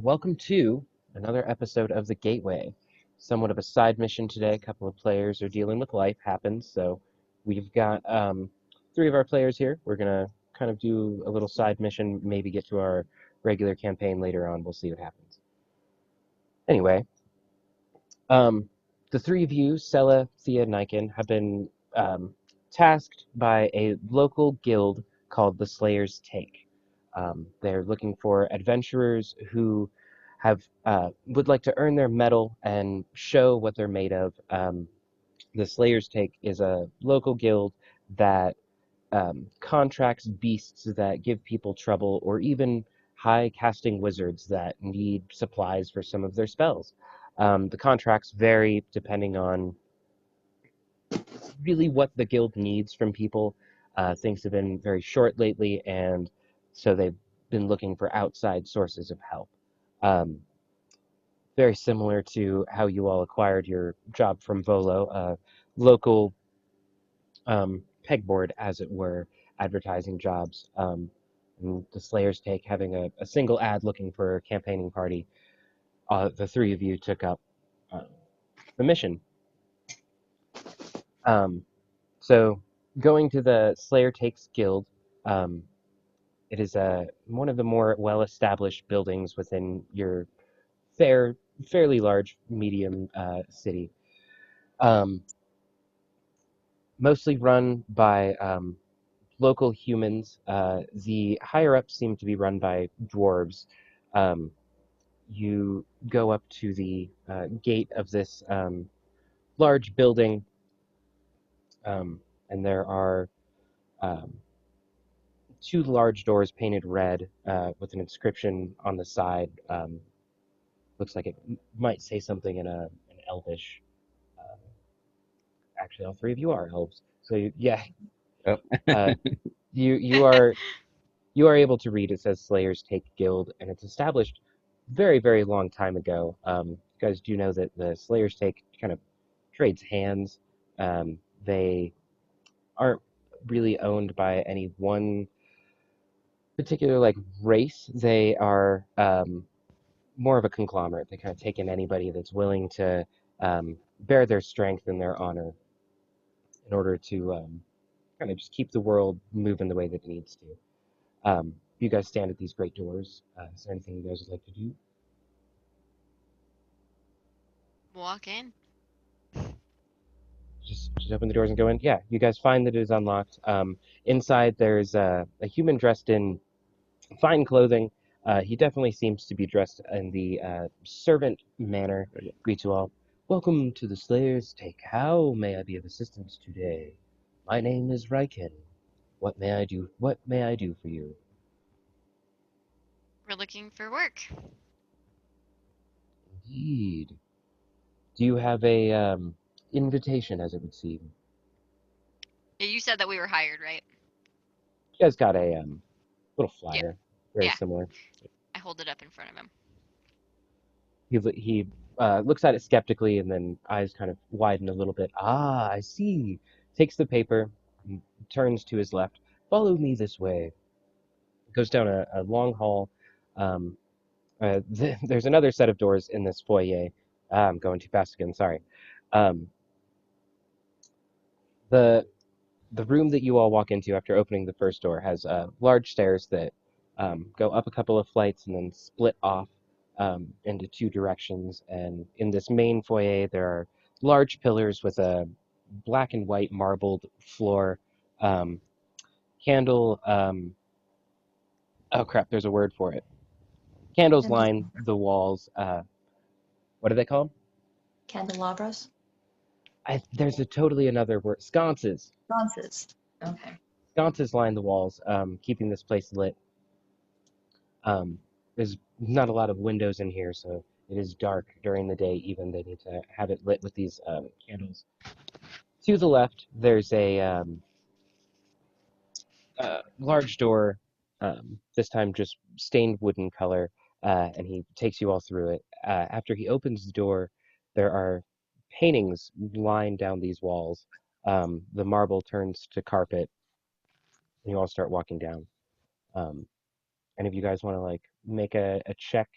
Welcome to another episode of The Gateway. Somewhat of a side mission today. A couple of players are dealing with life, happens. So we've got three of our players here. We're going to kind of do a little side mission, maybe get to our regular campaign later on. We'll see what happens. Anyway, um, the three of you, Sela, Thea, and Niken, have been tasked by a local guild called the Slayer's Take. They're looking for adventurers who have would like to earn their medal and show what they're made of. The Slayer's Take is a local guild that contracts beasts that give people trouble, or even high casting wizards that need supplies for some of their spells. The contracts vary depending on really what the guild needs from people. Things have been very short lately, and so they've been looking for outside sources of help. Um, Very similar to how you all acquired your job from Volo, a local pegboard, as it were, advertising jobs. And the Slayer's Take having a single ad looking for a campaigning party. The three of you took up uh, the mission. Um, so going to the Slayer Takes Guild, um, it is one of the more well-established buildings within your fairly large, medium city. Um, Mostly run by local humans. The higher ups seem to be run by dwarves. Um, you go up to the gate of this large building, um, and there are um, two large doors painted red with an inscription on the side. Looks like it might say something in an elvish. Uh, Actually, all three of you are elves, so yeah, Oh, uh, you you are able to read. It says Slayers Take Guild, and it's established very long time ago. You guys do know that the Slayers Take kind of trades hands. They aren't really owned by any one particular like race. They are more of a conglomerate. They kind of take in anybody that's willing to bear their strength and their honor in order to kind of just keep the world moving the way that it needs to. You guys stand at these great doors. Is there anything you guys would like to do? Walk in. Just open the doors and go in. Yeah, you guys find that it is unlocked. Inside, there's a human dressed in fine clothing. He definitely seems to be dressed in the servant manner. Greet you all. Welcome to the Slayer's Take. How may I be of assistance today? My name is Ryken. What may I do? What may I do for you? We're looking for work. Indeed. Do you have a invitation, as it would seem? Yeah, you said that we were hired, right? You guys got a little Yeah. flyer, very Yeah. similar. I hold it up in front of him. He looks at it skeptically and then eyes kind of widen a little bit. Ah, I see. Takes the paper, turns to his left. Follow me this way. Goes down a long hall. Um, there's another set of doors in this foyer. I'm going too fast again. Sorry. Um, the the room that you all walk into after opening the first door has large stairs that go up a couple of flights and then split off into two directions. And in this main foyer, there are large pillars with a black and white marbled floor. Um, candle. Oh crap! There's a word for it. Candles line the walls. What do they call them? Candelabras? There's a totally another word. Sconces. Sconces. Okay. Sconces line the walls, keeping this place lit. There's not a lot of windows in here, so it is dark during the day. Even they need to have it lit with these candles. To the left, there's a large door, this time just stained wooden color, and he takes you all through it. After he opens the door, there are paintings lined down these walls. The marble turns to carpet, and you all start walking down. Um, any of you guys want to like make a check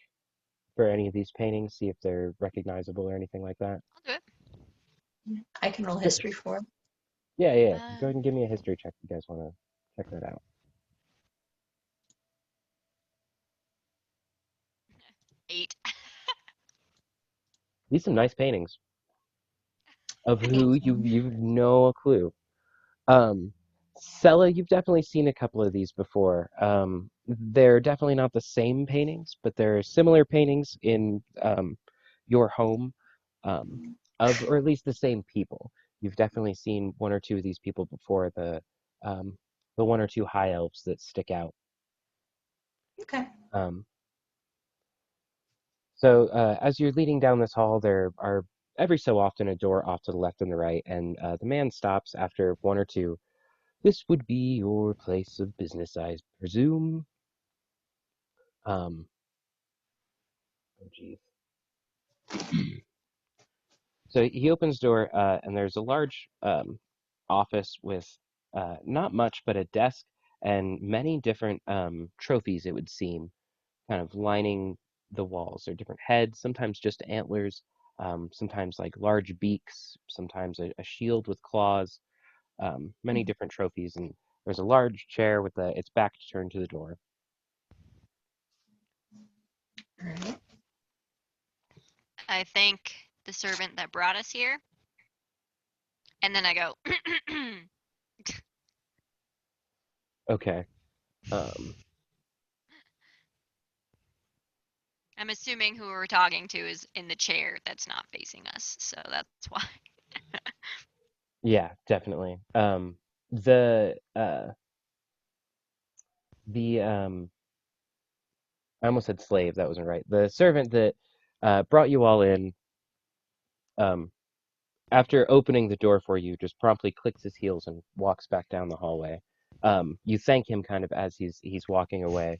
for any of these paintings, see if they're recognizable or anything like that? I'll do it. I can roll history for it. Yeah, yeah. Go ahead Um, and give me a history check if you guys want to check that out. 8. These some nice paintings of who Thank you. you've no clue. Um, Sella, you've definitely seen a couple of these before. They're definitely not the same paintings, but they're similar paintings in your home, um, or at least the same people. You've definitely seen one or two of these people before, um, the one or two high elves that stick out. Okay. Um, so as you're leading down this hall, there are every so often a door off to the left and the right, and the man stops after one or two. This would be your place of business, I presume. Oh geez. So he opens the door, and there's a large office with not much but a desk and many different trophies, it would seem, kind of lining the walls. They're different heads, sometimes just antlers, sometimes like large beaks, sometimes a shield with claws, many Mhm. different trophies. And there's a large chair with its back turned to the door. All right. I thank the servant that brought us here, and then I go. Okay. Um, I'm assuming who we're talking to is in the chair that's not facing us, so that's why. yeah, definitely. The I almost said slave, that wasn't right. The servant that brought you all in, um, after opening the door for you, just promptly clicks his heels and walks back down the hallway. You thank him kind of as he's walking away,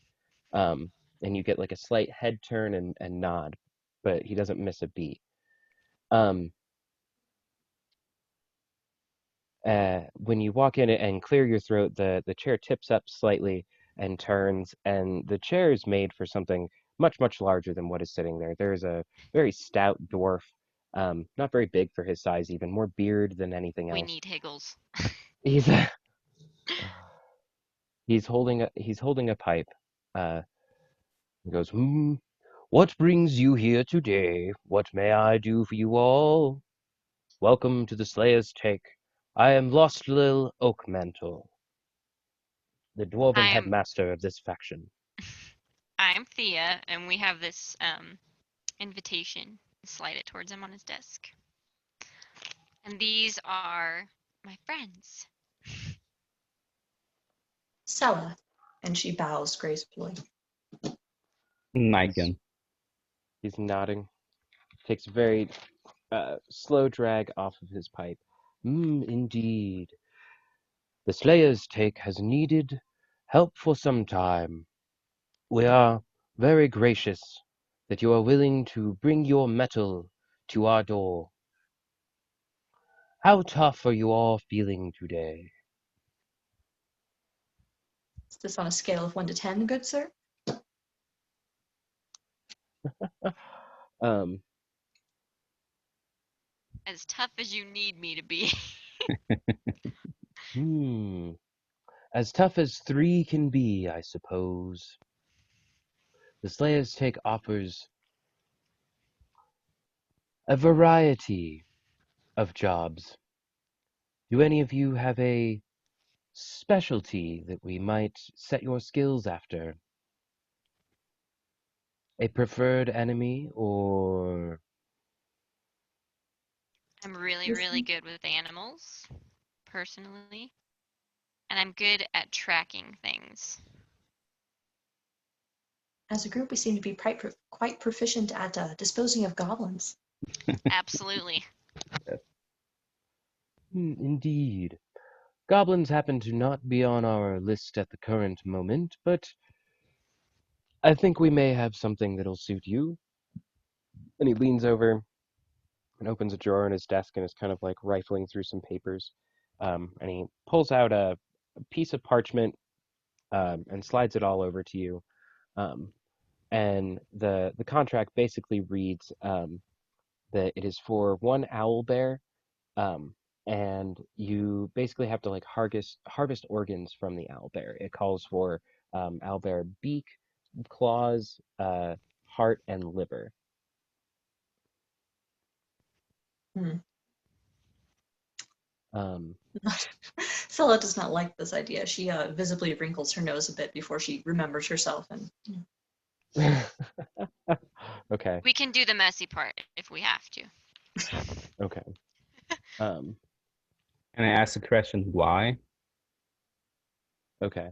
um, and you get like a slight head turn and nod, but he doesn't miss a beat. Um, when you walk in and clear your throat, the chair tips up slightly and turns, and the chair is made for something much, much larger than what is sitting there. There is a very stout dwarf, not very big for his size, even more beard than anything We else. need Higgles. He's he's holding a pipe. Uh, he goes, what brings you here today? What may I do for you all? Welcome to the Slayer's Take. I am Lostlil Oakmantle, the dwarven I'm headmaster of this faction. I'm Thea, and we have this invitation. Slide it towards him on his desk. And these are my friends. Sella. And she bows gracefully. He's, Nigan. he's nodding, takes a very slow drag off of his pipe. Indeed. The Slayer's Take has needed help for some time. We are very gracious that you are willing to bring your metal to our door. How tough are you all feeling today? Is this on a scale of 1 to 10, good sir? Um, As tough as you need me to be. hmm, as tough as three can be, I suppose. The Slayer's Take offers a variety of jobs. Do any of you have a specialty that we might set your skills after? A preferred enemy or I'm really, Yes. really good with animals, personally. And I'm good at tracking things. As a group, we seem to be quite proficient at disposing of goblins. Absolutely. Indeed. Goblins happen to not be on our list at the current moment, but I think we may have something that'll suit you. And he leans over and opens a drawer in his desk and is kind of like rifling through some papers. And he pulls out a piece of parchment and slides it all over to you. Um, and the contract basically reads that it is for one owl bear, um, and you basically have to like harvest organs from the owl bear. It calls for owl bear beak, claws, heart, and liver. Hmm. Um, Phila does not like this idea. She visibly wrinkles her nose a bit before she remembers herself and okay, We can do the messy part if we have to. okay. Um, And I ask the question, why? okay.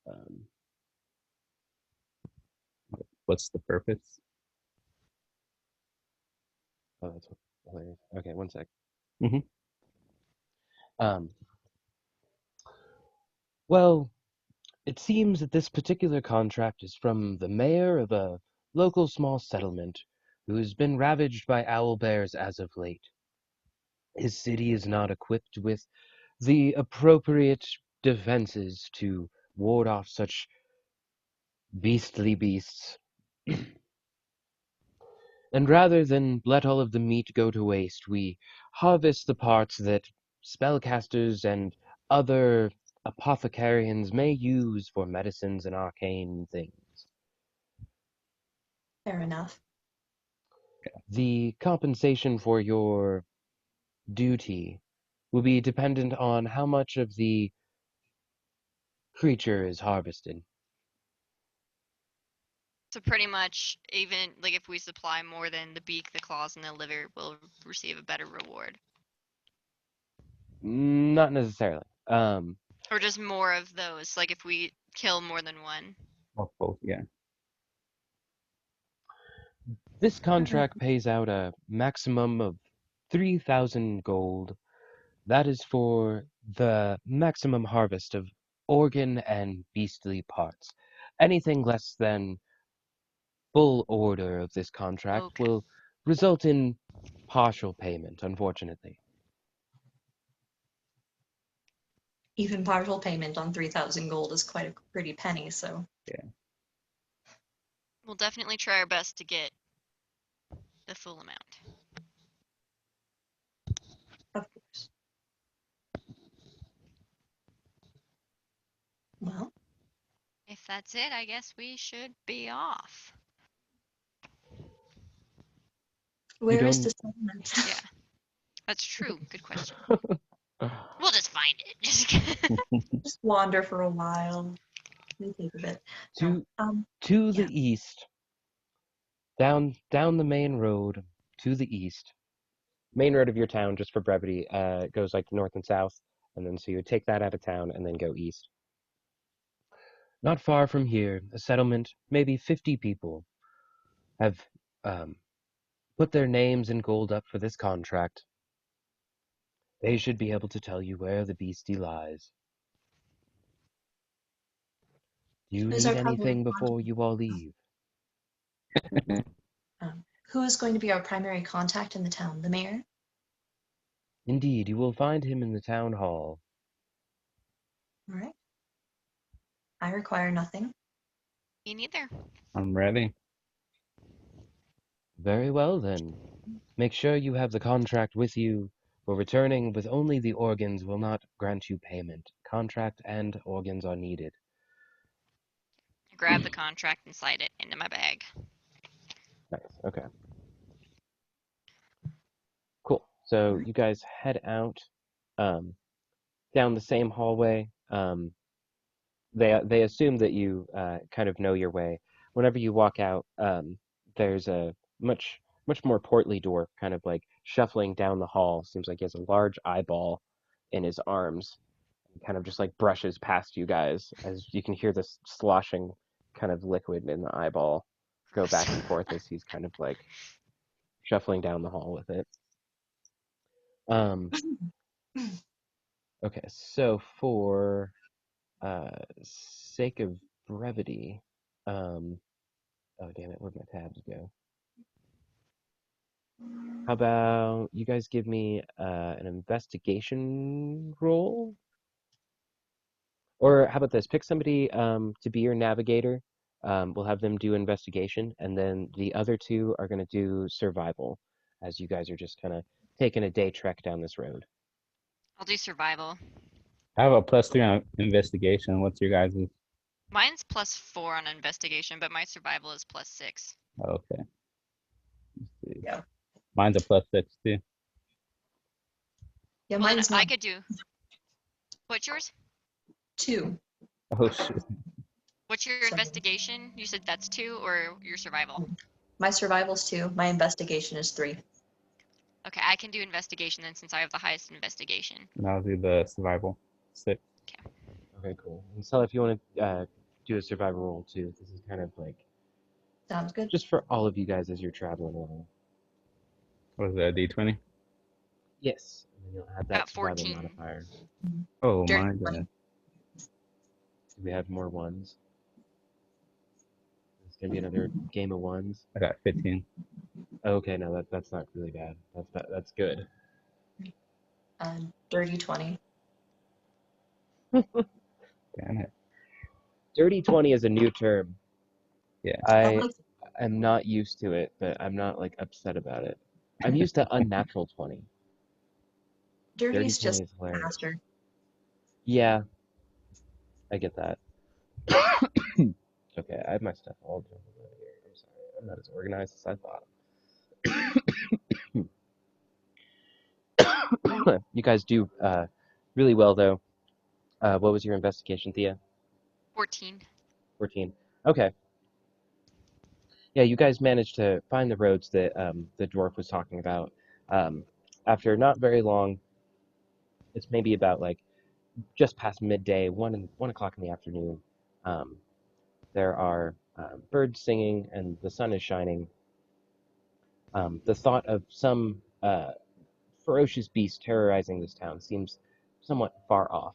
Um, What's the purpose? oh, that's hilarious. Okay, one sec. Mhm. Um, well, it seems that this particular contract is from the mayor of a local small settlement who has been ravaged by owl bears as of late. His city is not equipped with the appropriate defenses to ward off such beastly beasts. And rather than let all of the meat go to waste, we harvest the parts that spellcasters and other apothecarians may use for medicines and arcane things. fair enough. The compensation for your duty will be dependent on how much of the creature is harvested. So pretty much, even like if we supply more than the beak, the claws, and the liver, we'll receive a better reward, Not necessarily. or just more of those. Like if we kill more than one. Or both, yeah. This contract pays out a maximum of 3,000 gold. That is for the maximum harvest of organ and beastly parts. Anything less than full order of this contract Okay. will result in partial payment, unfortunately. Even partial payment on 3,000 gold is quite a pretty penny, so We'll definitely try our best to get the full amount. of course. Well, If that's it, I guess we should be off. where is don't- the settlement? Yeah. That's true. Good question. We'll just find it. Just kidding. Just wander for a while. May take a bit. to No, to yeah. the east, down the main road to the east. Main road of your town, just for brevity, goes like north and south, and then so you would take that out of town and then go east. Not far from here, a settlement, maybe 50 people, have um, put their names in gold up for this contract. They should be able to tell you where the beastie lies. Do you Who's need our primary anything before contact? you all leave? Who is going to be our primary contact in the town? The mayor? Indeed, you will find him in the town hall. All right. I require nothing. Me neither. I'm ready. Very well, then. Make sure you have the contract with you, for returning with only the organs will not grant you payment. Contract and organs are needed. I grab the contract and slide it into my bag. Nice, okay. Cool. So you guys head out down the same hallway. They assume that you kind of know your way. Whenever you walk out, there's a much more portly dwarf, kind of like shuffling down the hall. Seems like he has a large eyeball in his arms. He kind of just like brushes past you guys as you can hear this sloshing kind of liquid in the eyeball go back and forth as he's kind of like shuffling down the hall with it. Um, okay, so for sake of brevity, oh damn it, where'd my tabs go? How about you guys give me an investigation roll? Or how about this? Pick somebody to be your navigator, We'll have them do investigation, and then the other two are going to do survival, as you guys are just kind of taking a day trek down this road. I'll do survival. I have a +3 on investigation. What's your guys'? Mine's +4 on investigation, but my survival is +6. Okay. Let's see. Yeah. Mine's a +6 too. Yeah, Well, then mine's I not could do. What's yours? 2. Oh shit. What's your So- investigation? You said that's 2, or your survival? My survival's 2. My investigation is 3. Okay, I can do investigation then, since I have the highest investigation. And I'll do the survival 6. Okay, cool. And so if you want to do a survival roll too, this is kind of like Sounds good. just for all of you guys as you're traveling along. What is that? D20. Yes. And then you'll add that Got survival 14. modifier. Oh Dirty my 20. god. Do we have more ones? It's gonna be another game of ones. I got 15. Okay, no, that's not really bad. That's good. Dirty 20. Damn it. Dirty 20 is a new term. Yeah. I like am not used to it, but I'm not like upset about it. I'm used to unnatural 20. dirty Dirty is 20 just is hilarious. faster. Yeah, I get that. Okay, I have my stuff all jumbled out here. I'm sorry, I'm not as organized as I thought. You guys do really well, though. What was your investigation, Thea? 14. 14. Okay. Yeah, you guys managed to find the roads that the dwarf was talking about. After not very long, it's maybe about like just past midday, 1 o'clock in the afternoon. There are birds singing and the sun is shining. The thought of some ferocious beast terrorizing this town seems somewhat far off,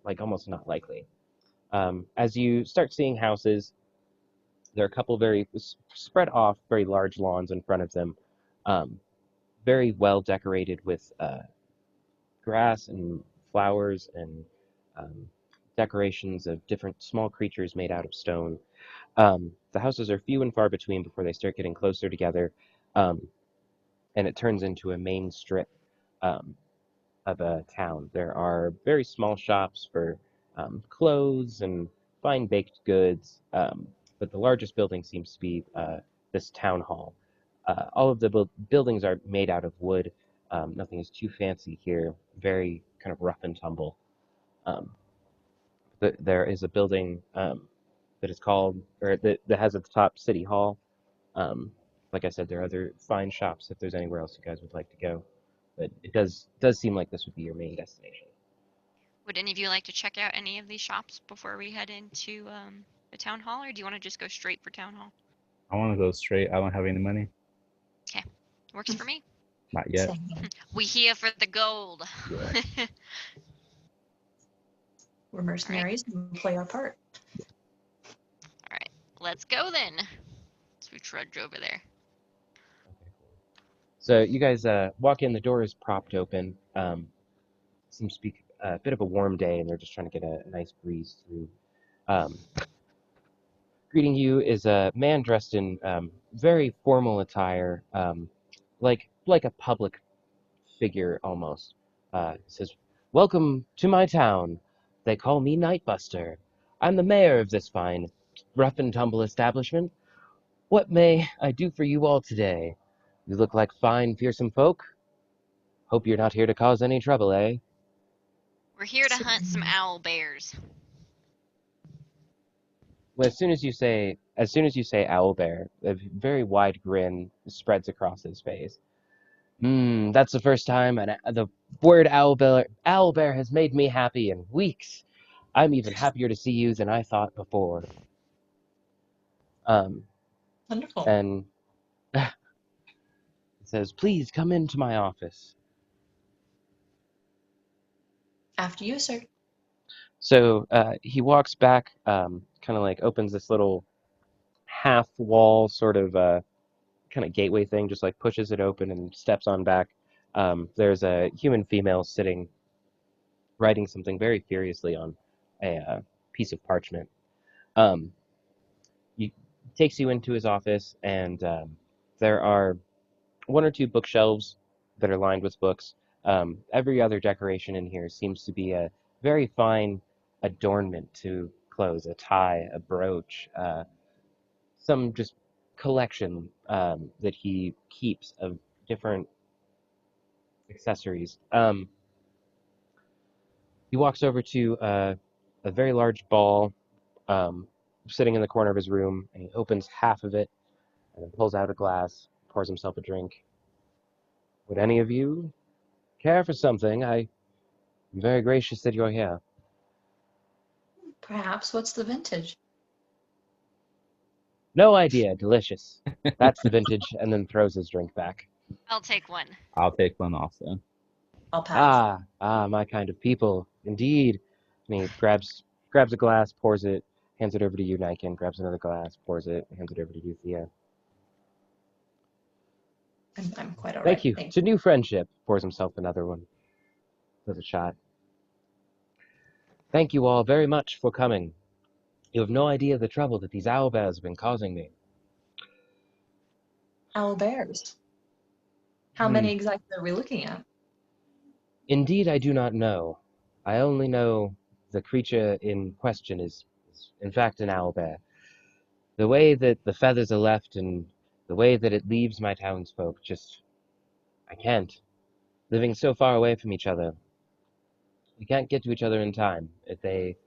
like almost not likely. As you start seeing houses, there are a couple very spread off, very large lawns in front of them, very well decorated with grass and flowers and decorations of different small creatures made out of stone. The houses are few and far between before they start getting closer together, and it turns into a main strip um, of a town. There are very small shops for clothes and fine baked goods, but the largest building seems to be this town hall. All of the buildings are made out of wood. Nothing is too fancy here. Very kind of rough and tumble. There is a building that is called, or that has at the top City Hall. Like I said, there are other fine shops if there's anywhere else you guys would like to go. But it does seem like this would be your main destination. Would any of you like to check out any of these shops before we head into the town hall, or do you want to just go straight for town hall? I want to go straight. I don't have any money. Works for me. Not yet. Same. We here for the gold. Yeah. We're mercenaries and we play our part. All right, let's go then. So we trudge over there. Okay, cool. So you guys walk in. The door is propped open. Seems to be a bit of a warm day, and they're just trying to get a nice breeze through. Greeting you is a man dressed in very formal attire, like a public figure almost. Says, "Welcome to my town. They call me Nightbuster. I'm the mayor of this fine, rough and tumble establishment. What may I do for you all today? You look like fine, fearsome folk. Hope you're not here to cause any trouble, eh?" We're here to hunt some owl bears. Well, as soon as you say owlbear, a very wide grin spreads across his face. That's the first time the word owlbear has made me happy in weeks. I'm even happier to see you than I thought before. Wonderful. And it says, "Please come into my office." After you, sir. So he walks back, kind of like opens this little half wall sort of kind of gateway thing, just like pushes it open and steps on back. There's a human female sitting, writing something very furiously on a piece of parchment. takes you into his office, and there are one or two bookshelves that are lined with books. Every other decoration in here seems to be a very fine adornment to clothes, a tie, a brooch, some just collection that he keeps of different accessories. He walks over to a very large ball sitting in the corner of his room, and he opens half of it and then pulls out a glass, pours himself a drink. Would any of you care for something? I'm very gracious that you're here. Perhaps. What's the vintage? No idea. Delicious. That's the vintage, and then throws his drink back. I'll take one. I'll take one also. I'll pass. My kind of people, indeed. And he grabs a glass, pours it, hands it over to you, Niken. Grabs another glass, pours it, hands it over to you, Thea. I'm quite all right. Thank you. Thank To new friendship. Pours himself another one. Does a shot. Thank you all very much for coming. You have no idea the trouble that these owlbears have been causing me. Owl bears. How many exactly are we looking at? Indeed, I do not know. I only know the creature in question is in fact an owlbear. The way that the feathers are left and the way that it leaves my townsfolk, I can't. Living so far away from each other, we can't get to each other in time. They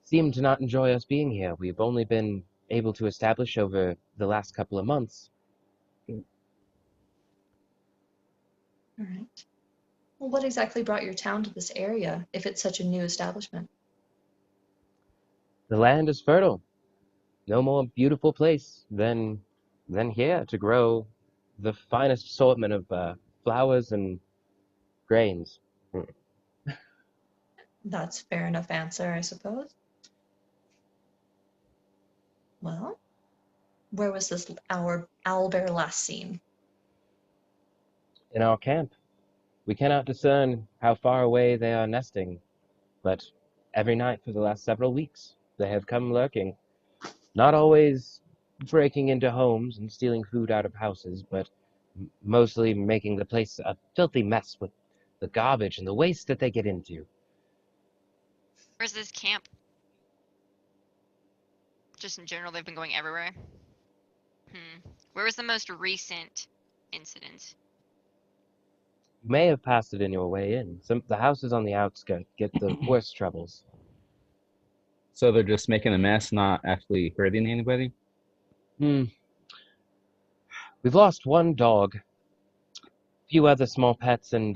seem to not enjoy us being here. We've only been able to establish over the last couple of months. All right. Well, what exactly brought your town to this area if it's such a new establishment? The land is fertile. No more beautiful place than here to grow the finest assortment of flowers and grains. That's fair enough answer, I suppose. Well, where was this owl bear last seen? In our camp, we cannot discern how far away they are nesting, but every night for the last several weeks they have come lurking, not always breaking into homes and stealing food out of houses, but mostly making the place a filthy mess with the garbage and the waste that they get into. Where's this camp? Just in general, they've been going everywhere. Where was the most recent incident? You may have passed it in your way in. The houses on the outskirts get the worst troubles. So they're just making a mess, not actually hurting anybody? We've lost one dog, a few other small pets, and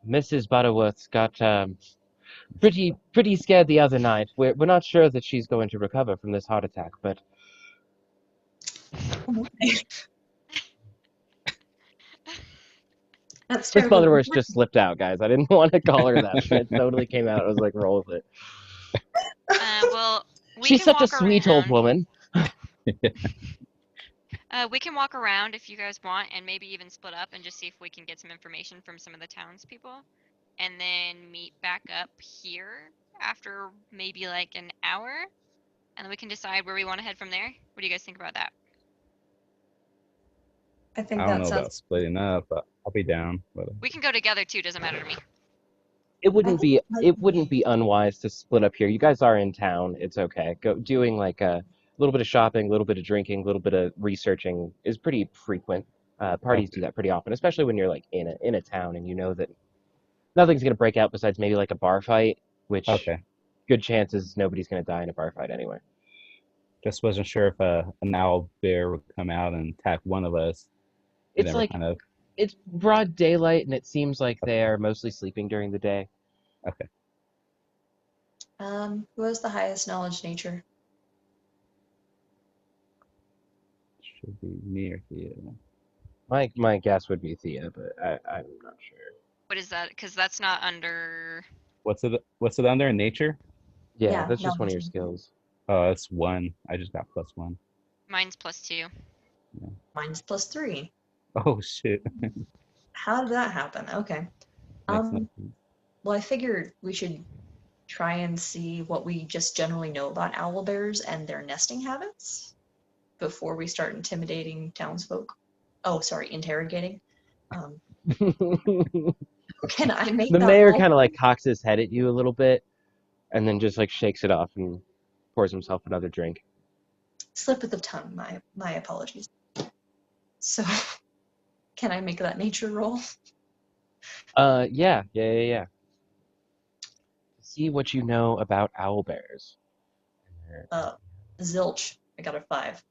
Mrs. Butterworth's got pretty scared the other night. We're not sure that she's going to recover from this heart attack, but That's Miss terrible. Butterworth just slipped out, guys. I didn't want to call her that. It totally came out. I was like, roll with it. Well, She's such a sweet old woman. We can walk around if you guys want, and maybe even split up and just see if we can get some information from some of the townspeople, and then meet back up here after maybe like an hour, and then we can decide where we want to head from there. What do you guys think about that? I think I don't that know sounds. about splitting up, but I'll be down. But We can go together too. Doesn't matter to me. It wouldn't think be unwise to split up here. You guys are in town. It's okay. Doing like a little bit of shopping, a little bit of drinking, a little bit of researching is pretty frequent. Parties do that pretty often, especially when you're like in a town and you know that nothing's gonna break out besides maybe like a bar fight, which okay. good chances nobody's gonna die in a bar fight anyway. Just wasn't sure if an owl bear would come out and attack one of us. It's Never like kind of. it's broad daylight and it seems like they are mostly sleeping during the day. Okay. Who has the highest knowledge nature? Should be near here. My guess would be Thea, but I'm not sure. What is that? Because that's not under. What's it under? Nature? Yeah, Yeah, that's just one of your knowledge. skills. Oh, it's 1. I just got +1. Mine's +2. Mine's +3. Oh shit. How did that happen? Okay. Makes no sense. Well, I figured we should try and see what we just generally know about owl bears and their nesting habits before we start intimidating townsfolk. Oh, sorry, interrogating. Um, can I make The that mayor roll? kind of like cocks his head at you a little bit, and then just like shakes it off and pours himself another drink. Slip of the tongue. My apologies. So, can I make that nature roll? Yeah. See what you know about owl bears. Zilch. I got a 5.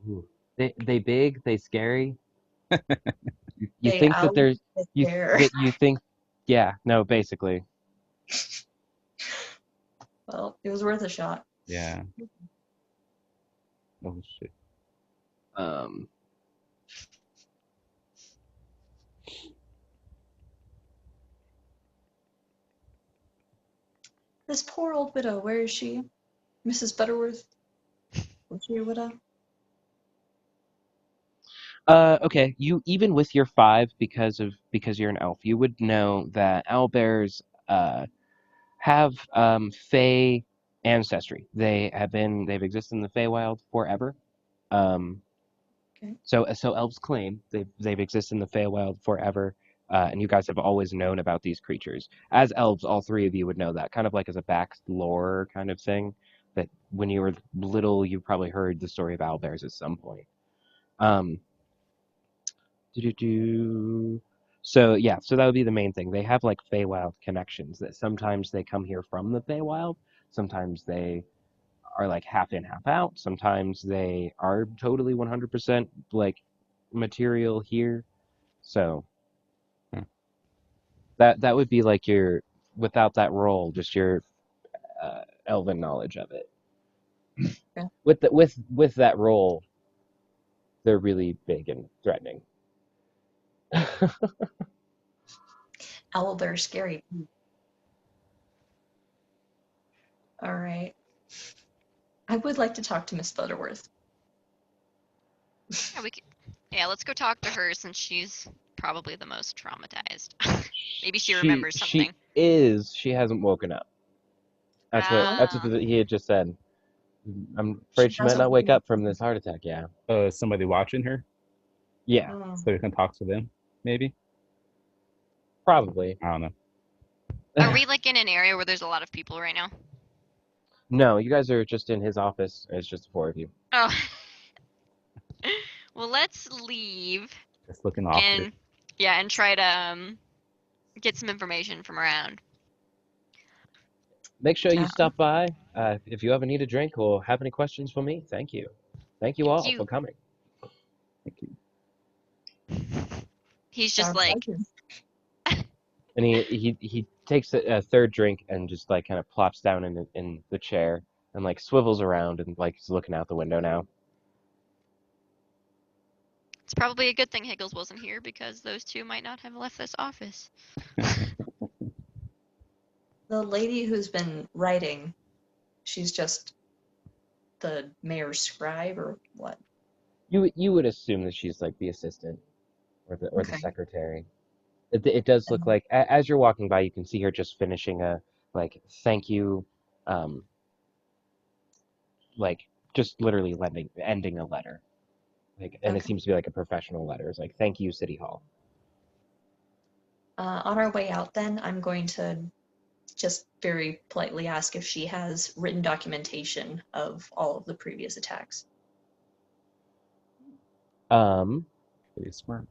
Ooh. They big, they scary. You They think that owl there's bear. you think, yeah, no, basically. Well, it was worth a shot. Yeah. Oh shit. Um, This poor old widow. Where is she? Mrs. Butterworth. Was she a widow? okay, you even with your 5 because you're an elf, you would know that owl bears have Fey ancestry. They've existed in the Feywild forever. Um, Okay. so elves claim they've existed in the Feywild forever, and you guys have always known about these creatures. As elves, all 3 of you would know that, kind of like as a back lore kind of thing. That when you were little, you probably heard the story of owl bears at some point. Um, doo-doo-doo. So yeah, so that would be the main thing. They have like Feywild connections that sometimes they come here from the Feywild, sometimes they are like half in, half out, sometimes they are totally 100% like material here. So Hmm. that would be like your without that role, just your elven knowledge of it. Okay. With that role, they're really big and threatening. Owl bear scary. All right. I would like to talk to Miss Butterworth. Yeah, let's go talk to her since she's probably the most traumatized. Maybe she remembers something. She hasn't woken up. That's what he had just said. I'm afraid she might hasn't not wake woken up from this heart attack. Yeah. Is somebody watching her Yeah, Oh. so we can talk to them? Maybe. probably. I don't know. Are we like in an area where there's a lot of people right now? No, you guys are just in his office. It's just the 4 of you. Oh. Well, let's leave Just looking awkward. and try to get some information from around. Make sure you Yeah. stop by if you ever need a drink or have any questions for me. Thank you. Thank you all for coming. Thank you. He's It's just our like, pleasure. And he takes a 3rd drink and just like kind of plops down in the chair and like swivels around and like is looking out the window now. it's probably a good thing Higgles wasn't here because those 2 might not have left this office. The lady who's been writing, she's just the mayor's scribe or what? You would assume that she's like the assistant or the Okay. secretary. It does look like as you're walking by, you can see her just finishing a like thank you, like just literally ending a letter, like, and it Okay. seems to be like a professional letter. It's like thank you, City Hall. On our way out, then, I'm going to just very politely ask if she has written documentation of all of the previous attacks. Pretty smart.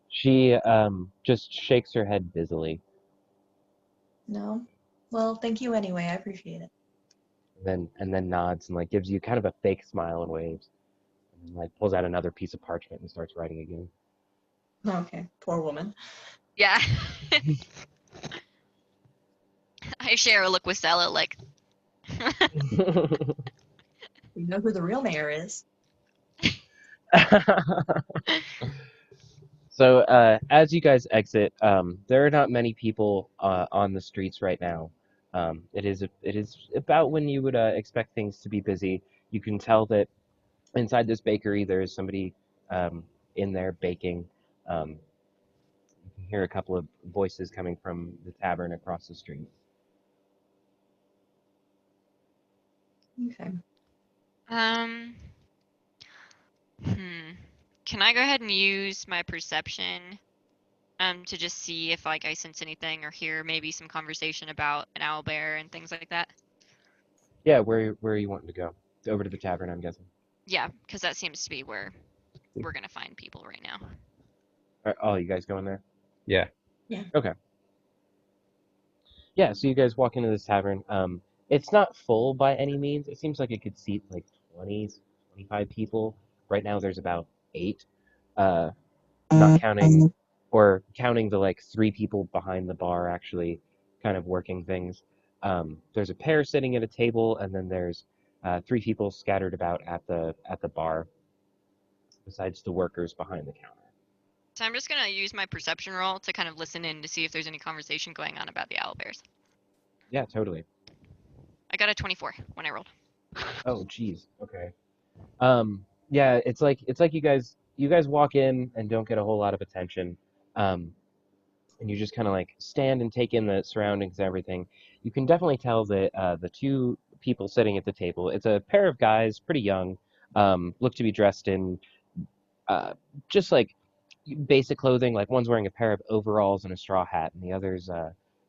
She just shakes her head busily, No? Well, thank you anyway. I appreciate it. and then nods and like gives you kind of a fake smile and waves, and like pulls out another piece of parchment and starts writing again. Okay. Poor woman. Yeah. I share a look with Stella like, You know who the real mayor is. So as you guys exit, there are not many people on the streets right now. It is about when you would expect things to be busy. You can tell that inside this bakery there is somebody in there baking. You hear a couple of voices coming from the tavern across the street. Okay. Um. Can I go ahead and use my perception, to just see if like I sense anything or hear maybe some conversation about an owlbear and things like that? Yeah, where are you wanting to go? Over to the tavern, I'm guessing. Yeah, because that seems to be where we're gonna find people right now. Oh, you guys going there? Yeah. Okay. Yeah, so you guys walk into this tavern. It's not full by any means. It seems like it could seat like 20, 25 people. Right now there's about 8. Not counting or counting the like 3 people behind the bar actually kind of working things. There's a pair sitting at a table, and then there's 3 people scattered about at the bar, besides the workers behind the counter. So I'm just gonna use my perception roll to kind of listen in to see if there's any conversation going on about the owlbears. Yeah, totally. I got a 24 when I rolled. Oh, geez. Okay. Yeah, it's like you guys walk in and don't get a whole lot of attention. And you just kind of like stand and take in the surroundings and everything. You can definitely tell that the 2 people sitting at the table, it's a pair of guys, pretty young, look to be dressed in just like basic clothing. Like one's wearing a pair of overalls and a straw hat, and the other's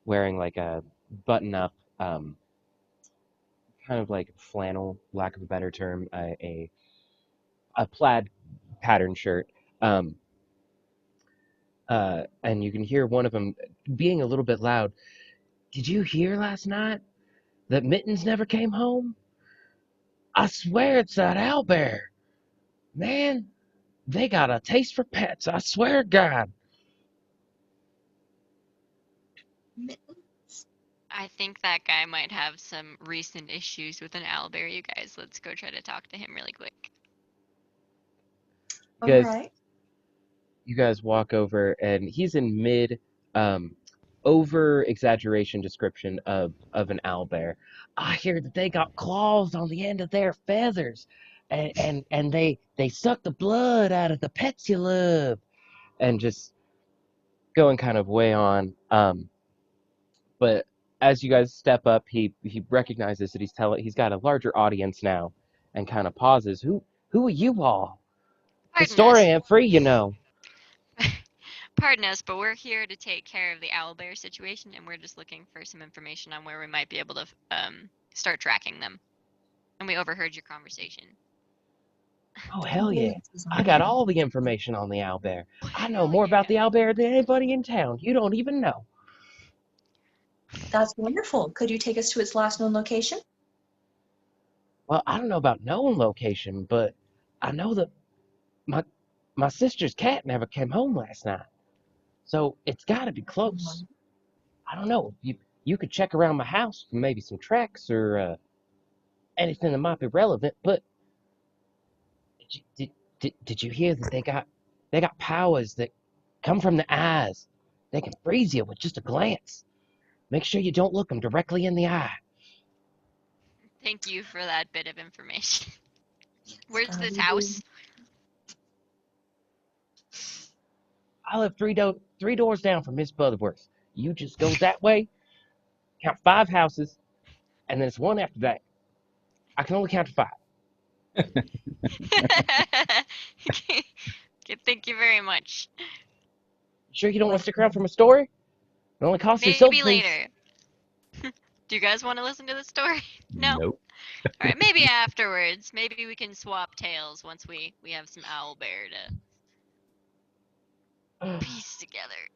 wearing like a button-up, kind of like flannel, lack of a better term, a plaid pattern shirt. Um, and you can hear one of them being a little bit loud. Did you hear last night that Mittens never came home? I swear it's that owlbear. Man, they got a taste for pets. I swear to God. I think that guy might have some recent issues with an owlbear. You guys, let's go try to talk to him really quick. You guys, Alright. you guys walk over, and he's in mid, over exaggeration description of an owlbear. I hear that they got claws on the end of their feathers, and they suck the blood out of the pets you love, and just going kind of way on. But as you guys step up, he recognizes that he's got a larger audience now, and kind of pauses. Who are you all? The Pardon story us. ain't free, you know. Pardon us, but we're here to take care of the owlbear situation, and we're just looking for some information on where we might be able to start tracking them. And we overheard your conversation. Oh hell yeah! I got all the information on the owlbear. I know more about the owlbear than anybody in town. You don't even know. That's wonderful. Could you take us to its last known location? Well, I don't know about known location, but I know that my sister's cat never came home last night, so it's got to be close. I don't know. You could check around my house for maybe some tracks or anything that might be relevant. But did you hear that they got powers that come from the eyes? They can freeze you with just a glance. Make sure you don't look them directly in the eye. Thank you for that bit of information. Where's gotta this be house? I live three doors down from Miss Butterworth. You just go that way, count 5 houses, and then it's one after that. I can only count to 5. Okay, thank you very much. Sure you don't want to stick around for my story? It only costs you a silver Maybe piece. later. Do you guys want to listen to the story? No? Nope. All right, maybe afterwards. Maybe we can swap tales once we have some owlbear to piece together.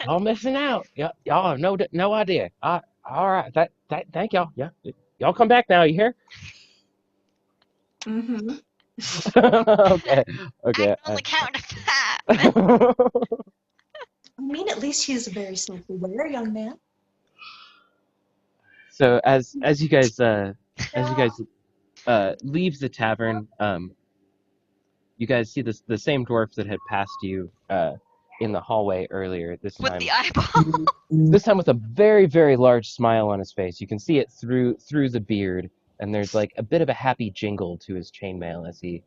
Y'all missing out. Y'all have no idea. All right. Thank y'all. Yeah. Y'all come back now. You hear? Mm-hmm. Okay. Okay. Act on the count of 5. I mean, at least he's a very self-aware young man. So as you guys leave the tavern, you guys see the same dwarf that had passed you in the hallway earlier. This With time, the eyeball. this time with a very, very large smile on his face. You can see it through the beard, and there's like a bit of a happy jingle to his chainmail as he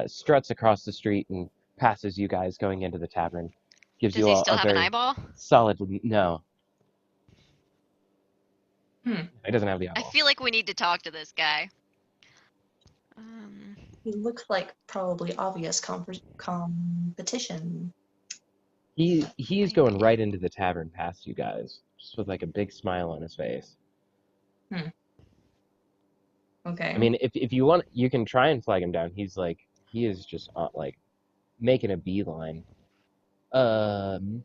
struts across the street and passes you guys going into the tavern. Gives Does you he all still a have an very eyeball? solid no. Hmm. He doesn't have the I eyeball. feel like we need to talk to this guy. He looks like probably obvious competition. He's going right into the tavern past you guys, just with like a big smile on his face. Okay. I mean, if you want, you can try and flag him down. He is just like making a beeline. Can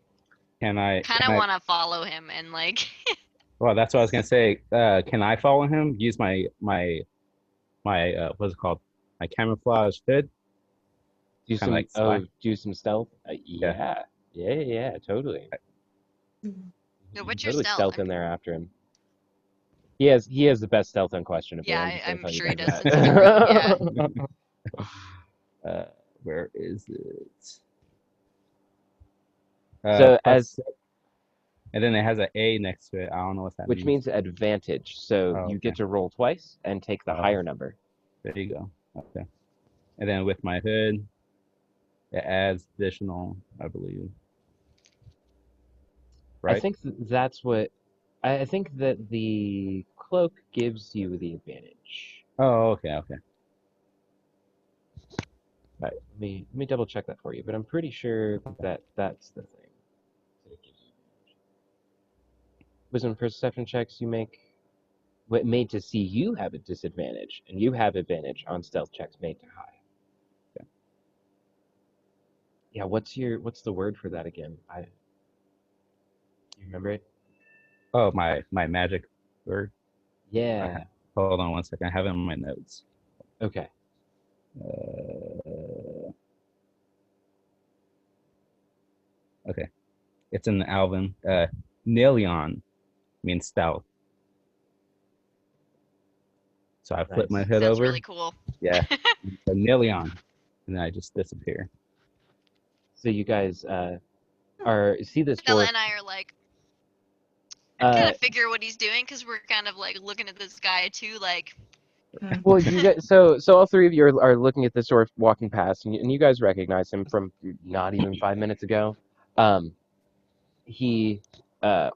I? Kind of want to follow him and like. Well, that's what I was gonna say. Can I follow him? Use my what's it called? My camouflage hood. do Kinda some like spy. do some stealth. Yeah. Yeah, totally. Mhm. No, You what's can your totally stealth? in there after him. He has the best stealth unquestionably. Yeah, I'm just gonna I'm tell you sure he guys does, that. considering- Where is it? So Plus, and then it has an A next to it. I don't know what that which means. means advantage. So Oh, you okay. get to roll twice and take the Oh. higher number. There you go. Okay. And then with my hood, it adds additional, I believe. Right? I think that's what I think that the cloak gives you the advantage. Oh, okay, okay. Right. Let me double check that for you, but I'm pretty sure that that's the thing. That it gives you advantage. Wisdom perception checks you make made to see you have a disadvantage, and you have advantage on stealth checks made to high. Okay. Yeah, what's the word for that again? You remember it? Oh, my magic word. Yeah. Hold on one second. I have it in my notes. Okay. Okay. It's in the Alvin. Nilion means stealth. So I flip my Nice. hood Sounds over. really cool. Yeah. So Nilion. And then I just disappear. So you guys see this Stella dwarf. and I are like, kind Uh, of figure what he's doing because we're kind of like looking at this guy too, like. well, you guys, so all three of you are looking at this dwarf walking past, and you guys recognize him from not even 5 minutes ago. He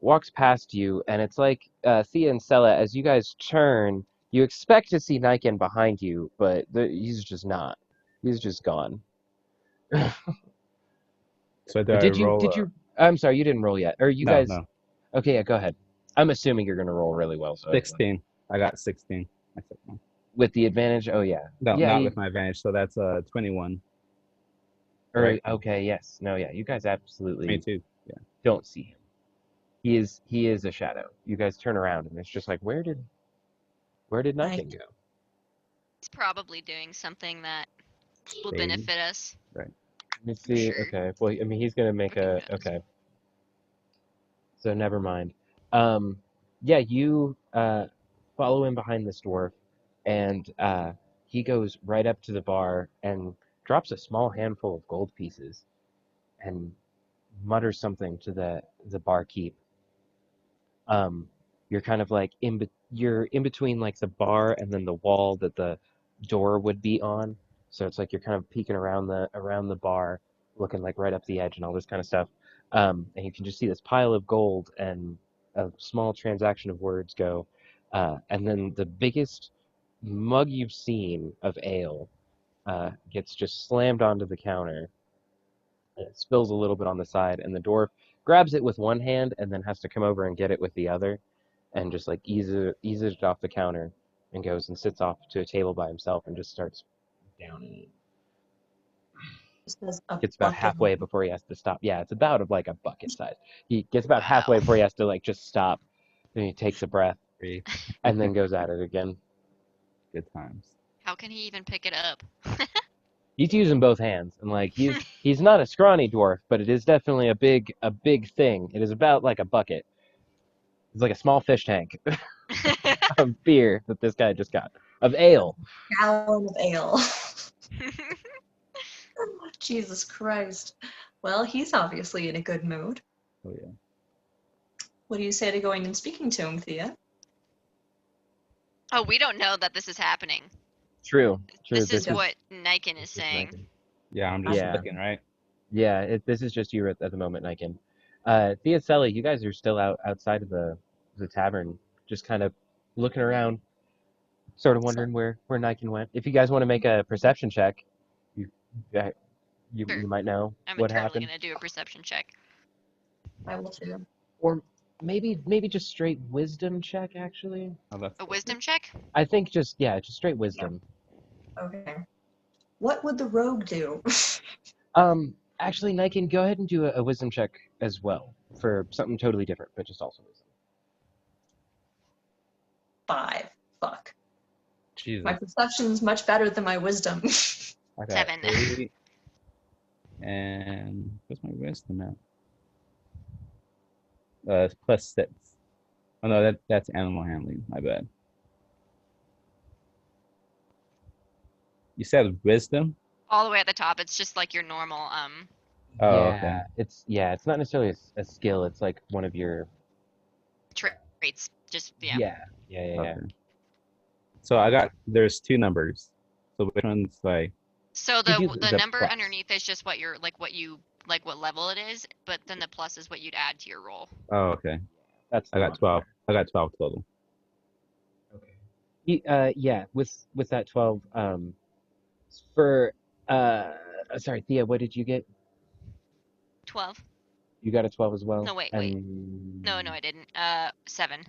walks past you, and it's like Thea and Sella, as you guys turn, you expect to see Niken behind you, but he's just not. He's just gone. So do But I roll? did you? I'm sorry, you didn't roll yet. Or you No, guys? no. Okay, yeah, go ahead. I'm assuming you're gonna roll really well. So 16. I got 16. I said no. with the advantage. Oh yeah. No, Yeah. not with my advantage. So that's 21. Or Right. okay, yes, no, yeah. You guys absolutely 22. Yeah. don't see him. He is a shadow. You guys turn around, and it's just like, where did Niken go? He's probably doing something that will Shady. benefit us. Let me see. sure. Okay. Well, I mean, he's gonna make Who a. knows? Okay. So never mind. Yeah, you follow him behind this dwarf, and he goes right up to the bar and drops a small handful of gold pieces, and mutters something to the barkeep. You're kind of like you're in between like the bar and then the wall that the door would be on. So it's like you're kind of peeking around the bar, looking like right up the edge and all this kind of stuff. And you can just see this pile of gold and a small transaction of words go, and then the biggest mug you've seen of ale gets just slammed onto the counter. And it spills a little bit on the side, and the dwarf grabs it with one hand and then has to come over and get it with the other, and just like eases it off the counter, and goes and sits off to a table by himself and just starts downing it. Just as a Gets about bucket. halfway before he has to stop. Yeah, it's about of like a bucket size. He gets about halfway Wow. before he has to like just stop. Then he takes a breath Free. and then goes at it again. Good times. How can he even pick it up? He's using both hands, and like he's not a scrawny dwarf, but it is definitely a big thing. It is about like a bucket. It's like a small fish tank of beer that this guy just got, of ale. Gallon of ale. Jesus Christ. Well, he's obviously in a good mood. Oh yeah. What do you say to going and speaking to him, Thea? Oh, we don't know that this is happening. True. This is is- what Niken is this is saying. Niken. Yeah, I'm just Yeah. looking, right? Yeah, this is just you at the moment, Niken. Theocelli, you guys are still outside of the tavern, just kind of looking around, sort of So wondering where Niken went. If you guys want to make a perception check, you uh, Sure. you might know I'm what totally happened, gonna do a perception check. I will too. or maybe just straight wisdom check. Actually, Oh, that's A cool. wisdom check? I think just straight wisdom. Okay. What would the rogue do? Actually, Niken, go ahead and do a wisdom check as well for something totally different, but just also wisdom. 5. Fuck. Jesus. My perception's much better than my wisdom. I got 7. 8. And what's my wisdom at? It's +6. Oh no, that's animal handling. My bad. You said wisdom? All the way at the top, it's just like your normal Oh, okay. It's not necessarily a skill. It's like one of your traits. Just yeah. yeah. Okay. So there's 2 numbers. So which one's like, So You do the the number plus. underneath is just what you're what level it is, but then the plus is what you'd add to your roll. oh, okay. That's I the got 12. modifier. I got 12 total. Okay. Yeah, with that 12, for sorry, Thea, what did you get? 12. You got a 12 as well? No, wait. And No, I didn't. 7.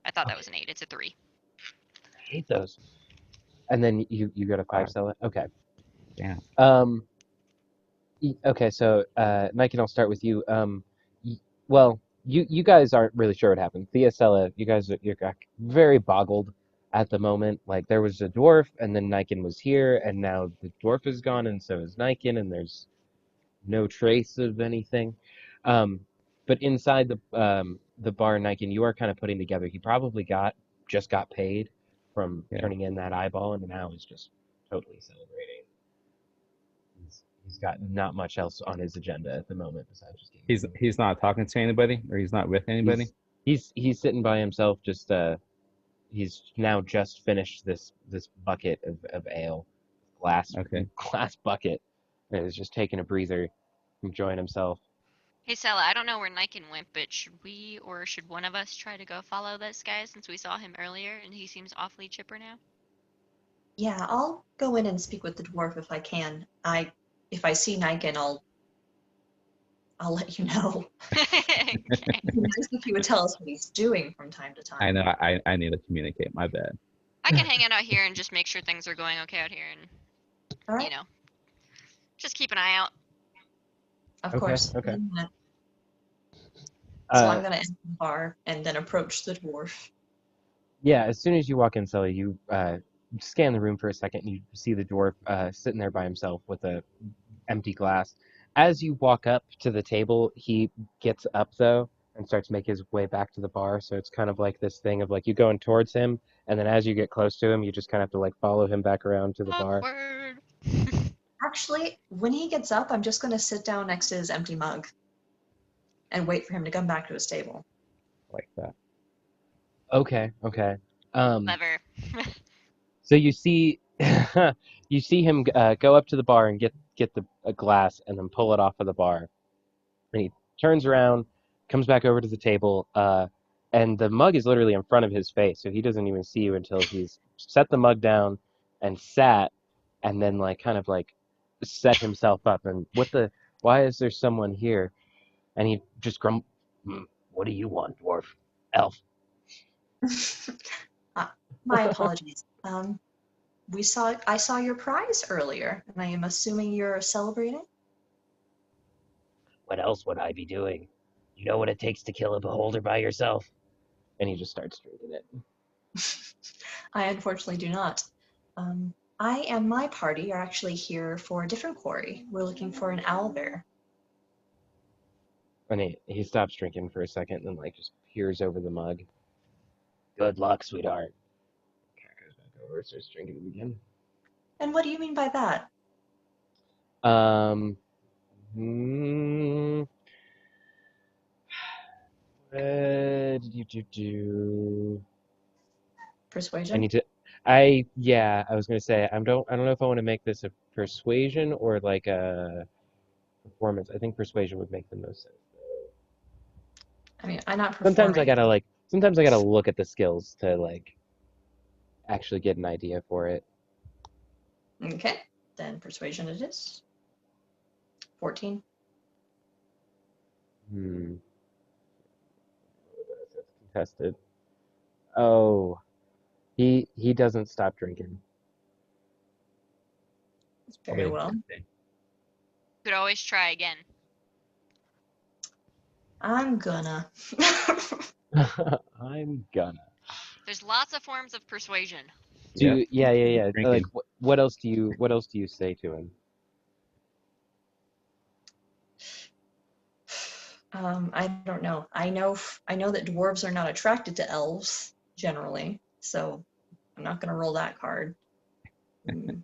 I thought that okay. was an 8. It's a 3. I hate those. And then you got a 5 5. Stella? Okay. Damn. Okay, so Mike, I'll start with you. Well, you guys aren't really sure what happened. Theocella, you're very boggled at the moment. Like there was a dwarf, and then Niken was here, and now the dwarf is gone, and so is Niken, and there's no trace of anything. Um, but inside the bar, Niken, you are kind of putting together. He probably just got paid from Yeah. turning in that eyeball, and now is just totally celebrating. He's got not much else on his agenda at the moment besides just getting. He's not talking to anybody, or he's not with anybody. He's sitting by himself. Just he's now just finished this bucket of ale, Okay. glass bucket, and is just taking a breather, enjoying himself. Hey, Sella, I don't know where Niken went, but should we or should one of us try to go follow this guy since we saw him earlier and he seems awfully chipper now? Yeah, I'll go in and speak with the dwarf if I can. If I see Niken, I'll let you know. Okay. It'd be nice if he would tell us what he's doing from time to time. I know. I need to communicate. My bad. I can hang out here and just make sure things are going okay out here and, All right. you know, just keep an eye out. Of Okay, course. okay. In a minute. Uh, So I'm gonna enter the bar and then approach the dwarf. Yeah, as soon as you walk in, Sully, you scan the room for a second, and you see the dwarf sitting there by himself with a empty glass. As you walk up to the table, he gets up though and starts to make his way back to the bar. So it's kind of like this thing of like you going towards him, and then as you get close to him, you just kind of have to like follow him back around to the bar. Awkward. Actually, when he gets up, I'm just gonna sit down next to his empty mug and wait for him to come back to his table. Like that. Okay. Clever. So you see, you see him go up to the bar and get a glass and then pull it off of the bar. And he turns around, comes back over to the table, and the mug is literally in front of his face, so he doesn't even see you until he's set the mug down and sat, and then like kind of like set himself up. And why is there someone here? And he just what do you want, dwarf? Elf. My apologies. I saw your prize earlier, and I am assuming you're celebrating. What else would I be doing? You know what it takes to kill a beholder by yourself? And he just starts drinking it. I unfortunately do not. I and my party are actually here for a different quarry. We're looking for an owlbear. And he stops drinking for a second and then like just peers over the mug. Good luck, sweetheart. Cat goes back over, starts drinking it again. And what do you mean by that? What did you do? Persuasion? I need to. I was gonna say I don't know if I want to make this a persuasion or like a performance. I think persuasion would make the most sense. I mean, I'm not performing. Sometimes I gotta look at the skills to like actually get an idea for it. Okay, then persuasion it is. 14. That's contested. Oh, he doesn't stop drinking. Very Probably well. interesting. Could always try again. I'm gonna. I'm gonna. There's lots of forms of persuasion. Yeah. Drinking. Like, what else do you say to him? I don't know. I know that dwarves are not attracted to elves generally, so I'm not gonna roll that card. Mm,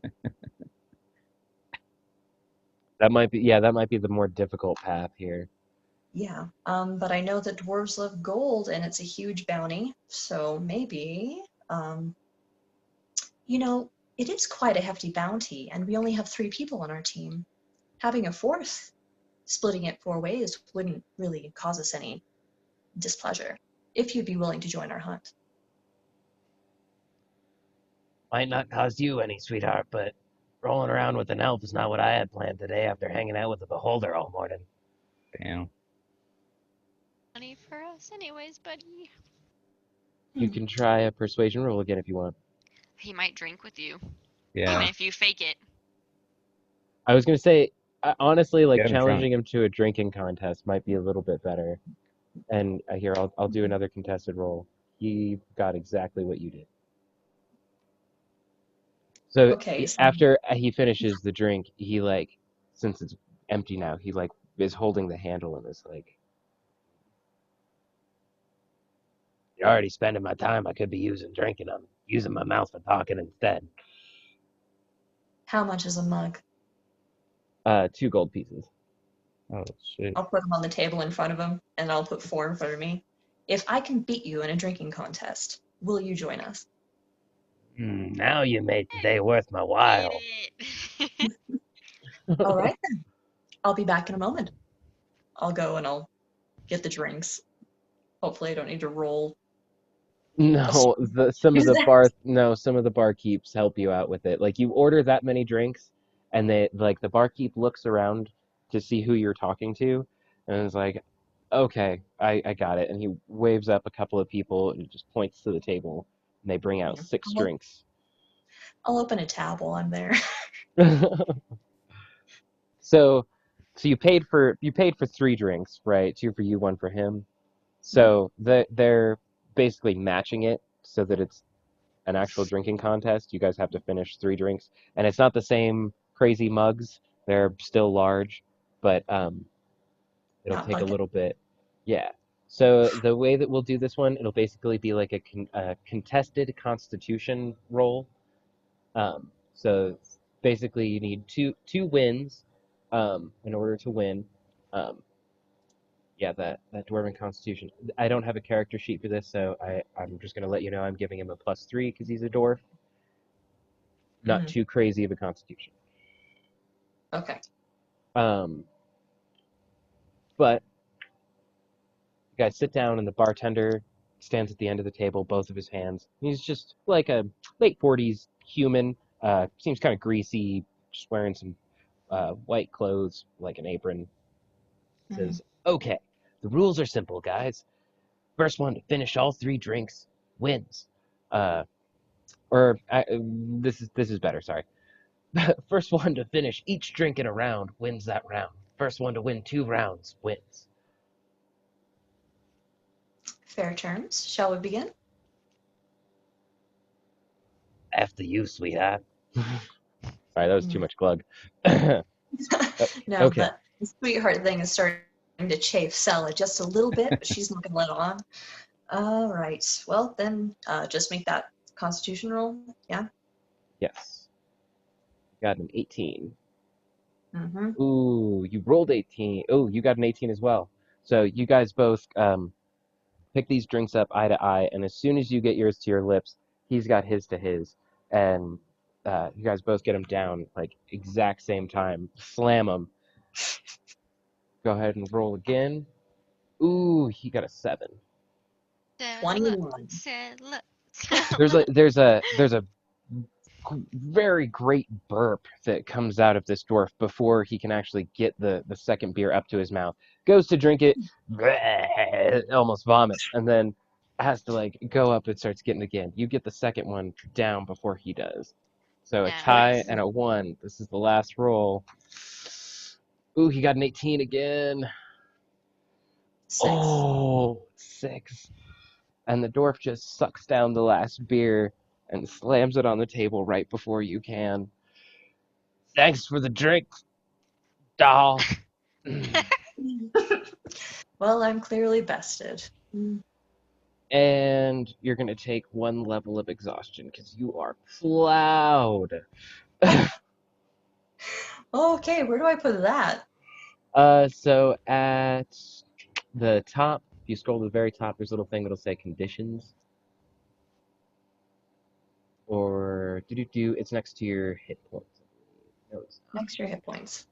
That might be the more difficult path here. yeah. But I know that dwarves love gold, and it's a huge bounty. So maybe, it is quite a hefty bounty, and we only have 3 people on our team. Having a fourth, splitting it 4 ways, wouldn't really cause us any displeasure. If you'd be willing to join our hunt. Might not cause you any, sweetheart, but rolling around with an elf is not what I had planned today after hanging out with the beholder all morning. Damn. Money for us anyways, buddy. You can try a persuasion roll again if you want. He might drink with you. Yeah. Even if you fake it. I was gonna say, honestly, like Get him challenging him to a drinking contest might be a little bit better. And here, I'll do another contested roll. He got exactly what you did. So Okay, so after he finishes the drink, he like, since it's empty now, he like is holding the handle and is like, "You're already spending my time. I could be drinking. I'm using my mouth for talking instead." how much is a mug? 2 gold pieces. Oh shit. I'll put them on the table in front of him, and I'll put 4 in front of me. If I can beat you in a drinking contest, will you join us? Now you made today worth my Eat while. it. All right, then. I'll be back in a moment. I'll go and I'll get the drinks. Hopefully, I don't need to roll. No, some of Who's the barkeeps help you out with it. Like you order that many drinks, and the barkeep looks around to see who you're talking to, and is like, "Okay, I got it." And he waves up a couple of people and just points to the table, and they bring out 6 drinks. I'll open a tab while I'm there. So you paid for 3 drinks, right? 2 for you, 1 for him. So they're basically matching it so that it's an actual drinking contest. You guys have to finish 3 drinks, and it's not the same crazy mugs. They're still large, but it'll Not take a bucket. little bit. Yeah. So the way that we'll do this one, it'll basically be like a contested Constitution roll. So basically, you need two wins in order to win. Um, yeah, that Dwarven Constitution. I don't have a character sheet for this, so I'm just gonna let you know I'm giving him a +3 because he's a dwarf. Not too crazy of a Constitution. Okay. But you guys sit down, and the bartender stands at the end of the table, both of his hands. He's just like a late 40s human. Seems kind of greasy, just wearing some white clothes, like an apron. Says, "Okay, the rules are simple, guys. First one to finish all 3 drinks wins. This is better. Sorry. First one to finish each drink in a round wins that round. First one to win 2 rounds wins." Fair terms. Shall we begin? After you, sweetheart. Sorry, that was too much glug. No, Okay. the sweetheart thing is starting to chafe Sella just a little bit, but she's not going to let on. All right. Well, then just make that Constitution roll. Yeah. Yes. Got an 18. Mm-hmm. Ooh, you rolled 18. Oh, you got an 18 as well. So you guys both pick these drinks up eye to eye, and as soon as you get yours to your lips, he's got his to his, and you guys both get them down like exact same time. Slam them. Go ahead and roll again. Ooh, he got a 7. Stella, 21. Stella, There's a very great burp that comes out of this dwarf before he can actually get the second beer up to his mouth. Goes to drink it, almost vomits, and then has to like go up and starts getting again. You get the second one down before he does. So a tie Nice. and a 1. This is the last roll. Ooh, he got an 18 again. 6. Oh, 6. And the dwarf just sucks down the last beer and slams it on the table right before you can. Thanks for the drink, doll. Well, I'm clearly bested. And you're going to take 1 level of exhaustion because you are plowed. Okay, where do I put that? So at the top, if you scroll to the very top, there's a little thing that'll say conditions. Or it's next to your hit points. No, it's not. Extra hit points.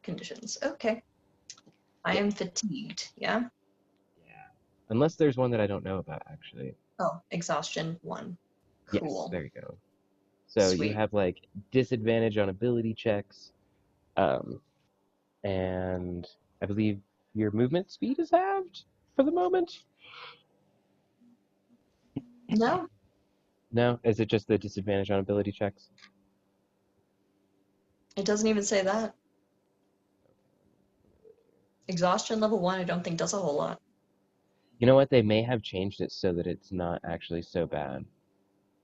Conditions. Okay. I am fatigued, yeah? Yeah. Unless there's one that I don't know about, actually. Oh, exhaustion 1. Yes, Cool. there you go. So you Sweet. have like disadvantage on ability checks, and I believe your movement speed is halved for the moment. No, No, is it just the disadvantage on ability checks? it doesn't even say that. Exhaustion level 1, I don't think does a whole lot. You know what? They may have changed it so that it's not actually so bad.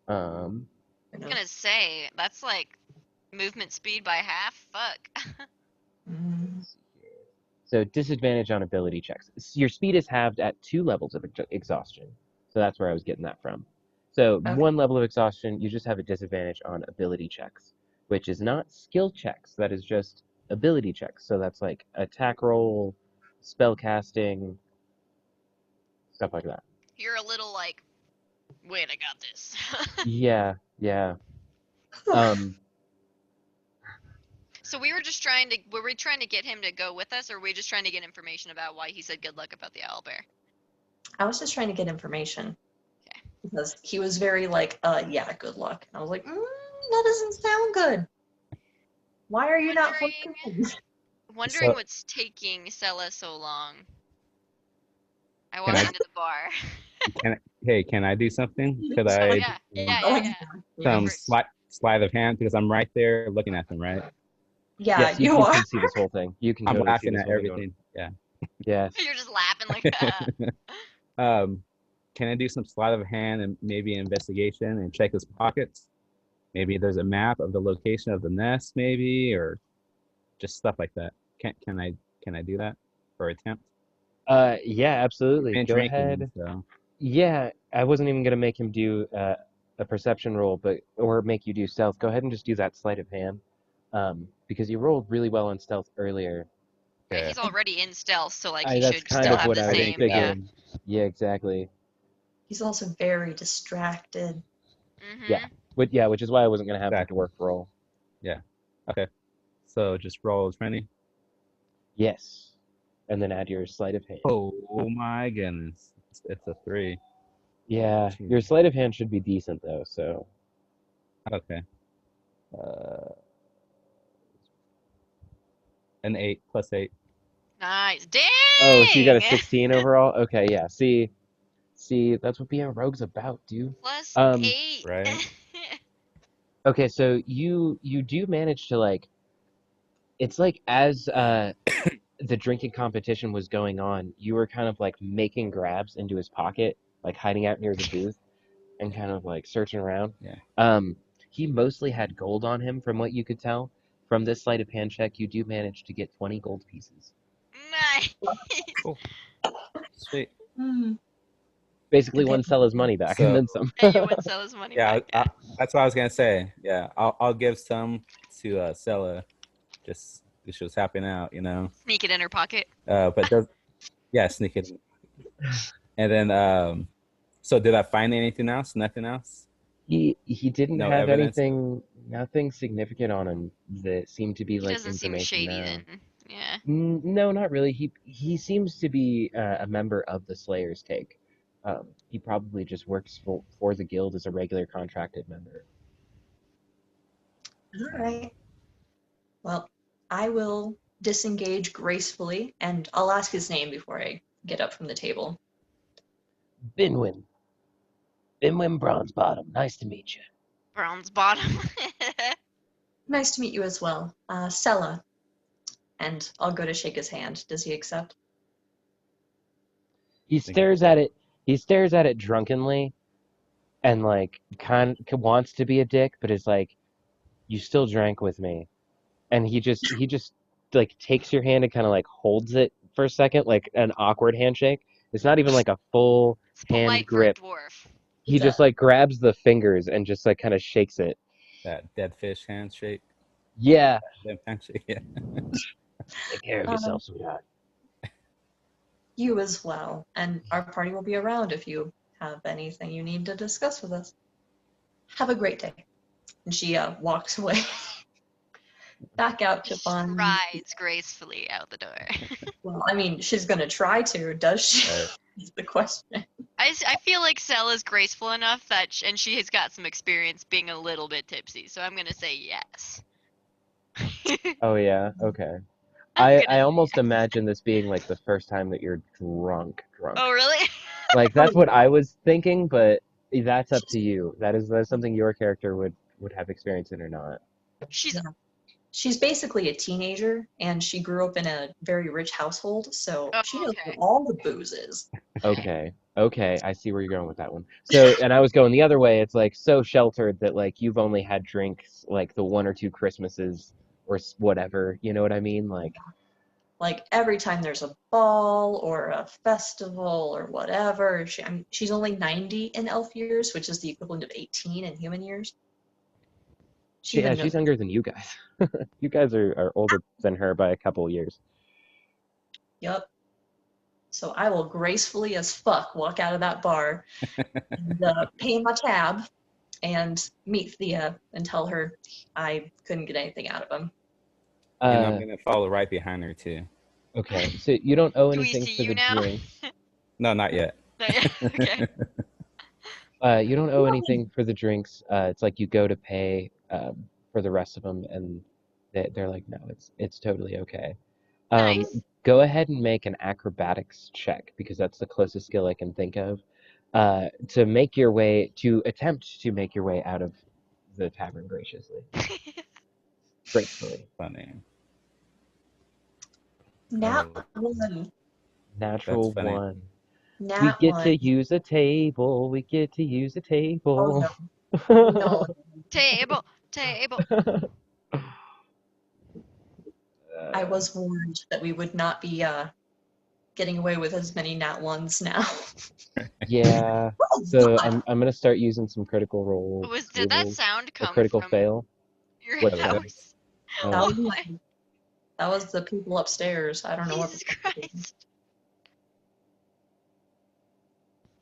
You I'm know? gonna say that's like movement speed by half. Fuck. Mm. So disadvantage on ability checks. Your speed is halved at 2 levels of exhaustion. So that's where I was getting that from. So Okay. 1 level of exhaustion, you just have a disadvantage on ability checks, which is not skill checks. That is just ability checks. So that's like attack roll, spell casting, stuff like that. You're a little like, wait, I got this. Yeah, yeah. Um, So were we trying to get him to go with us, or were we just trying to get information about why he said good luck about the owlbear? I was just trying to get information. Okay. Because he was very like, yeah, good luck. And I was like, that doesn't sound good. Why are you not Wondering So- what's taking Sella so long. I Can walked I- into the bar. Hey, can I do something? Could Oh I yeah. some for it. sleight of hand because I'm right there looking at them, right? Yeah, yes, you you are. can see this whole thing. You can I'm totally see laughing this at whole thing going everything. Yeah. on. Yes. You're just laughing like Can I do some sleight of hand and maybe investigation and check his pockets? Maybe there's a map of the location of the nest, maybe, or just stuff like that. Can I do that or attempt? Yeah, absolutely. Been Go drinking, ahead. so Yeah, I wasn't even gonna make him do a perception roll, or make you do stealth. Go ahead and just do that sleight of hand, because you rolled really well on stealth earlier. Right, yeah. he's already in stealth, so like I, he that's should kind still of have what the I was same. think, Yeah. thinking. Yeah, exactly. He's also very distracted. Yeah, which is why I wasn't gonna have Exactly. the dwarf roll. Okay. So just roll 20. Yes, and then add your sleight of hand. Oh my goodness. It's a 3. Yeah, your sleight of hand should be decent though. So Okay. An 8 plus 8. Nice. Dang. oh, so you got a 16 overall. Okay, yeah. See, that's what being a rogue's about, dude. Plus Um, 8. right. Okay, so you do manage to like. It's like as the drinking competition was going on, you were kind of like making grabs into his pocket, like hiding out near the booth, and kind of like searching around. Yeah. He mostly had gold on him, from what you could tell. From this sleight of hand check, you do manage to get 20 gold pieces. Nice. Cool. Sweet. Basically, Good one pay- Sella's money back, So- and then some. And you would sell his money Yeah, back. that's what I was gonna say. Yeah, I'll give some to Sella, just because she was helping out, you know. Sneak it in her pocket. But does yeah, sneak it. And then so did I find anything else? Nothing else? He didn't No have evidence? nothing significant on him that seemed to be He like doesn't seem information shady now. then. Yeah. No, not really. He seems to be a member of the Slayer's Take. He probably just works for the guild as a regular contracted member. All right. Well, I will disengage gracefully, and I'll ask his name before I get up from the table. Binwin. Binwin Bronzebottom. Nice to meet you. Bronze bottom. Nice to meet you as well. Sella. And I'll go to shake his hand. Does he accept? He Thank you. stares at it. He stares at it drunkenly, and like wants to be a dick, but is like, "You still drank with me," and he just like takes your hand and kind of like holds it for a second, like an awkward handshake. It's not even like a full It's hand polite for a grip. dwarf. He just like grabs the fingers and just like kind of shakes it. That dead fish handshake. Yeah. Dead handshake. Yeah. Take care of yourself, sweetheart. You as well. And our party will be around if you have anything you need to discuss with us. Have a great day. And she walks away. Back out to find. Strides gracefully out the door. Well, I mean, she's going to try to, does she? Right. Is the question. I feel like Sel is graceful enough that and she has got some experience being a little bit tipsy, so I'm gonna say yes. Oh yeah. Okay. I'm I gonna say almost yes. imagine this being like the first time that you're drunk. Oh really? Like that's what I was thinking, but that's up to you. That's something your character would have experience in or not. She's Yeah. She's basically a teenager, and she grew up in a very rich household, so Oh, she knows okay. what all the booze is. Okay. Okay, I see where you're going with that one. So, and I was going the other way. It's like so sheltered that like you've only had drinks like the one or two Christmases or whatever. You know what I mean? Like, Like every time there's a ball or a festival or whatever, she's only 90 in elf years, which is the equivalent of 18 in human years. She yeah, even she's knows. younger than you guys. You guys are older than her by a couple years. Yep. So I will gracefully as fuck walk out of that bar and pay my tab and meet Thea and tell her I couldn't get anything out of him. And I'm gonna follow right behind her too. Okay, so you don't owe Do we anything see for you the now? drinks. No, not yet. Okay. You don't owe anything for the drinks. It's like you go to pay for the rest of them, and they're like, no, it's totally okay. Nice. Go ahead and make an acrobatics check because that's the closest skill I can think of. To attempt to make your way out of the tavern gracefully. Funny. Nat Oh, one. Natural That's funny. one. We Nat get one. to use a table. We get to use a Oh table. no. No. Table. Table. I was warned that we would not be getting away with as many nat ones now. Yeah. Oh, So God. I'm gonna start using some critical roll Did that tables. sound Or come critical from fail. your What's that? house? Oh, That was, my that was the people upstairs. I don't know what Jesus the fuck they're doing. Christ.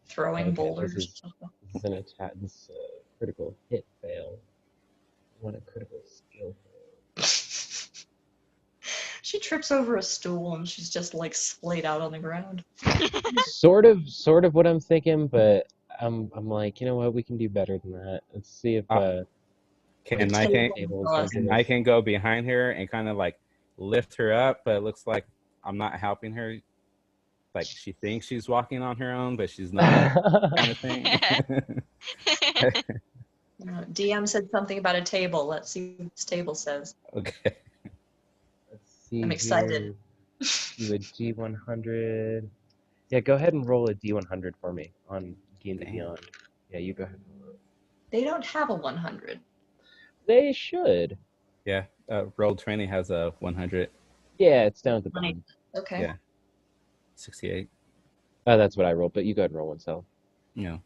Throwing okay, boulders. this is an attack. This critical hit fail. I want a critical skill fail. She trips over a stool and she's just like splayed out on the ground. Sort of what I'm thinking, but I'm like, you know what? We can do better than that. Let's see if Can like, I tables Table, don't do I this. can go behind her and kind of like lift her up, but it looks like I'm not helping her. Like she thinks she's walking on her own, but she's not, kind of thing. DM said something about a table. Let's see what this table says. Okay. Let's see. I'm excited. Here. Do a D100. Yeah, go ahead and roll a D100 for me on D&D Damn. Beyond. Yeah, you go ahead. They don't have a 100. They should. Yeah. Roll 20 has a 100. Yeah, it's down at the Funny. bottom. Okay. Yeah. 68. Oh, that's what I rolled, but you go ahead and roll one, so. You know.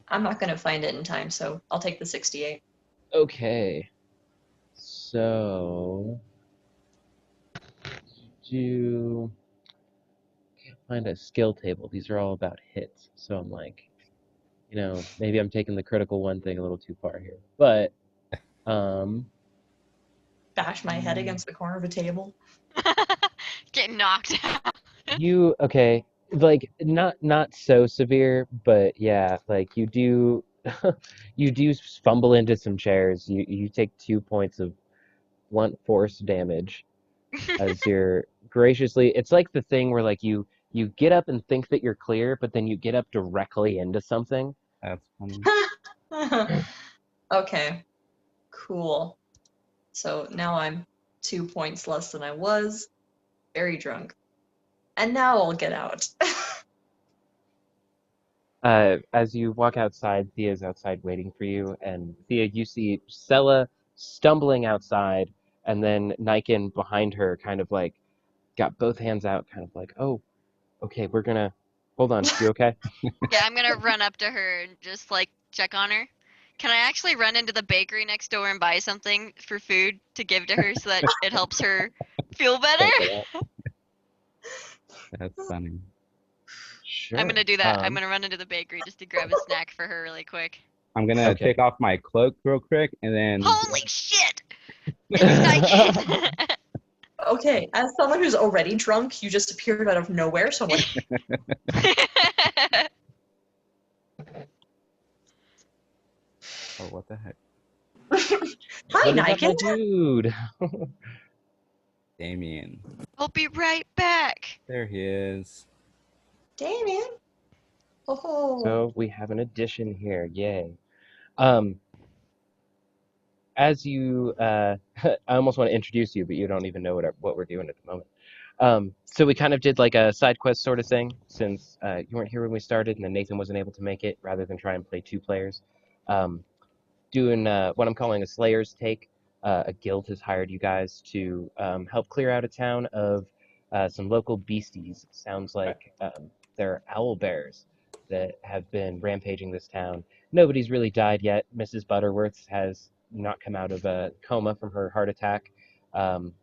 I'm not going to find it in time, so I'll take the 68. Okay. So. Can't find a skill table. These are all about hits. So I'm like, maybe I'm taking the critical one thing a little too far here. But, Bash my head against the corner of a table. get knocked out. You okay? Like not so severe, but yeah, like you do you do fumble into some chairs. You take 2 points of blunt force damage as you're graciously. It's like the thing where like you get up and think that you're clear, but then you get up directly into something. That's funny. Okay, cool. So now I'm 2 points less than I was. Very drunk. And now I'll get out. As you walk outside, Thea's outside waiting for you, and Thea, you see Sella stumbling outside, and then Niken behind her, kind of like got both hands out, kind of like, oh, okay, we're gonna hold on. You okay? Yeah, I'm gonna run up to her and just like check on her. Can I actually run into the bakery next door and buy something for food to give to her so that it helps her feel better? Go for that. That's funny. Sure. I'm gonna do that. I'm gonna run into the bakery just to grab a snack for her really quick. I'm gonna Okay. take off my cloak real quick and then Holy shit! It's Nike. Okay, as someone who's already drunk, you just appeared out of nowhere, so I'm like, oh, what the heck? hi, What is up, my Niken. dude? Damien. I'll be right back. There he is. Damien. Oh, So we have an addition here. Yay. Um, as you, I almost want to introduce you, but you don't even know what we're doing at the moment. So we kind of did like a side quest sort of thing, since you weren't here when we started, and then Nathan wasn't able to make it, rather than try and play 2 players. Doing what I'm calling a Slayer's Take. A guild has hired you guys to help clear out a town of some local beasties. Sounds like they're owl bears that have been rampaging this town. Nobody's really died yet. Mrs. Butterworth has not come out of a coma from her heart attack.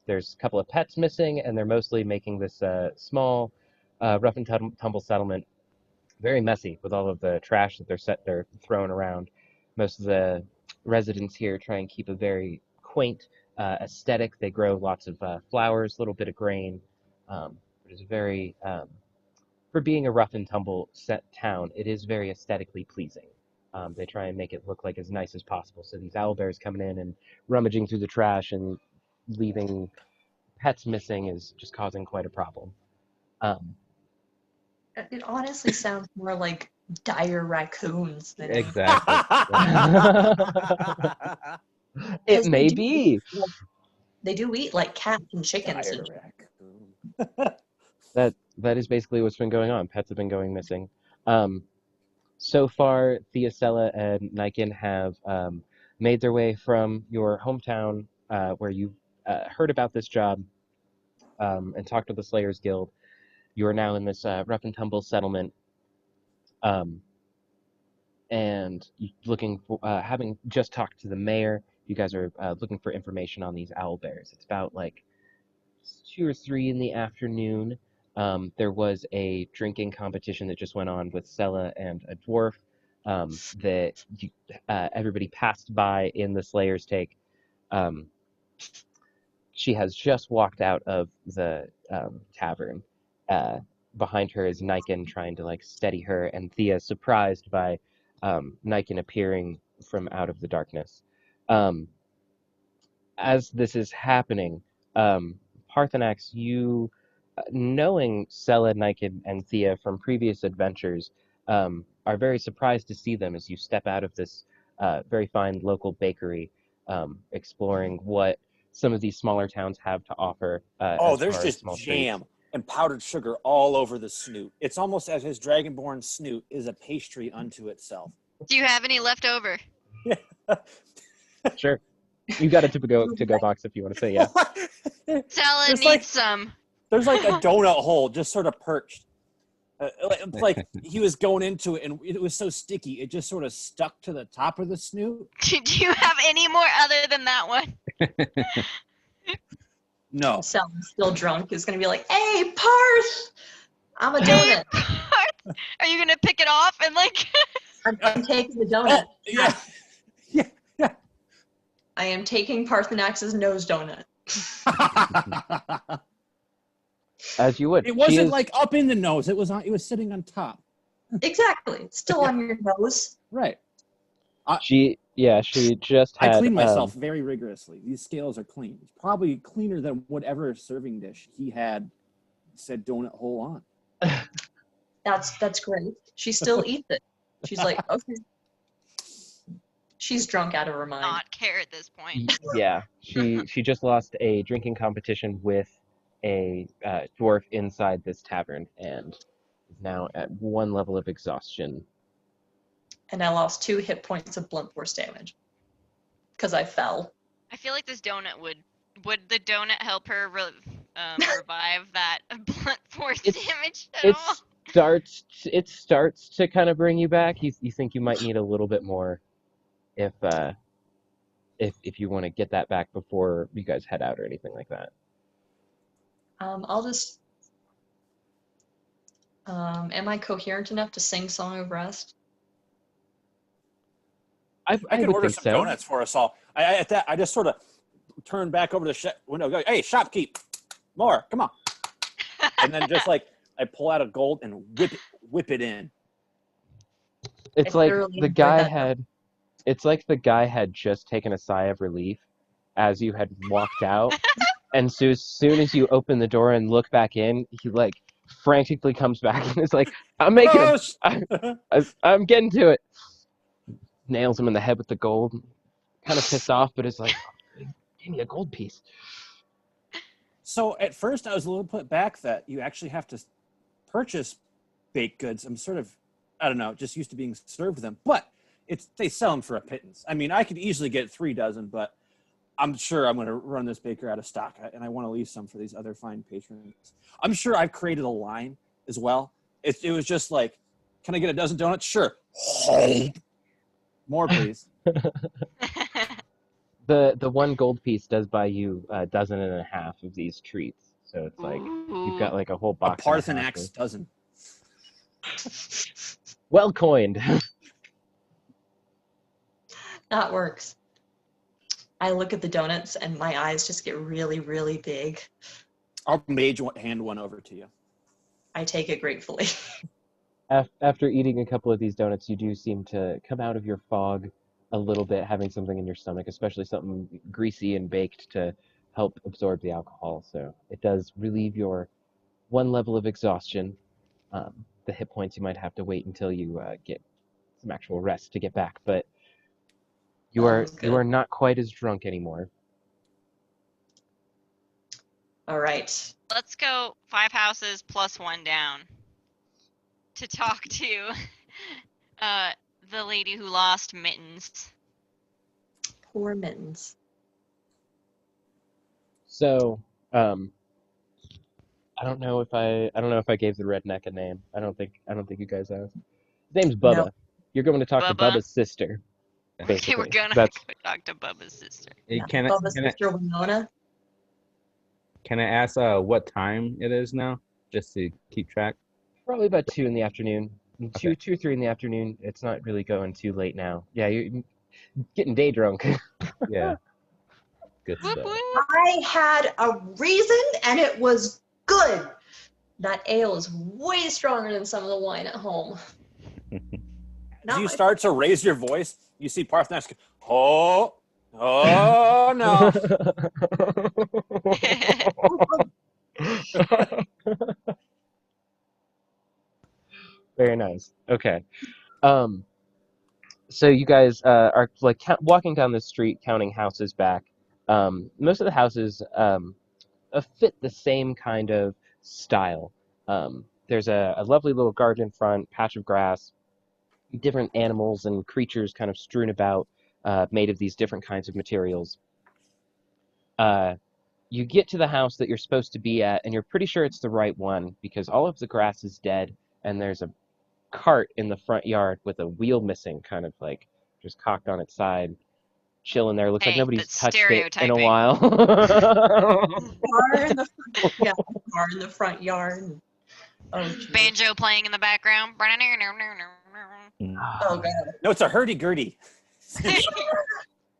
There's a couple of pets missing, and they're mostly making this small, rough and tumble settlement very messy with all of the trash that they're throwing around. Most of the residents here try and keep a very quaint aesthetic. They grow lots of flowers, a little bit of grain. It is very, for being a rough and tumble set town, it is very aesthetically pleasing. They try and make it look like as nice as possible. So these owlbears coming in and rummaging through the trash and leaving pets missing is just causing quite a problem. it honestly sounds more like dire raccoons than Exactly. It may be. They do eat like cats and chickens. And That is basically what's been going on. Pets have been going missing. So far, Theocella and Niken have made their way from your hometown, where you heard about this job and talked to the Slayers Guild. You are now in this rough and tumble settlement, and looking for, having just talked to the mayor, you guys are looking for information on these owl bears. It's about like 2 or 3 in the afternoon. There was a drinking competition that just went on with Sella and a dwarf that everybody passed by in the Slayer's Take. She has just walked out of the tavern. Behind her is Niken trying to like steady her, and Thea surprised by Niken appearing from out of the darkness. As this is happening, Parthenax, you, knowing Sella, Niken, and Thea from previous adventures, are very surprised to see them as you step out of this very fine local bakery, exploring what some of these smaller towns have to offer. Oh, as there's far as just small jam treats. and powdered sugar all over the snoot. It's almost as his dragonborn snoot is a pastry unto itself. Do you have any left over? Sure. You got a to-go box if you want to say yeah. Stella There's needs like- some. There's like a donut hole just sort of perched. It's like he was going into it and it was so sticky, it just sort of stuck to the top of the snoot. Do you have any more other than that one? No. Sal's still drunk is gonna be like, "Hey, Parth, I'm a Hey, donut. Parth, are you gonna pick it off and like? I'm taking the donut. Oh, yeah. I am taking Parthenax's nose donut." As you would. It She wasn't is- like up in the nose. It was sitting on top. Exactly. It's still on your nose. Right. She just I had. clean myself very rigorously. These scales are clean. It's probably cleaner than whatever serving dish he had said donut hole on. That's great. She still eats it. She's like, okay. She's drunk out of her mind. Not care at this point. Yeah, she just lost a drinking competition with a dwarf inside this tavern and is now at 1 level of exhaustion. And I lost 2 hit points of blunt force damage because I fell. I feel like this donut would the donut help her revive that blunt force It's- damage at It all? starts to kind of bring you back. You think you might need a little bit more if you want to get that back before you guys head out or anything like that. I'll just. Am I coherent enough to sing Song of Rest? I could would order think some so. donuts for us all. At that, I just sort of turned back over the window. Go, hey, shopkeep, more, come on. And then just like I pull out a gold and whip it in. It's I like thoroughly the enjoyed guy that. had. It's like the guy had just taken a sigh of relief as you had walked out, and so as soon as you open the door and look back in, he like frantically comes back and is like, "I'm making him. I'm getting to it." Nails him in the head with the gold. Kind of pissed off, but is like, "Give me a gold piece." So at first I was a little put back that you actually have to purchase baked goods. I'm sort of, I don't know, just used to being served them, but they sell them for a pittance. I mean, I could easily get 3 dozen, but I'm sure I'm going to run this baker out of stock, and I want to leave some for these other fine patrons. I'm sure I've created a line as well. It was just like, can I get a dozen donuts? Sure. More, please. The 1 gold piece does buy you 1.5 dozen of these treats, so it's like you've got like a whole A box. and a half Parthenax of- dozen. Well coined. That works. I look at the donuts and my eyes just get really, really big. I'll hand one over to you. I take it gratefully. After eating a couple of these donuts, you do seem to come out of your fog a little bit, having something in your stomach, especially something greasy and baked to help absorb the alcohol. So it does relieve your 1 level of exhaustion. The hit points you might have to wait until you get some actual rest to get back, but you are Sounds you good. are not quite as drunk anymore. All right. Let's go 5 houses plus 1 down to talk to the lady who lost Mittens. Poor Mittens. So, I don't know if I gave the redneck a name. I don't think you guys have. His name's Bubba. No. You're going to talk to Bubba? Bubba's sister. Okay, we're Basically. gonna That's go talk to Bubba's sister. Yeah. Can Bubba's I sister Winona. ask what time it is now, just to keep track? probably about 2 in the afternoon. Okay. 2 or 3 in the afternoon. It's not really going too late now. Yeah, you're getting day drunk. Yeah. Good Whoop stuff. whoop. I had a reason and it was good. That ale is way stronger than some of the wine at home. As you my- start to raise your voice, you see Parthenax go, oh no. Very nice. Okay. So you guys are like walking down the street, counting houses back. Most of the houses fit the same kind of style. There's a lovely little garden in front, patch of grass, different animals and creatures kind of strewn about, made of these different kinds of materials. You get to the house that you're supposed to be at, and you're pretty sure it's the right one because all of the grass is dead, and there's a cart in the front yard with a wheel missing, kind of like just cocked on its side, chilling there. Looks like Hey, nobody's that's touched it in a stereotyping. while. car in the yeah, car in the front yard. Oh, geez. Banjo playing in the background. Oh god. No, it's a hurdy-gurdy.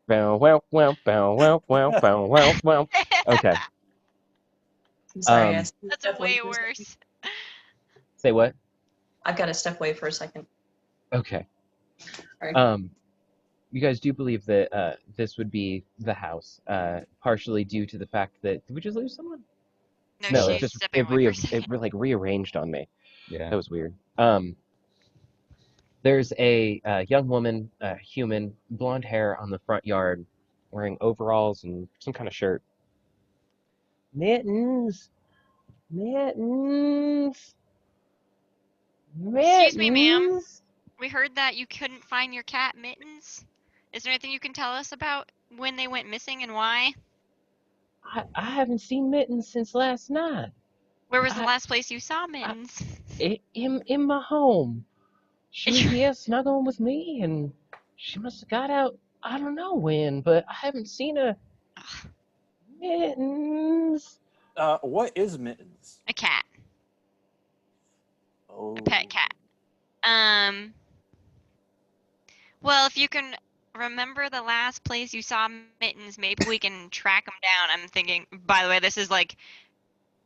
Bow, wow, wow, bow, wow, wow, bow, wow, wow. Okay. I'm sorry, Um, That's way worse. say what? I've got to step away for a second. Okay. Sorry. You guys do believe that this would be the house, partially due to the fact that did we just lose someone? No, No, it she's just stepping away for a second. like rearranged on me. Yeah. That was weird. There's a young woman, human, blonde hair on the front yard, wearing overalls and some kind of shirt. Mittens, mittens, Excuse me, ma'am. mittens. We heard that you couldn't find your cat Mittens. Is there anything you can tell us about when they went missing and why? I haven't seen Mittens since last night. Where was the I, last place you saw Mittens? in my home. She was here snuggling with me, and she must have got out. I don't know when, but I haven't seen her. Ugh, Mittens. What is Mittens? a cat. Oh. A pet cat. Well, if you can remember the last place you saw Mittens, maybe we can track them down. I'm thinking, by the way, this is like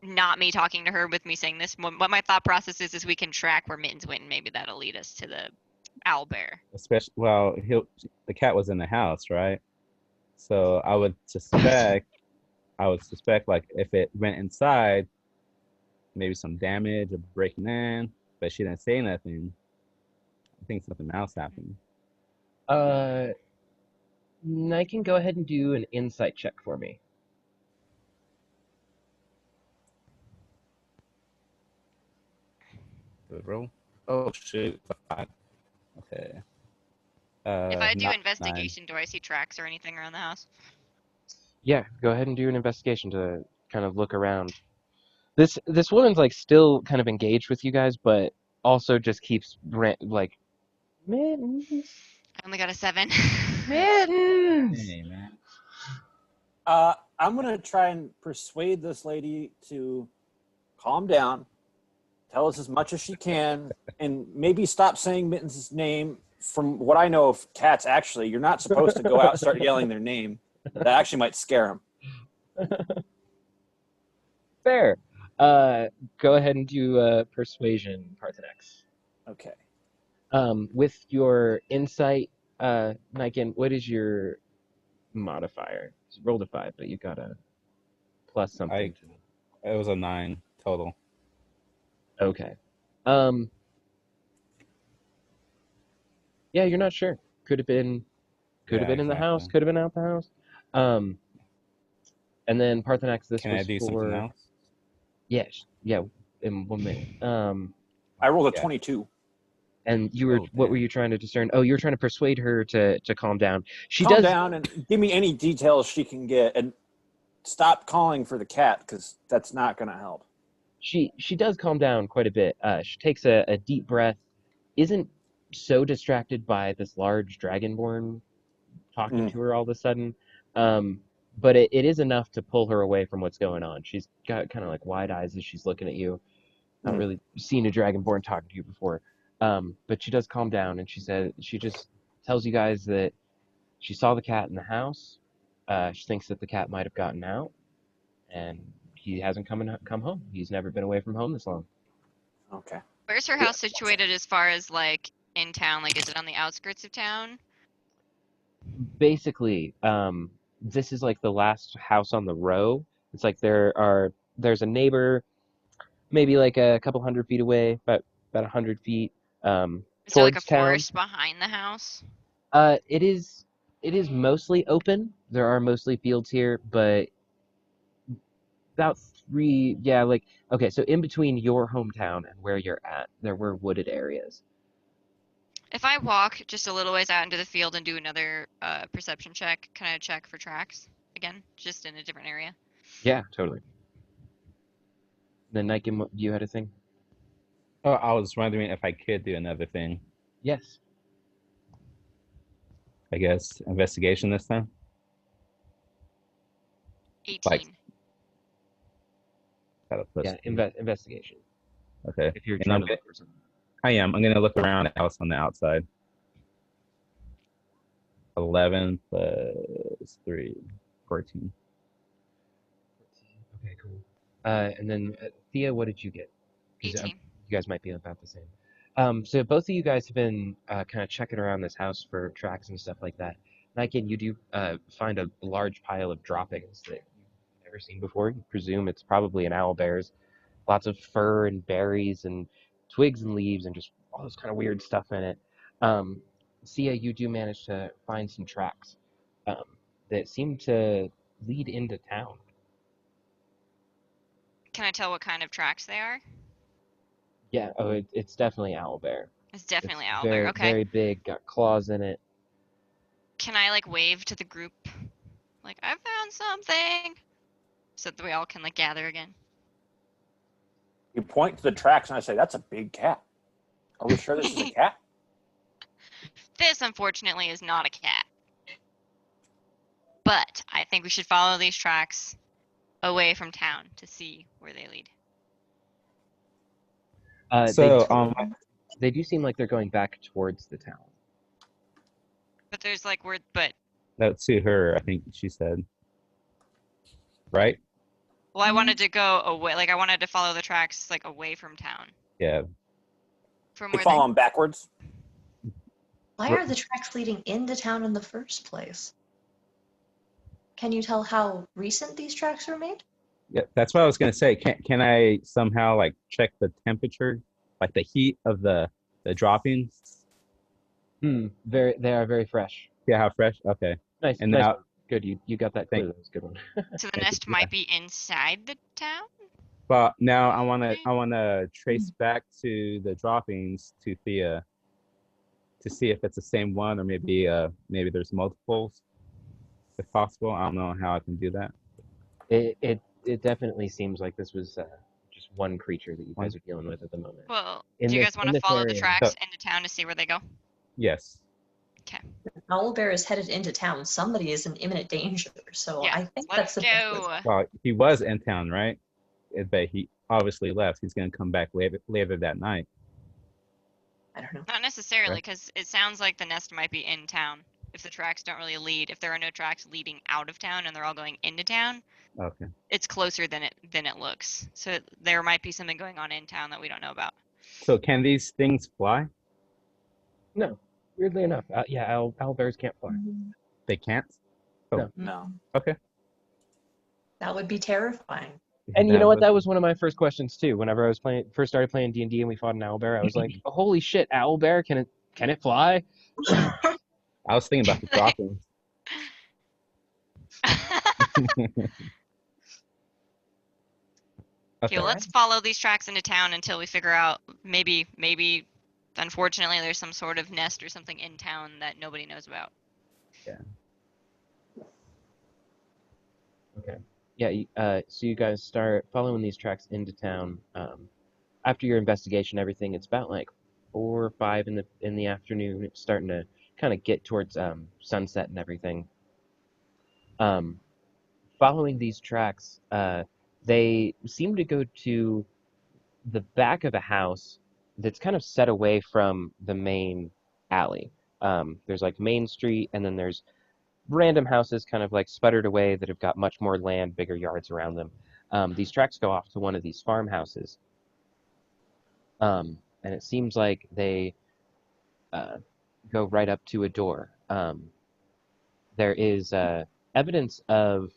not me talking to her with me saying this. What my thought process is we can track where Mittens went, and maybe that'll lead us to the owl bear. Especially, well, the cat was in the house, right? So I would suspect like if it went inside, maybe some damage or breaking in, but she didn't say nothing. I think something else happened. I can go ahead and do an insight check for me. Good roll. Oh shoot! Okay. If I do Not 9. investigation, do I see tracks or anything around the house? Yeah, go ahead and do an investigation to kind of look around. This woman's like still kind of engaged with you guys, but also just keeps like mittens, I only got a 7. mittens. Hey man. I'm gonna try and persuade this lady to calm down, tell us as much as she can, and maybe stop saying Mittens' name. From what I know of cats, actually, you're not supposed to go out and start yelling their name. That actually might scare them. Fair. Go ahead and do persuasion, Parthenex. Okay. With your insight, Niken, what is your modifier? Rolled a 5, but you got a plus something to it. It was a 9 total. Okay. Yeah, you're not sure. Could have been Yeah, in the house, exactly. could have been out the house. And then Parthenax, this Can I was do something for else? yeah, in 1 minute. I rolled a Yeah. 22. And you were Oh, what damn. were you trying to discern? Oh, you were trying to persuade her to calm down. She Calm does down and give me any details she can get, and stop calling for the cat because that's not going to help. she does calm down quite a bit. She takes a deep breath, isn't so distracted by this large dragonborn talking to her all of a sudden. But it is enough to pull her away from what's going on. She's got kind of like wide eyes as she's looking at you. Not Mm. really seen a dragonborn talking to you before. But she does calm down, and she just tells you guys that she saw the cat in the house. She thinks that the cat might have gotten out, and he hasn't come home. He's never been away from home this long. Okay. Where's her house situated as far as like in town? Like, is it on the outskirts of town? Basically, this is like the last house on the row. It's like there's a neighbor, maybe like a couple 100 feet away, about 100 feet, Is there like a towards town. forest behind the house? It is mostly open. There are mostly fields here, but about okay, so in between your hometown and where you're at, there were wooded areas. If I walk just a little ways out into the field and do another perception check, can I check for tracks again, just in a different area? Yeah, totally. Then Nike, you had a thing? Oh, I was wondering if I could do another thing. Yes. I guess investigation this time. 18. Got a plus. Yeah, 3. investigation. Okay. If you're And trying I'm to go- look for something. I am. I'm gonna look around the house on the outside. 11 plus 3, 14. Okay, cool. And then Thea, what did you get? 'Cause, 18. you guys might be about the same. So both of you guys have been kind of checking around this house for tracks and stuff like that. Niken, you do find a large pile of droppings that you've never seen before. You presume it's probably an owlbear's. Lots of fur and berries and twigs and leaves and just all this kind of weird stuff in it. Sia, you do manage to find some tracks um, that seem to lead into town. Can I tell what kind of tracks they are? Yeah, oh, it's definitely owlbear. It's It's definitely owlbear. very, Okay. very big, got claws in it. Can I like wave to the group? Like, I found something! So that we all can like gather again. You point to the tracks and I say, "That's a big cat. Are we sure this is a cat?" This, unfortunately, is not a cat. But I think we should follow these tracks away from town to see where they lead. So, They do seem like they're going back towards the town. But there's like but that to her, I think she said. Right? well, I wanted to go away. Like I wanted to follow the tracks like away from town. Yeah. From We where follow them backwards. Why are the tracks leading into town in the first place? Can you tell how recent these tracks were made? Yeah, that's what I was gonna say. Can I somehow like check the temperature, like the heat of the droppings? They are very fresh. Yeah, how fresh? Okay. Nice, And nice now one. Good, you got that Thank- clue. That was a good one. So the Thank you. nest might be inside the town? But now I wanna trace back to the droppings to Thea to see if it's the same one or maybe there's multiples if possible. I don't know how I can do that. It definitely seems like this was just one creature that you guys are dealing with at the moment. Well, In do you this- guys want in to this follow the area- tracks into town to see where they go? Yes. Owlbear is headed into town. Somebody is in imminent danger, so Yeah, I think let's that's the best go. way. Well, he was in town, right? But he obviously left. He's gonna come back later that night. I don't know. Not necessarily, Right. because it sounds like the nest might be in town. If the tracks don't really lead, if there are no tracks leading out of town and they're all going into town, Okay. it's closer than it looks. So there might be something going on in town that we don't know about. So can these things fly? No, weirdly enough, yeah, owlbears can't fly. They can't? No. Okay. That would be terrifying. And you know what? That was one of my first questions too. Whenever I was first started playing D&D and we fought an owlbear, I was like, "Holy shit, owlbear! Can it fly?" I was thinking about the droppings. Okay, well, let's follow these tracks into town until we figure out maybe unfortunately there's some sort of nest or something in town that nobody knows about. Okay. Yeah. So you guys start following these tracks into town. After your investigation, everything, it's about like 4 or 5 in the afternoon. It's starting to kind of get towards sunset and everything. Following these tracks, they seem to go to the back of a house that's kind of set away from the main alley. There's like Main Street, and then there's random houses kind of like sputtered away that have got much more land, bigger yards around them. These tracks go off to one of these farmhouses. And it seems like they go right up to a door. There is evidence of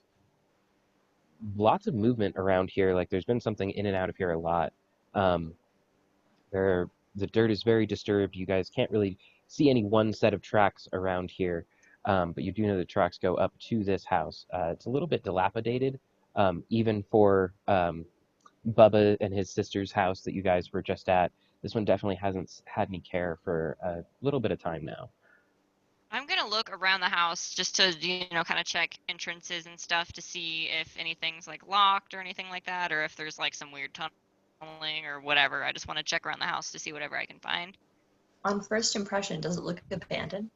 lots of movement around here. Like there's been something in and out of here a lot. The dirt is very disturbed. You guys can't really see any one set of tracks around here, but you do know the tracks go up to this house. It's a little bit dilapidated, even for Bubba and his sister's house that you guys were just at. This one definitely hasn't had any care for a little bit of time now. I'm gonna look around the house just to kind of check entrances and stuff to see if anything's like locked or anything like that, or if there's like some weird tunneling or whatever. I just want to check around the house to see whatever I can find. On first impression, does it look abandoned?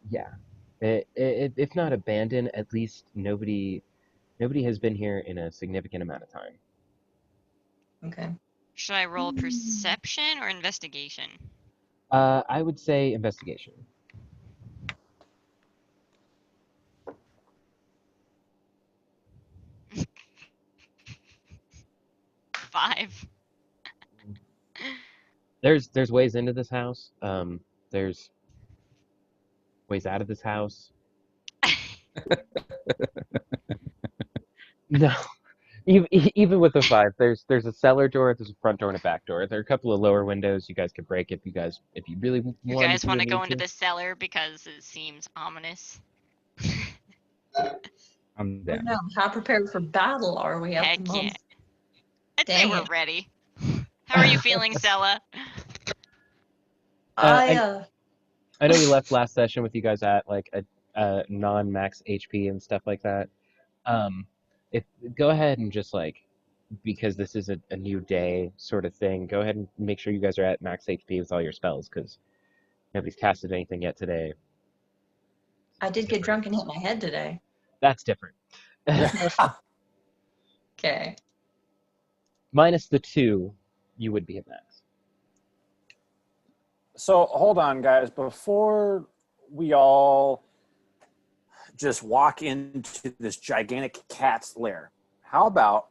Yeah, if not abandoned, at least nobody has been here in a significant amount of time. Okay. Should I roll perception or investigation? I would say investigation. 5. There's ways into this house. There's ways out of this house. No, even with the 5, there's a cellar door, there's a front door, and a back door. There are a couple of lower windows you guys could break if you really You wanted guys to want to and go need into to. the cellar because it seems ominous? I'm Oh down. no, how prepared for battle are we at Heck the yeah. moment? I'd say we're Dang. ready. How are you feeling, Sella? I I know we left last session with you guys at like a non-max HP and stuff like that. Um, if Go ahead and just like, because this is a new day sort of thing, go ahead and make sure you guys are at max HP with all your spells, because nobody's casted anything yet today. I did get drunk and hit my head today. That's different. Okay. Minus the 2, you would be at max. So hold on, guys. Before we all just walk into this gigantic cat's lair, how about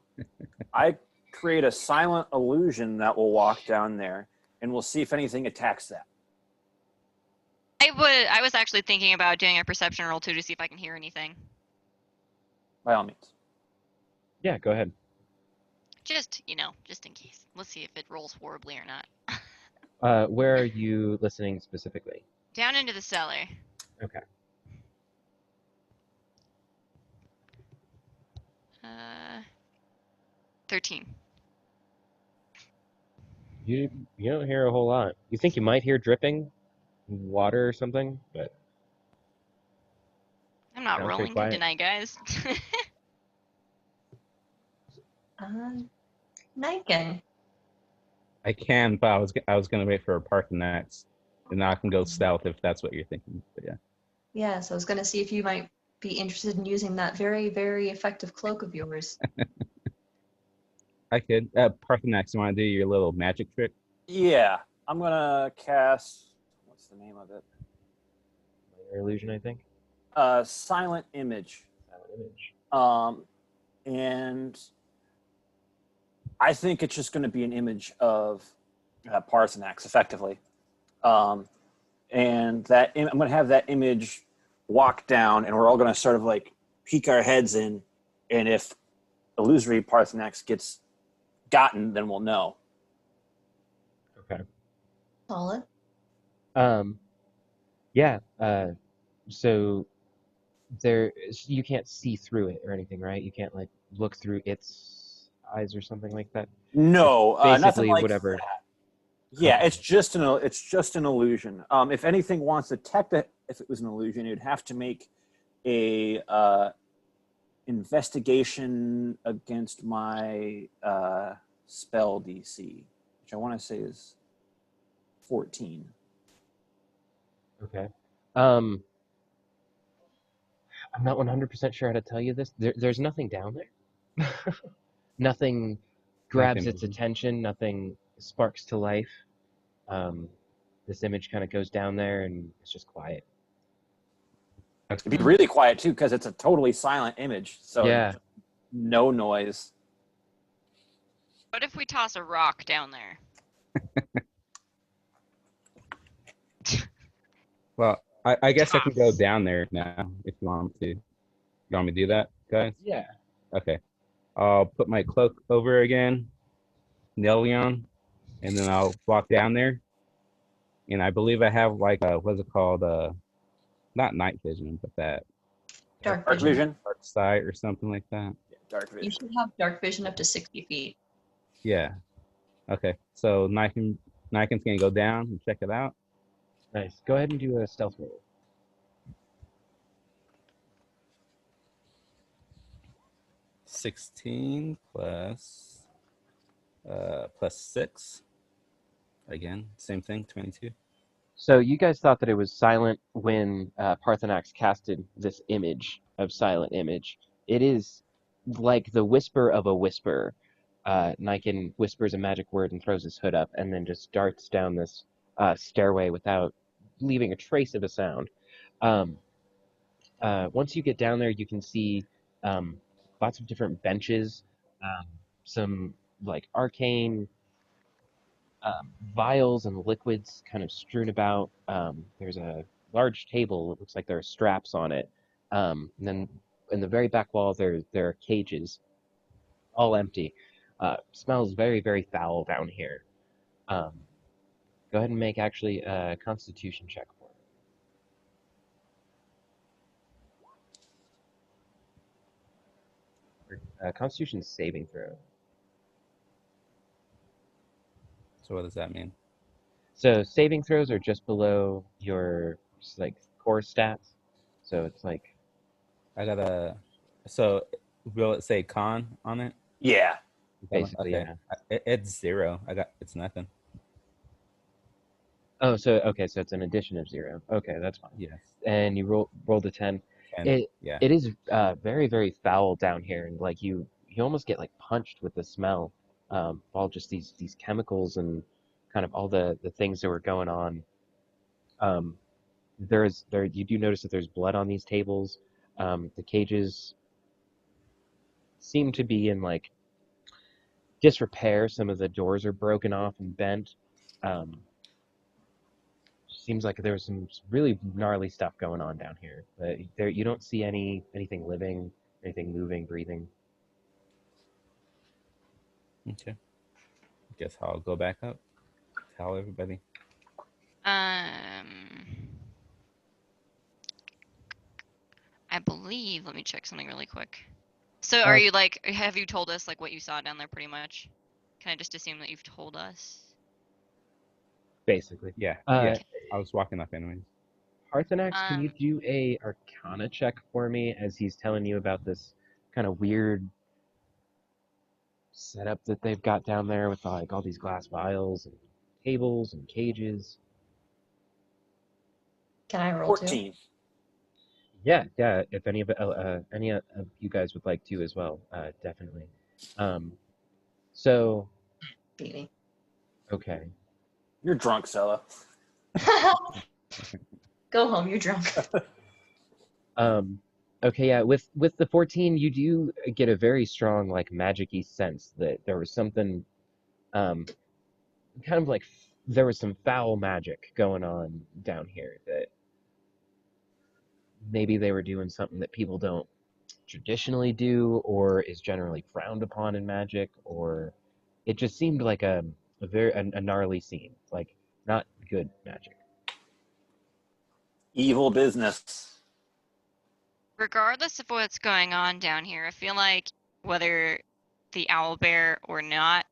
I create a silent illusion that will walk down there, and we'll see if anything attacks that. I was actually thinking about doing a perception roll too to see if I can hear anything. By all means. Yeah, go ahead. Just, just in case. Let's see if it rolls horribly or not. Where are you listening specifically? Down into the cellar. Okay. 13. You don't hear a whole lot. You think you might hear dripping water or something, but I'm not Sounds pretty rolling good quiet. tonight, guys. Niken. I can, but I was gonna wait for a Parthenax, and now I can go stealth if that's what you're thinking. But yeah. Yeah, so I was going to see if you might be interested in using that very, very effective cloak of yours. I could. Parthenax, you want to do your little magic trick? Yeah, I'm gonna cast. What's the name of it? minor illusion, I think. Silent image. Silent image. And I think it's just going to be an image of Parthenax, effectively. And that I'm going to have that image walk down, and we're all going to sort of like peek our heads in, and if illusory Parthenax gets gotten, then we'll know. Okay. Solid. Yeah. So you can't see through it or anything, right? You can't like look through its eyes or something like that. No, nothing Basically, like whatever. that. Yeah, Okay. it's just an illusion. If anything wants to detect it, if it was an illusion, you'd have to make a investigation against my spell DC, which I want to say is 14. Okay. I'm not 100% sure how to tell you this. There's nothing down there. Nothing grabs its attention. Nothing sparks to life. This image kind of goes down there and it's just quiet. It'd be really quiet too, because it's a totally silent image. So Yeah. no noise. What if we toss a rock down there? Well, I guess I can go down there now if you want me to. You want me to do that, guys? Yeah. Okay. I'll put my cloak over again, Nelion, and then I'll walk down there. And I believe I have like what's it called? Not night vision, but that Dark Dark vision. vision. dark sight or something like that. Yeah, dark You vision. should have dark vision up to 60 feet. Yeah. Okay. So Niken's gonna go down and check it out. Nice. Go ahead and do a stealth roll. 16 plus 6. Again, same thing, 22. So you guys thought that it was silent when Parthenax casted this image of silent image. It is like the whisper of a whisper. Niken whispers a magic word and throws his hood up and then just darts down this stairway without leaving a trace of a sound. Once you get down there, you can see lots of different benches, some like arcane vials and liquids kind of strewn about. There's a large table. It looks like there are straps on it. And then in the very back wall, there are cages, all empty. Smells very, very foul down here. Um, Go ahead and make actually a Constitution check for me. Or, Constitution saving throw. So what does that mean? So saving throws are just below your like core stats. So it's like I got a. So will it say con on it? Yeah. basically Okay. yeah. It's 0. It's nothing. Oh, so okay, so it's an addition of 0. Okay, that's fine. Yes. And you rolled a 10. And yeah. It is very, very foul down here, and like you almost get like punched with the smell. All just these chemicals and kind of all the things that were going on. You do notice that there's blood on these tables. The cages seem to be in like disrepair. Some of the doors are broken off and bent. Seems like there was some really gnarly stuff going on down here, but there you don't see anything living, anything moving, breathing. Okay. Guess I'll go back up. Tell everybody. I believe. Let me check something really quick. So, are you like? Have you told us like what you saw down there, pretty much? Can I just assume that you've told us? Basically. Yeah. Uh, I was walking up anyways. Parthenax, can you do a Arcana check for me as he's telling you about this kind of weird setup that they've got down there with like all these glass vials and tables and cages? Can I roll 14. Yeah. If any of you guys would like to as well, definitely. So too? Beat me. okay. You're drunk, Stella. Go home, you're drunk. Okay, yeah, with the 14, you do get a very strong like magic-y sense that there was something, kind of like there was some foul magic going on down here, that maybe they were doing something that people don't traditionally do or is generally frowned upon in magic, or it just seemed like a gnarly scene, like not good magic. Evil business. Regardless of what's going on down here, I feel like whether the owl bear or not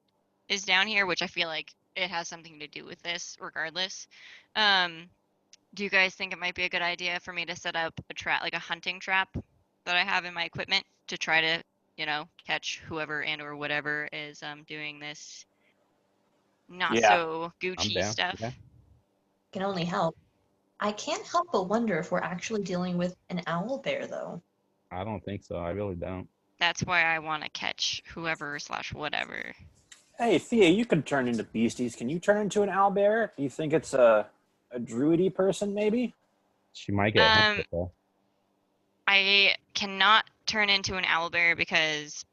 is down here, which I feel like it has something to do with this regardless. Do you guys think it might be a good idea for me to set up a trap, like a hunting trap that I have in my equipment to try to, catch whoever and or whatever is doing this not Yeah. so I'm Gucci down. stuff? Yeah. Can only help. I can't help but wonder if we're actually dealing with an owl bear, though. I don't think so. I really don't. That's why I want to catch whoever / whatever. Hey, Thea, you could turn into beasties. Can you turn into an owl bear? Do you think it's a druidy person, maybe? She might get hunted though. I cannot turn into an owlbear because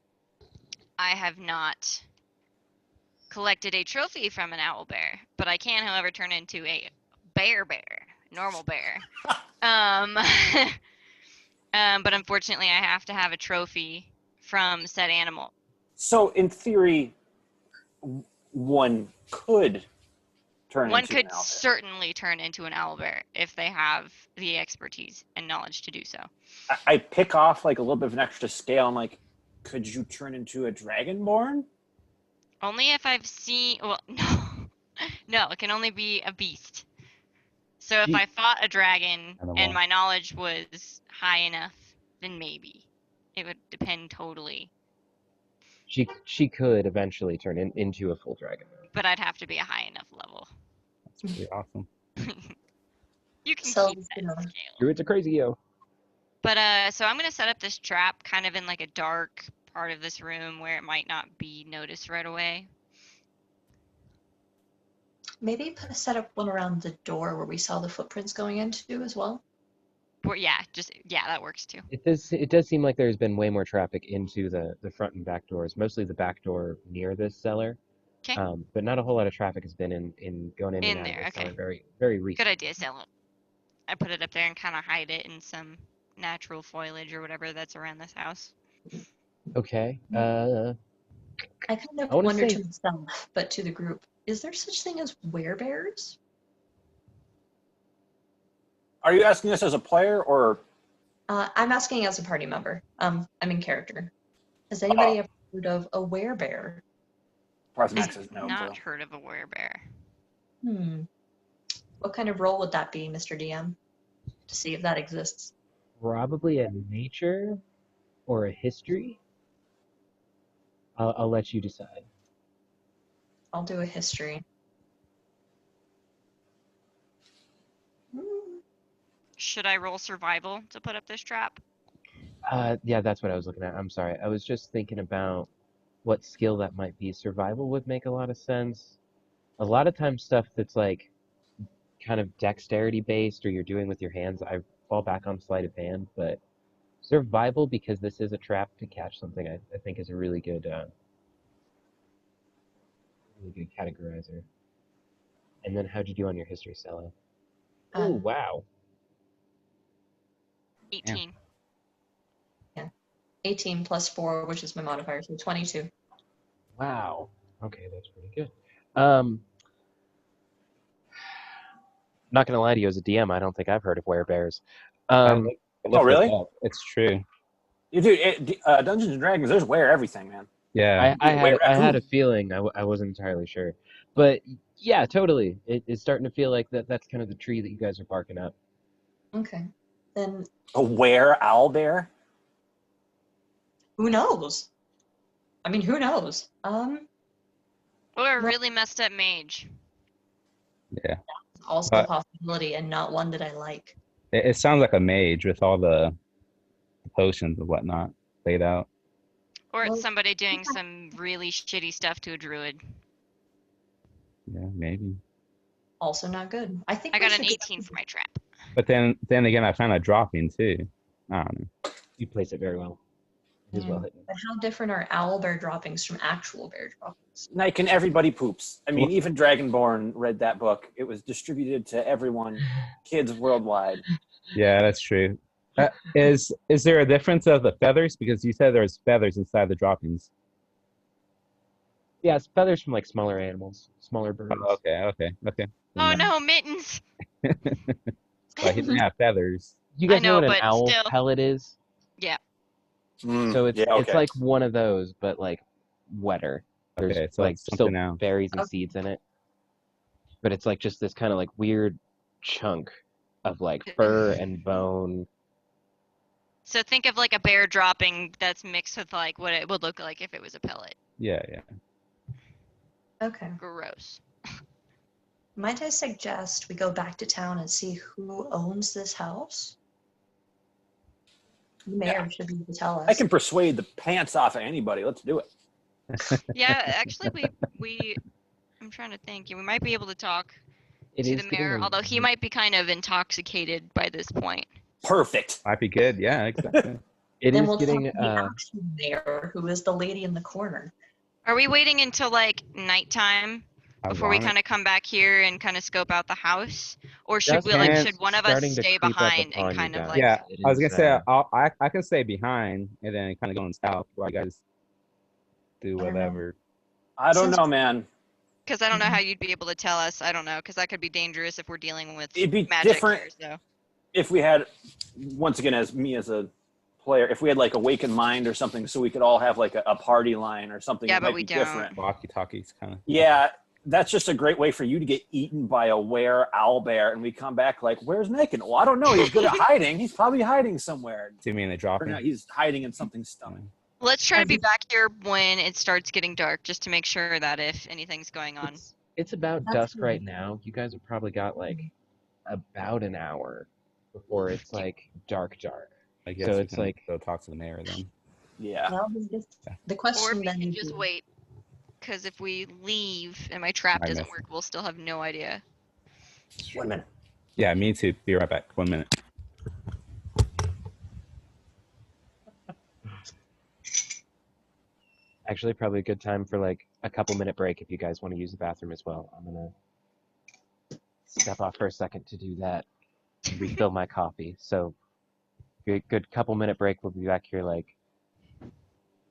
I have not collected a trophy from an owlbear, but I can, however, turn into a bear, normal bear. But unfortunately, I have to have a trophy from said animal. So, in theory, one could turn One into could an owl bear. certainly turn into an owlbear if they have the expertise and knowledge to do so. I pick off like a little bit of an extra scale. I'm like, could you turn into a dragonborn? Only if I've seen. Well, no, it can only be a beast. So if I fought a dragon Animal. and my knowledge was high enough, then maybe. It would depend totally. She could eventually turn into a full dragon. But I'd have to be a high enough level. That's pretty awesome. You can So, keep that scale. Druid's a crazy yo. But so I'm gonna set up this trap kind of in like a dark part of this room where it might not be noticed right away. Maybe set up one around the door where we saw the footprints going into as well. Yeah, that works too. It does seem like there's been way more traffic into the front and back doors, mostly the back door near this cellar. 'Kay. But not a whole lot of traffic has been in going in and In out of there, the cellar okay. very, very Good recently. idea, Sal. I put it up there and kind of hide it in some natural foliage or whatever that's around this house. Okay. I kind of I wanna wonder say- to myself, but to the group, is there such thing as werebears? Are you asking us as a player or? I'm asking as a party member. I'm in character. Has anybody ever heard of a werebear? Max says no. Not so. heard of a werebear. What kind of role would that be, Mr. DM? To see if that exists. Probably a nature or a history. I'll let you decide. I'll do a history. Should I roll survival to put up this trap? Yeah, that's what I was looking at. I'm sorry. I was just thinking about what skill that might be. Survival would make a lot of sense. A lot of times stuff that's like kind of dexterity based or you're doing with your hands, I fall back on sleight of hand, but survival, because this is a trap to catch something, I think is a really good categorizer. And then how'd you do on your history, Stella? Oh, wow. 18. 18 plus 4, which is my modifier, so 22. Wow. Okay, that's pretty good. Not gonna lie to you, as a DM, I don't think I've heard of werebears. I looked Oh, really? it up. It's true. Dude, Dungeons and Dragons, there's were everything, man. Yeah. I had raccoon. a feeling. I wasn't entirely sure, but yeah, totally. It's starting to feel like that's kind of the tree that you guys are barking up. Okay. Then A were owlbear? who knows? I mean, who knows? Or a Well- really messed up mage. Yeah. Also a possibility, and not one that I like. It sounds like a mage with all the potions and whatnot laid out. Or it's Well, somebody doing some really shitty stuff to a druid. Yeah, maybe. Also not good. I think I we got an should 18 for my trap. But then again, I found a dropping too. I don't know. You place it very well. It is well Yeah. hidden. But how different are owl bear droppings from actual bear droppings? Nike and everybody poops. I mean, Well- even Dragonborn read that book. It was distributed to everyone, kids worldwide. Yeah, that's true. Is there a difference of the feathers? Because you said there's feathers inside the droppings. Yeah, it's feathers from like smaller animals, smaller birds. Oh, okay. Oh no, mittens! But he didn't have feathers. You guys know know, what an but owl still. pellet is? So it's yeah, it's okay. like one of those, but like wetter. There's Okay, so like it's still something else. berries and Okay. seeds in it, but it's like just this kind of like weird chunk of like fur and bone. So think of like a bear dropping that's mixed with like what it would look like if it was a pellet. Yeah. Okay. Gross. Might I suggest we go back to town and see who owns this house? The mayor should be able to tell us. I can persuade the pants off of anybody. Let's do it. Yeah, actually we I'm trying to think. We might be able to talk It to is the getting mayor, a- although he might be kind of intoxicated by this point. Perfect. Might be good. Yeah, exactly. It Then is we'll getting talk to the actual mayor, who is the lady in the corner. Are we waiting until like nighttime I before we want it. kind of come back here and kind of scope out the house, or should Just we like as should one of us starting to stay creep up behind upon and you kind of guys. like Yeah, It I was is, gonna say I can stay behind and then kind of going south while you guys do I don't know. whatever. I don't know, man. because I don't know how you'd be able to tell us. I don't know because that could be dangerous if we're dealing with It'd be magic different here. So if we had, once again, as me as a player, if we had like Awakened Mind or something, so we could all have like a party line or something. Yeah, that but might we be don't. different. Walkie talkies kind of. Yeah, that's just a great way for you to get eaten by a were owlbear, and we come back like, "Where's Megan?" Well, I don't know. He's good at hiding. He's probably hiding somewhere. See me in the Or dropping. no, he's hiding in something's stomach. let's try to As be if- back here when it starts getting dark, just to make sure that if anything's going on. It's about That's dusk good. right now. You guys have probably got like about an hour before it's like dark. I guess So we it's can like- go talk to the mayor then. Yeah. Well, the Or question we then can would just be, wait, because if we leave and my trap I doesn't missed work, we'll still have no idea. 1 minute. Yeah, me too. Be right back. 1 minute. Actually, probably a good time for like a couple minute break if you guys want to use the bathroom as well. I'm gonna step off for a second to do that and refill my coffee. So, good couple minute break. We'll be back here like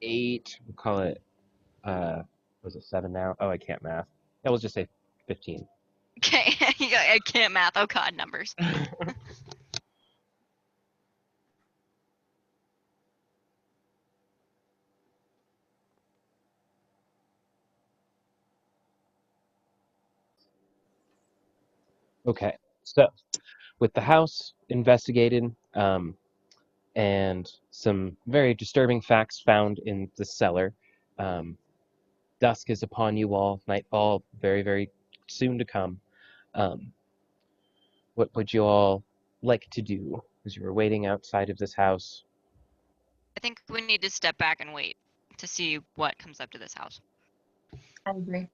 8. We'll call it, was it 7 now? Oh, I can't math. Yeah, we'll just say 15. Okay, I can't math. Oh god, numbers. Okay, so with the house investigated, and some very disturbing facts found in the cellar, um, dusk is upon you all, nightfall very, very soon to come. Um, what would you all like to do as you were waiting outside of this house? I think we need to step back and wait to see what comes up to this house. I agree.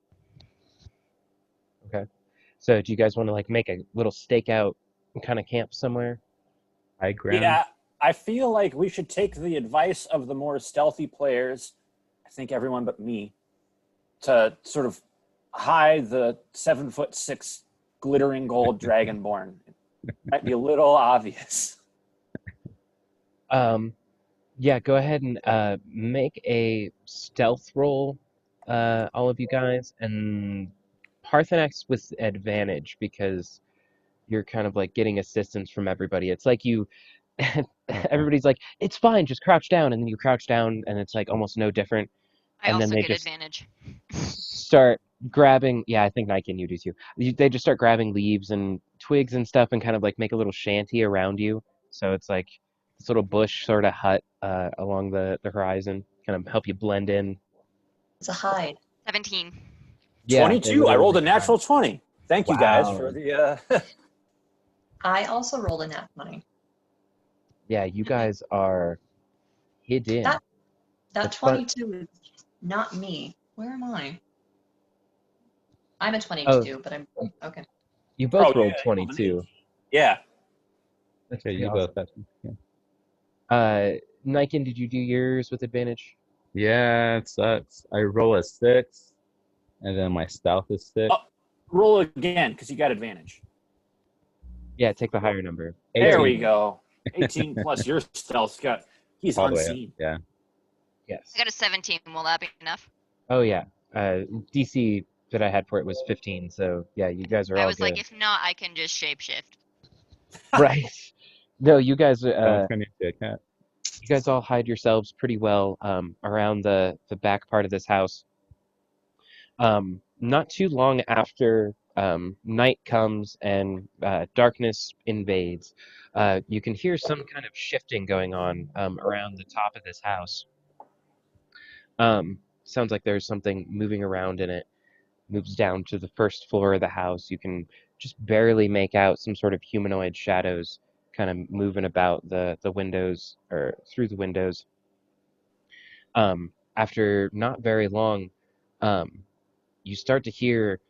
Okay, so do you guys want to like make a little stakeout and kind of camp somewhere? High ground. Yeah, I feel like we should take the advice of the more stealthy players, I think everyone but me, to sort of hide the 7'6" glittering gold dragonborn. Might be a little obvious. Yeah, go ahead and make a stealth roll, all of you guys, and Parthenax with advantage because you're kind of like getting assistance from everybody. It's like you, everybody's like, it's fine, just crouch down, and then you crouch down, and it's like almost no different. I And then also they get just advantage. start grabbing. Yeah, I think Nike and you do too. They just start grabbing leaves and twigs and stuff, and kind of like make a little shanty around you. So it's like this little bush sort of hut along the horizon, kind of help you blend in. It's a hide. 17. Yeah, they 22. I rolled a literally hide. natural 20. Thank you guys Wow. for the. I also rolled a nat 20. Yeah, you guys are hidden. That That's fun. 22 is not me. Where am I? I'm a 22, but I'm okay. You both Oh, rolled yeah, 22. Yeah. That's Yeah, pretty you awesome. both have. Yeah. Niken, did you do yours with advantage? Yeah, it sucks. I roll a 6, and then my stealth is 6. Oh, roll again because you got advantage. Yeah, take the higher number. There 18. we go. 18 plus your stealth, Scott. He's All the way up. unseen. Yeah. Yes. I got a 17. Will that be enough? Oh yeah. DC that I had for it was 15. So yeah, you guys are I all was like, good. if not, I can just shapeshift. Right. No, you guys. Don't turn into a cat. You guys all hide yourselves pretty well around the back part of this house. Not too long after night comes and darkness invades, you can hear some kind of shifting going on around the top of this house. Sounds like there's something moving around in it. Moves down to the first floor of the house. You can just barely make out some sort of humanoid shadows kind of moving about the windows or through the windows. After not very long, you start to hear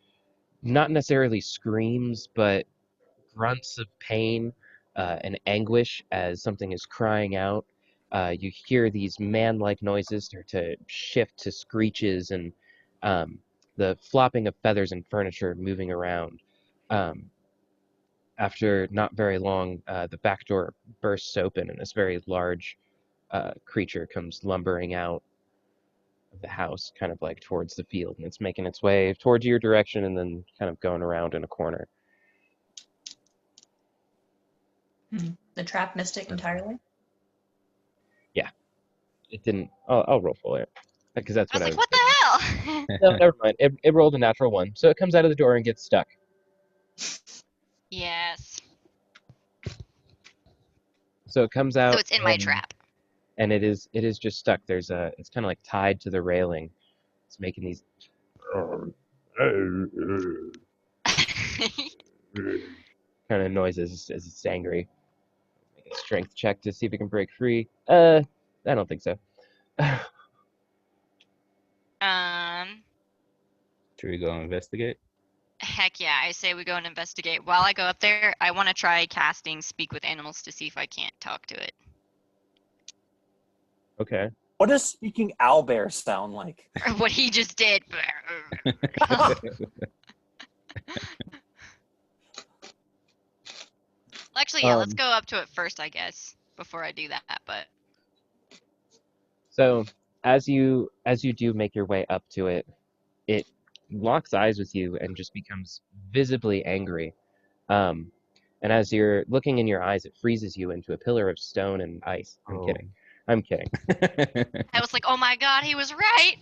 not necessarily screams, but grunts of pain and anguish as something is crying out. You hear these man-like noises start to shift to screeches and the flopping of feathers and furniture moving around. After not very long, the back door bursts open and this very large creature comes lumbering out of the house, kind of like towards the field, and it's making its way towards your direction and then kind of going around in a corner. The trap missed it entirely. It didn't. I'll roll for it because that's I what was like, what the hell? No, never mind. It rolled a natural 1, so it comes out of the door and gets stuck. Yes. So it comes out. So it's in my trap. And it is just stuck. It's kind of like tied to the railing. It's making these kind of noises as it's angry. Make a strength check to see if it can break free. I don't think so. Should we go investigate? Heck yeah, I say we go and investigate. While I go up there, I want to try casting Speak with Animals to see if I can't talk to it. Okay. What does speaking owlbear sound like? Or what he just did. Actually, yeah, let's Um, go up to it first, I guess, before I do that. But So as you do make your way up to it, it locks eyes with you and just becomes visibly angry. Um, and as you're looking in your eyes, it freezes you into a pillar of stone and ice. I'm Oh. kidding. I'm kidding. I was like, oh my god, he was right.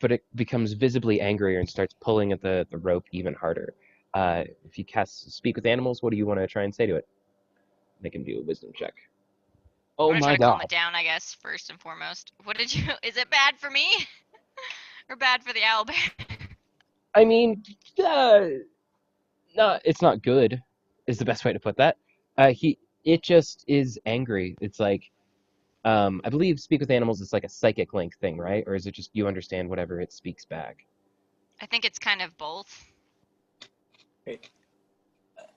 But it becomes visibly angrier and starts pulling at the rope even harder. If you cast Speak with Animals, what do you want to try and say to it? Make him do a wisdom check. I'm Oh gonna try my to calm god. it down, I guess, first and foremost. What did you? Is it bad for me, or bad for the owlbear? I mean, no, it's not good, is the best way to put that. It just is angry. It's like, I believe Speak with Animals is like a psychic link thing, right? Or is it just you understand whatever it speaks back? I think it's kind of both.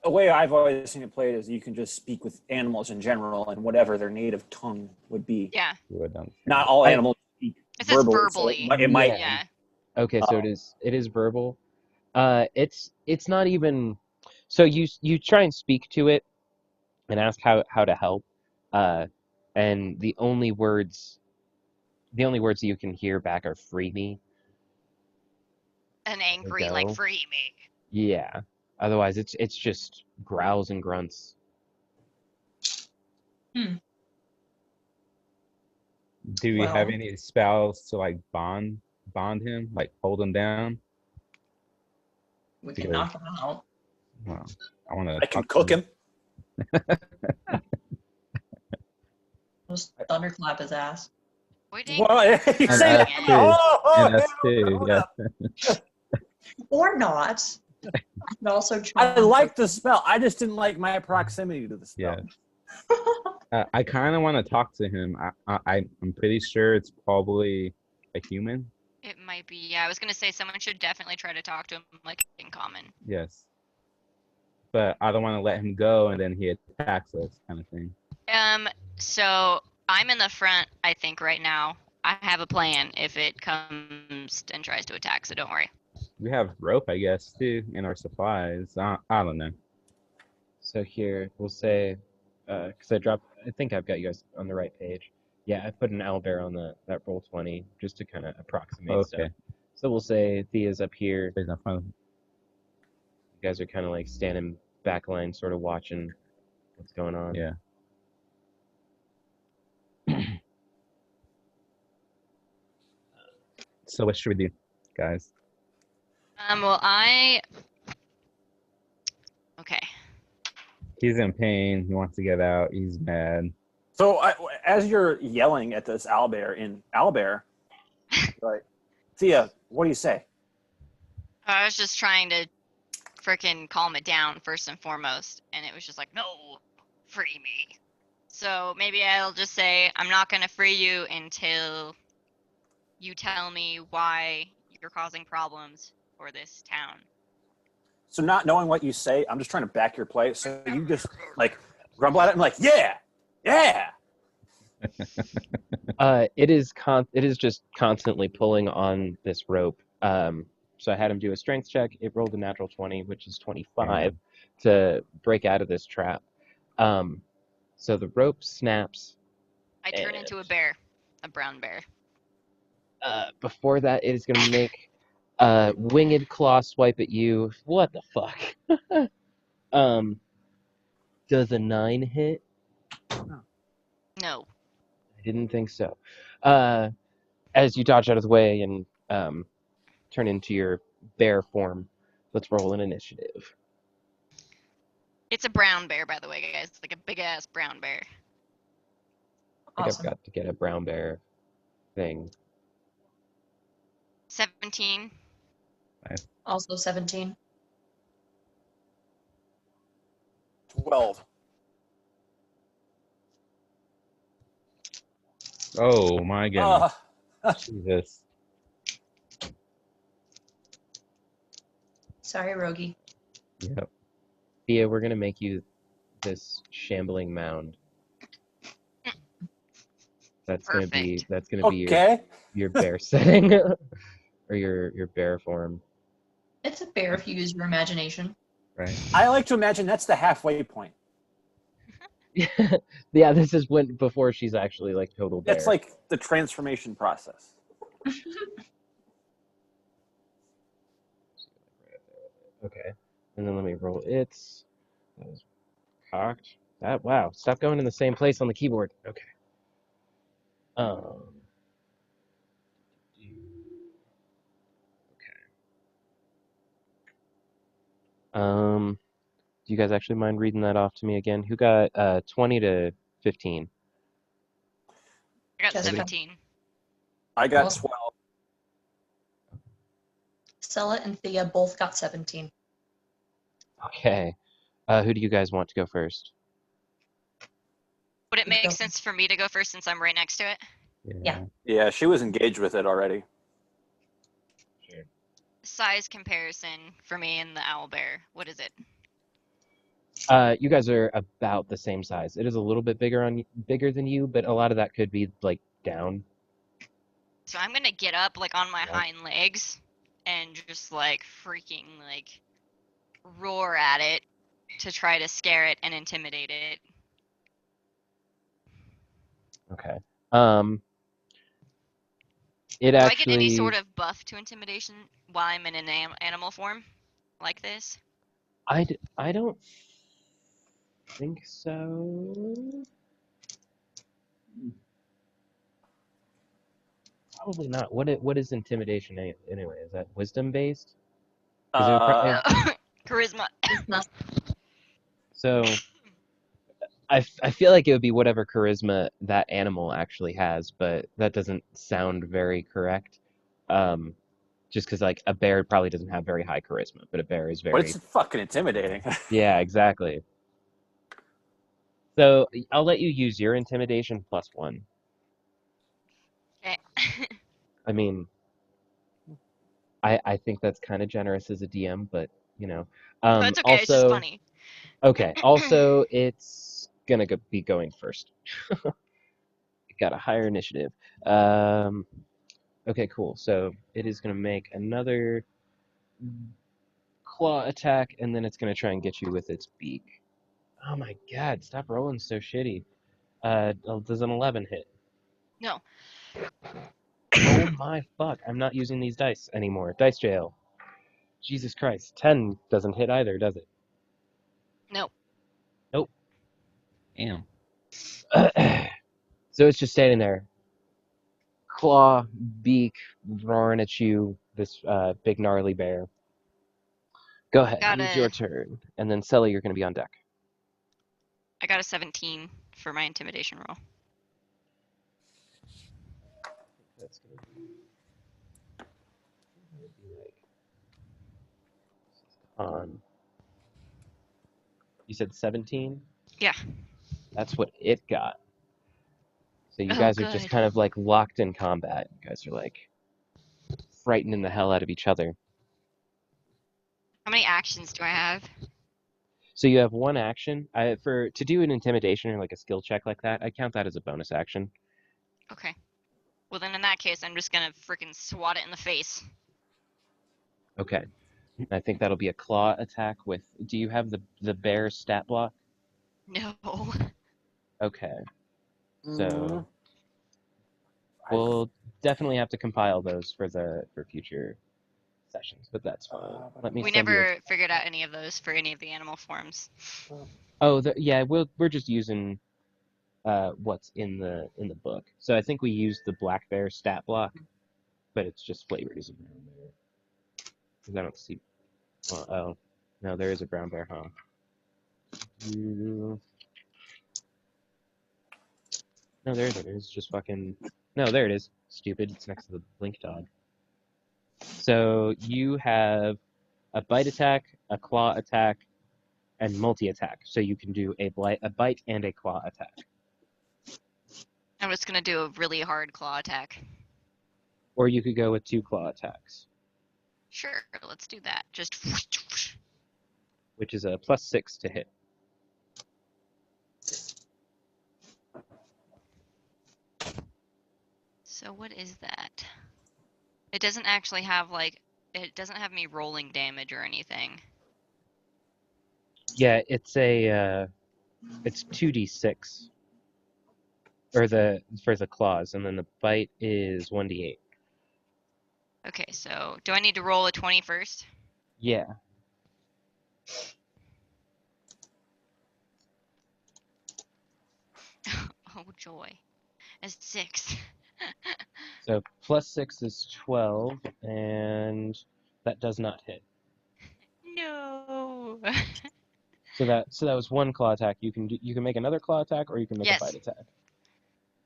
A way I've always seen it played is you can just speak with animals in general and whatever their native tongue would be. Yeah, You would, Not all I- animals speak it says verbally. verbally. It might. Yeah. Okay, so it is verbal. It's not even. So you try and speak to it and ask how to help, and the only words that you can hear back are "free me." An angry, like, go. free me. Yeah. Otherwise, it's just growls and grunts. Do we have Well. any spells to like bond him, like hold him down? We can Because- knock him out. Well, I want to. I can cook him. Just thunderclap his ass. Avoiding Well, you hurting say that. it. too. And us yeah, too. hold Yeah. up. Or not. I can also try. I like the spell. I just didn't like my proximity to the spell. Yeah. I kind of want to talk to him. I'm pretty sure it's probably a human. It might be. Yeah, I was gonna say someone should definitely try to talk to him, like, in common. Yes. But I don't want to let him go and then he attacks us, kind of thing. So I'm in the front, I think, right now. I have a plan if it comes and tries to attack, so don't worry. We have rope, I guess, too, in our supplies. I don't know. So here we'll say, because I think I've got you guys on the right page. Yeah, I put an owlbear on that roll 20 just to kind of approximate stuff. Okay. So we'll say Thea's up here. He's not fun. You guys are kind of like standing backline, sort of watching what's going on. Yeah. So what should we do, guys? Well, okay. He's in pain. He wants to get out. He's mad. So as you're yelling at this owlbear in owlbear, right? Thea, what do you say? I was just trying to freaking calm it down first and foremost, and it was just like, no, free me. So maybe I'll just say, I'm not gonna free you until you tell me why you're causing problems for this town. So not knowing what you say, I'm just trying to back your play. So you just like grumble at it and like, yeah. It is just constantly pulling on this rope. So I had him do a strength check. It rolled a natural 20, which is 25, to break out of this trap. So the rope snaps. I turn into a bear, a brown bear. Before that, it is going to make a winged claw swipe at you. What the fuck? Does a 9 hit? No. I didn't think so. As you dodge out of the way and turn into your bear form, let's roll an initiative. It's a brown bear, by the way, guys. It's like a big ass brown bear. I think Awesome. I've got to get a brown bear thing. 17. Also 17. 12. Oh my goodness. Jesus. Sorry, Rogi. Yep. Thea, we're going to make you this shambling mound. That's gonna be Perfect. your Okay. your bear setting or your bear form. It's a bear if you use your imagination. Right. I like to imagine that's the halfway point. Yeah, this is when before she's actually like total bear. That's like the transformation process. Okay. And then let me roll its. That was cocked. That wow. Stop going in the same place on the keyboard. Okay. Um. Okay. Do you guys actually mind reading that off to me again? Who got 20 to 15? I got Jessica. 17. I got Well- 12. Sella and Thea both got 17. Okay. Who do you guys want to go first? Would it You make go. sense for me to go first since I'm right next to it? Yeah. Yeah, she was engaged with it already. Sure. Size comparison for me and the owl bear. What is it? You guys are about the same size. It is a little bit bigger than you, but a lot of that could be like down. So I'm gonna get up like on my Yeah. hind legs and just like freaking like roar at it to try to scare it and intimidate it. Okay. Do It I actually. get any sort of buff to intimidation while I'm in an animal form like this? I don't think so. Probably not. What is intimidation anyway? Is that wisdom based? 'Cause it would probably- Charisma. So I feel like it would be whatever charisma that animal actually has, but that doesn't sound very correct. Just because like a bear probably doesn't have very high charisma, but a bear is But very. it's fucking intimidating. Yeah, exactly. So I'll let you use your intimidation +1. Okay. I mean, I think that's kind of generous as a DM, but you know. That's okay. It's just Also, funny. okay. Also, it's gonna be going first. Got a higher initiative. Okay, cool. So it is gonna make another claw attack, and then it's gonna try and get you with its beak. Oh my god! Stop rolling so shitty. Does an 11 hit? No. Oh my fuck! I'm not using these dice anymore. Dice jail. Jesus Christ. 10 doesn't hit either, does it? Nope. Nope. Damn. So it's just standing there, claw, beak, roaring at you, this big gnarly bear. Go ahead, use your turn. And then Selly, you're going to be on deck. I got a 17 for my intimidation roll. That's going to be like on. You said 17? Yeah. That's what it got. So you Oh, guys are just good. kind of like locked in combat. You guys are like frightening the hell out of each other. How many actions do I have? So you have one action. To do an intimidation or like a skill check like that, I count that as a bonus action. Okay. Well, then in that case, I'm just gonna freaking swat it in the face. Okay. I think that'll be a claw attack with. Do you have the bear stat block? No. Okay. So we'll definitely have to compile those for future sessions, but that's fine. Let me We send you. never figured out any of those for any of the animal forms. Oh, yeah. We're just using what's in the book. So I think we used the black bear stat block, but it's just flavored as a brown bear. Because I don't see. Well, oh, no, there is a brown bear, huh? No, there isn't. It's just fucking. No, there it is. Stupid. It's next to the blink dog. So you have a bite attack, a claw attack, and multi-attack. So you can do a bite and a claw attack. I'm just gonna do a really hard claw attack. Or you could go with 2 claw attacks, Sure, let's do that. Just. which is a +6 to hit. So what is that? It doesn't actually have like it doesn't have me rolling damage or anything. Yeah, it's it's 2d6 or for the claws, and then the bite is 1d8. Okay, so do I need to roll a 20 first? Yeah. Oh joy. A 6. So +6 is 12, and that does not hit. No. So that was one claw attack. You can make another claw attack, or you can make a Yes. bite attack.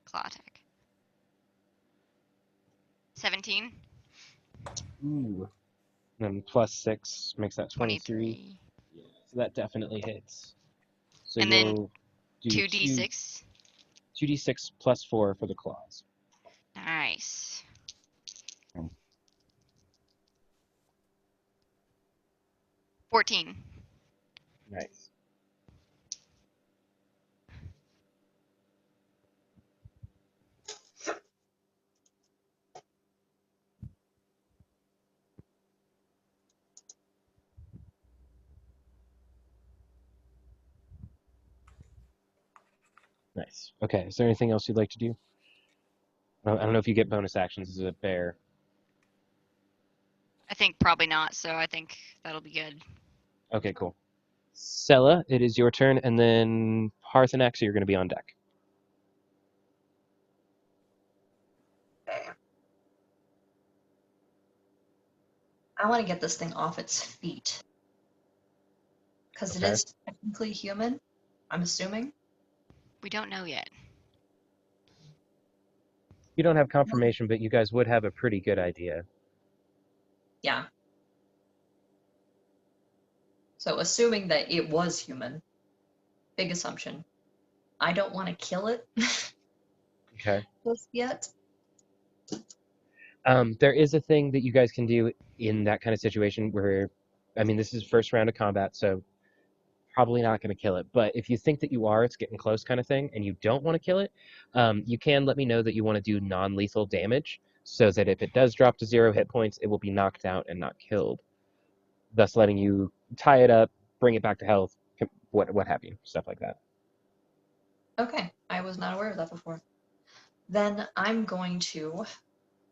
Claw attack. 17. Ooh. And then +6 makes that 23. 23. Yeah, so that definitely hits. So And then you'll do 2d6. 2d6 +4 for the claws. Nice. 14. Nice. Nice. Okay, is there anything else you'd like to do? I don't know if you get bonus actions as a bear. I think probably not, so I think that'll be good. Okay, cool. Sella, it is your turn, and then Parthenax, you're going to be on deck. I want to get this thing off its feet. Because it Okay. is technically human, I'm assuming. We don't know yet. You don't have confirmation, but you guys would have a pretty good idea. Yeah. So assuming that it was human, big assumption. I don't want to kill it Okay. just yet. There is a thing that you guys can do in that kind of situation where, I mean, this is first round of combat, so probably not going to kill it. But if you think that you are, it's getting close kind of thing, and you don't want to kill it, you can let me know that you want to do non-lethal damage, so that if it does drop to 0 hit points, it will be knocked out and not killed. Thus letting you tie it up, bring it back to health, what have you, stuff like that. Okay, I was not aware of that before. Then I'm going to,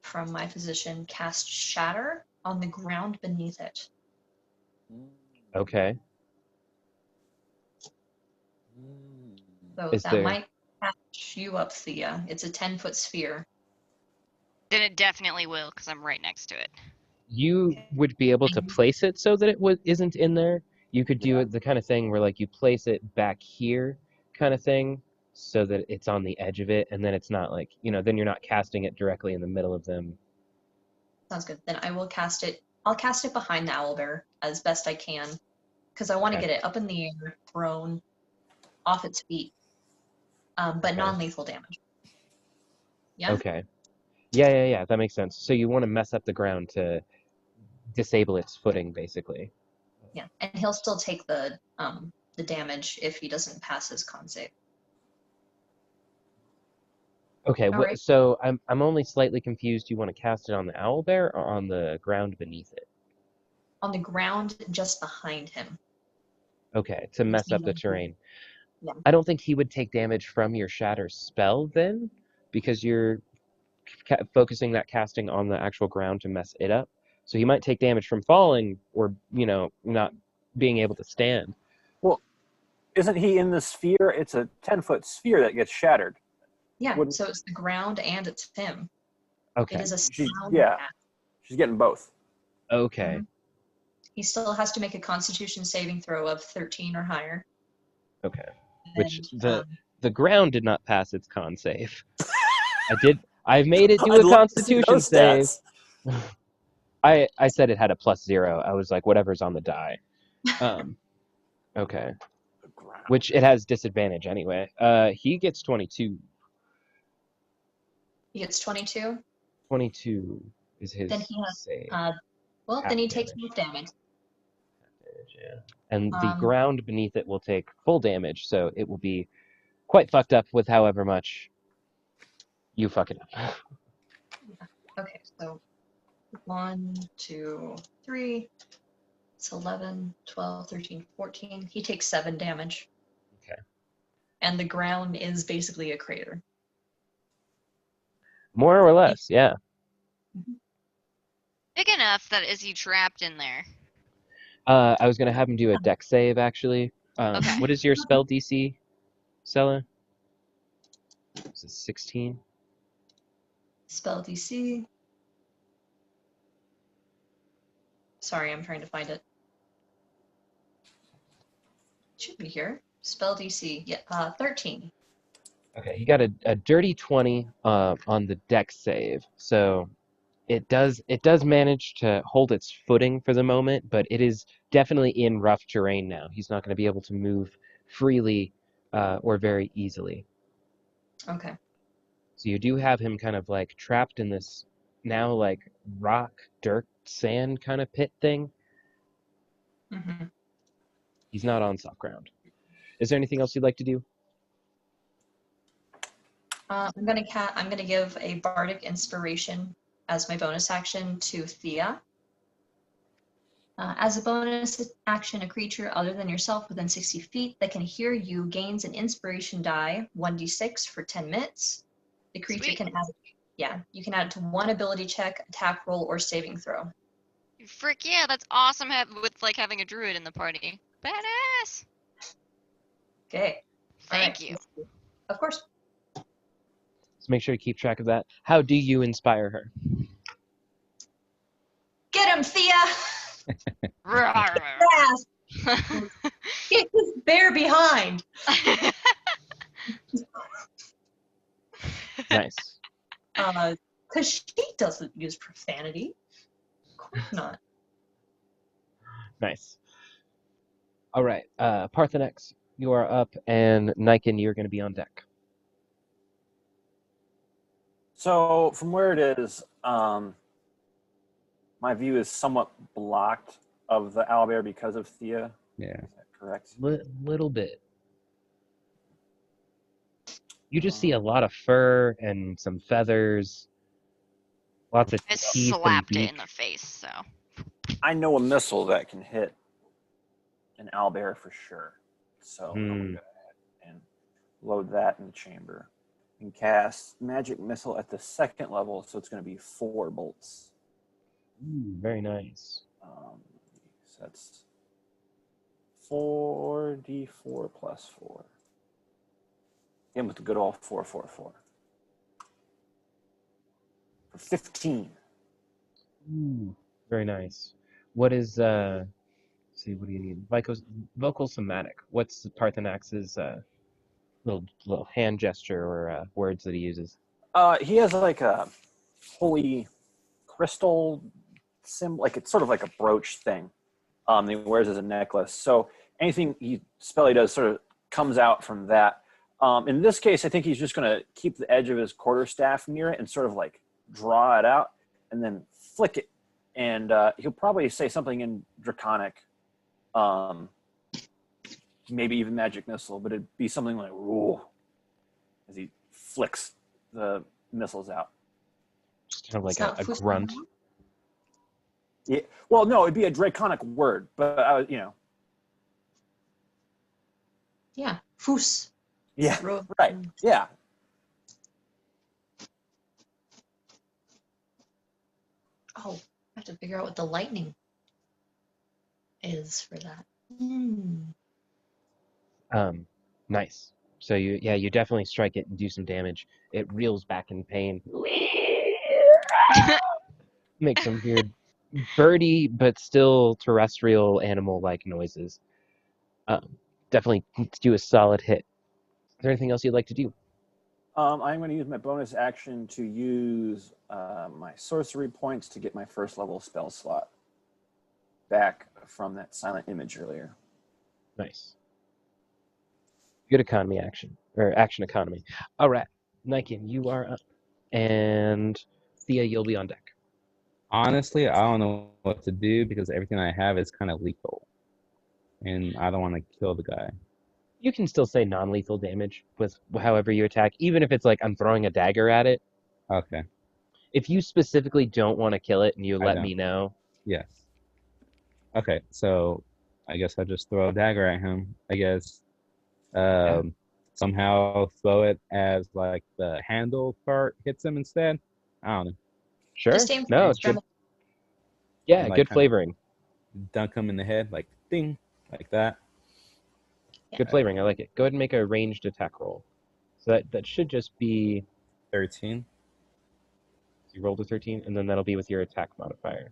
from my position, cast Shatter on the ground beneath it. Okay. So Is that there... might catch you up, Thea. It's a 10-foot sphere. Then it definitely will, because I'm right next to it. You would be able to place it so that it isn't in there. You could do it the kind of thing where like you place it back here kind of thing so that it's on the edge of it, and then it's not like, then you're not casting it directly in the middle of them. Sounds good. Then I will cast it. I'll cast it behind the owlbear as best I can, because I want to Okay. get it up in the air, thrown, off its feet, but Okay. non-lethal damage. Yeah. Okay. Yeah, that makes sense. So you want to mess up the ground to disable its footing, basically. Yeah, and he'll still take the damage if he doesn't pass his con save. Okay, All right. so I'm only slightly confused. You want to cast it on the owlbear or on the ground beneath it? On the ground just behind him. Okay, to mess up the terrain. Yeah. I don't think he would take damage from your shatter spell then, because you're focusing that casting on the actual ground to mess it up. So he might take damage from falling or, not being able to stand. Well, isn't he in the sphere? It's a 10-foot sphere that gets shattered. Yeah, Wouldn't- so it's the ground and it's him. Okay. It is a She's- sound yeah. cast. She's getting both. Okay. Mhm. He still has to make a Constitution saving throw of 13 or higher. Okay. Which And, the ground did not pass its con save. I've made it do I'd a love to see Constitution those save. stats. I said it had a +0. I was like, whatever's on the die. Okay. The ground. Which it has disadvantage anyway. He gets 22. he gets 22. 22 is his Then he has, save. Well, Half then he takes damage. half damage. Yeah. And the Um, ground beneath it will take full damage, so it will be quite fucked up with however much you fuck it up. Okay, so 1, 2, 3. It's 11, 12, 13, 14. He takes 7 damage. Okay. And the ground is basically a crater. More or less, yeah. Big enough that is he trapped in there? I was gonna have him do a deck save actually. Okay. What is your spell DC, Sella? Is it 16? Spell DC. Sorry, I'm trying to find it. Should be here. Spell DC. Yeah, 13. Okay, you got a dirty 20 on the deck save, so it does manage to hold its footing for the moment, but it is definitely in rough terrain now. He's not going to be able to move freely or very easily. Okay. So you do have him kind of like trapped in this now like rock, dirt, sand kind of pit thing. Mm-hmm. He's not on soft ground. Is there anything else you'd like to do? I'm gonna give a bardic inspiration as my bonus action to Thea. As a bonus action, a creature other than yourself within 60 feet that can hear you gains an inspiration die, 1d6 for 10 minutes. The creature Sweet. can add, you can add it to one ability check, attack roll, or saving throw. Frick yeah, that's awesome with like having a druid in the party. Badass. Okay. Thank Alright. you. Of course. So make sure to keep track of that. How do you inspire her? Get him, Thea! Rawr. Fast! Get his bear behind! Nice. Because she doesn't use profanity. Of course not. Nice. All right, Parthenex, you are up, and Niken, you're going to be on deck. So from where it is, my view is somewhat blocked of the owlbear because of Thea. Yeah. Is that correct? Little bit. You just see a lot of fur and some feathers, lots of I teeth and slapped it beak. in the face, so. I know a missile that can hit an owlbear for sure. So I'll go ahead and load that in the chamber and cast magic missile at the 2nd level. So it's going to be 4 bolts. Ooh, very nice. So that's 4d4 plus 4. Again with the good old 444. For 15. Ooh, very nice. What is let's see, what do you need? Vocal somatic. What's Parthenax's little hand gesture or words that he uses? He has like a holy crystal symbol, like it's sort of like a brooch thing. He wears as a necklace. So anything he does sort of comes out from that. In this case, I think he's just going to keep the edge of his quarterstaff near it and sort of like draw it out and then flick it. And he'll probably say something in Draconic, maybe even Magic Missile, but it'd be something like, "Ooh," as he flicks the missiles out. Just kind of like It's not a Fusama? grunt. Yeah. Well, no, it'd be a Draconic word, but Yeah. Fus. Yeah. Throw- Right. Yeah. Oh, I have to figure out what the lightning is for that. Nice. So you definitely strike it and do some damage. It reels back in pain. Makes some weird birdie but still terrestrial animal-like noises. Definitely do a solid hit. Is there anything else you'd like to do? I'm going to use my bonus action to use my sorcery points to get my 1st level spell slot back from that silent image earlier. Nice. Good economy action, or action economy. All right, Niken, you are up, and Thea, you'll be on deck. Honestly, I don't know what to do because everything I have is kind of lethal. And I don't want to kill the guy. You can still say non-lethal damage with however you attack, even if it's like I'm throwing a dagger at it. Okay. If you specifically don't want to kill it and you I let don't. me know, Yes. Okay, so I guess I'll just throw a dagger at him. I guess somehow throw it as like the handle part hits him instead. I don't know. sure. Just aim for No, the it's good. extremity. Yeah, And like good kind of flavoring. dunk him in the head, like ding, like that. Good flavoring. I like it. Go ahead and make a ranged attack roll. So that should just be 13. you rolled a 13, and then that'll be with your attack modifier.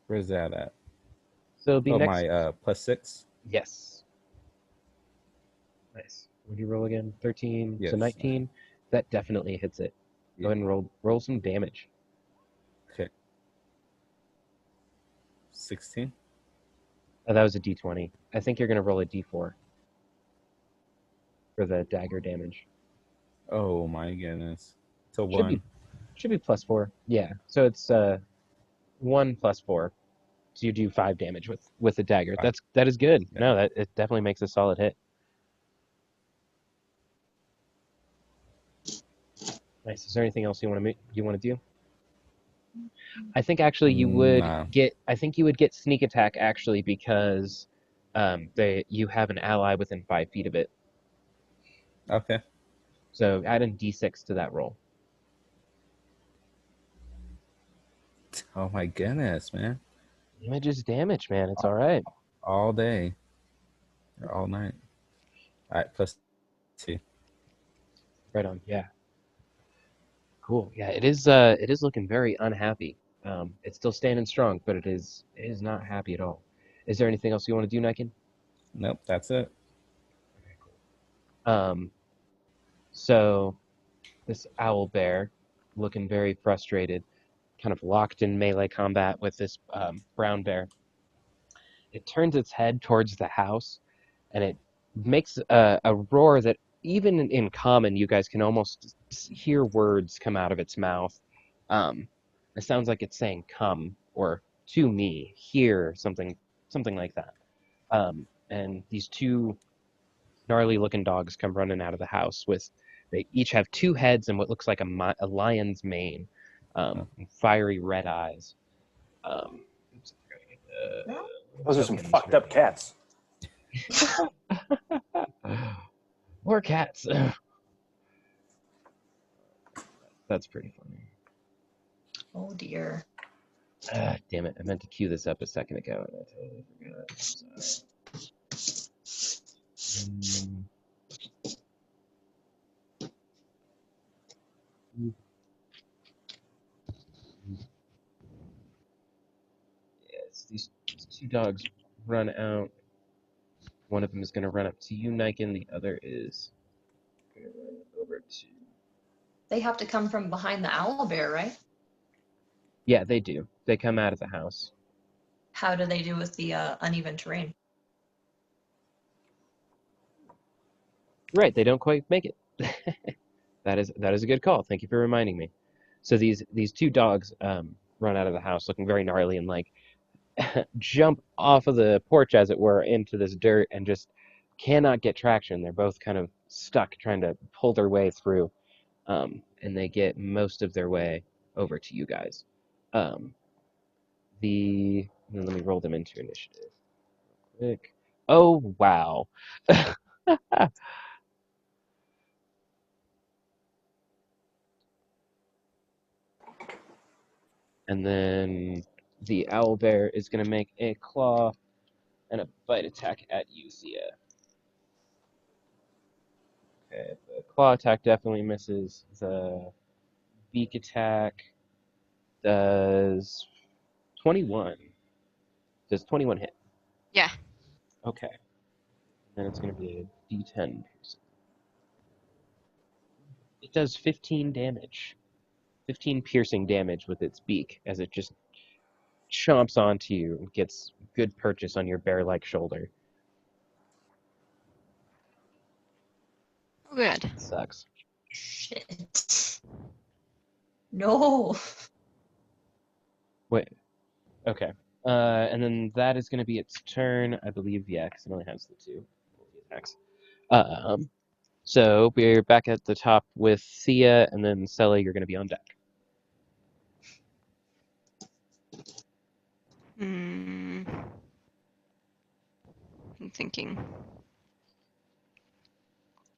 Where's that at? So it'll be Oh, next. my +6. Yes. Nice. What did you roll again? 13. Yes. So 19. That definitely hits it. Go ahead and roll some damage. Okay. 16. Oh, that was a d20. I think you're gonna roll a d4 for the dagger damage. Oh my goodness. It's a Should 1. be +4. Yeah. So it's 1 + 4. So you do 5 damage with the dagger. Five. That is good. Yeah. No, that it definitely makes a solid hit. Nice. Is there anything else you want to do? I think actually you would No. I think you would get sneak attack actually because you have an ally within 5 feet of it. Okay. So add in d6 to that roll. Oh my goodness, man. Damage is damage, man. It's all right. All day. Or all night. All right, +2. Right on. Yeah. Cool. Yeah, it is looking very unhappy. It's still standing strong, but it is not happy at all. Is there anything else you want to do, Niken? Nope, that's it. So this owl bear, looking very frustrated, kind of locked in melee combat with this brown bear. It turns its head towards the house, and it makes a roar that even in common you guys can almost hear words come out of its mouth. It sounds like it's saying "come" or "to me," "here," something like that. And these two gnarly-looking dogs come running out of the house they each have 2 heads and what looks like a lion's mane, and fiery red eyes. Oops, I forgot to get the Those are some tokens fucked up ready. cats. More cats. That's pretty funny. Oh dear. Damn it! I meant to cue this up a second ago, and I totally forgot. Yes, these 2 dogs run out. One of them is going to run up to you, Niken. The other is going to run over to. They have to come from behind the owl bear, right? Yeah, they do. They come out of the house. How do they do with the uneven terrain? Right, they don't quite make it. That is a good call. Thank you for reminding me. So these 2 dogs run out of the house looking very gnarly and like jump off of the porch, as it were, into this dirt and just cannot get traction. They're both kind of stuck trying to pull their way through, and they get most of their way over to you guys. Let me roll them into initiative real quick. Oh, wow. And then the owl bear is going to make a claw and a bite attack at you, Thea. Okay, the claw attack definitely misses. The beak attack does 21. Does 21 hit? Yeah. Okay. Then it's going to be a d10. It does 15 damage. 15 piercing damage with its beak as it just chomps onto you and gets good purchase on your bear-like shoulder. Oh, good. It sucks. Shit. No. Wait. Okay. And then that is going to be its turn, I believe. Yeah, because it only has the 2. attacks. So we're back at the top with Thea, and then Sella, you're going to be on deck. Hmm. I'm thinking.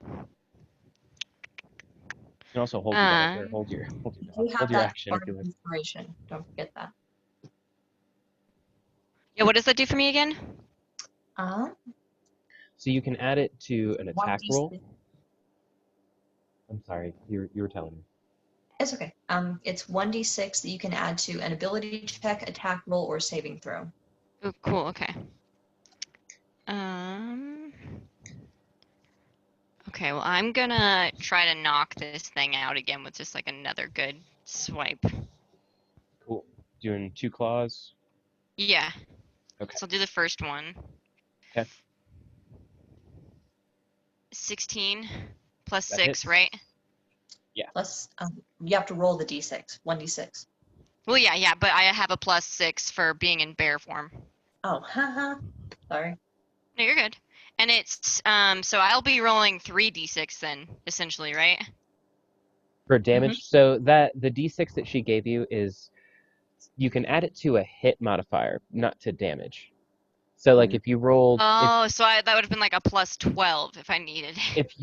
You can also hold your dog, or Um, hold your You dog, have hold your that action part if you of like. inspiration. Don't forget that. Yeah, what does that do for me again? So you can add it to an attack 1d6. roll. I'm sorry, you were telling me. It's okay. It's 1d6 that you can add to an ability check, attack roll, or saving throw. Oh, cool. Okay. Um. Okay, well, I'm gonna try to knock this thing out again with just like another good swipe. Cool. Doing 2 claws. Yeah. Okay. So I'll do the first one. Okay. 16 plus That 6, hits. right? Plus, you have to roll the d6. 1d6. Well, yeah, but I have a plus 6 for being in bear form. Oh, haha. Sorry. No, you're good. And it's so I'll be rolling 3d6 then, essentially, right? For damage. So that the d6 that she gave you is you can add it to a hit modifier, not to damage. So like if you rolled Oh, so that would have been like a plus 12 if I needed it. if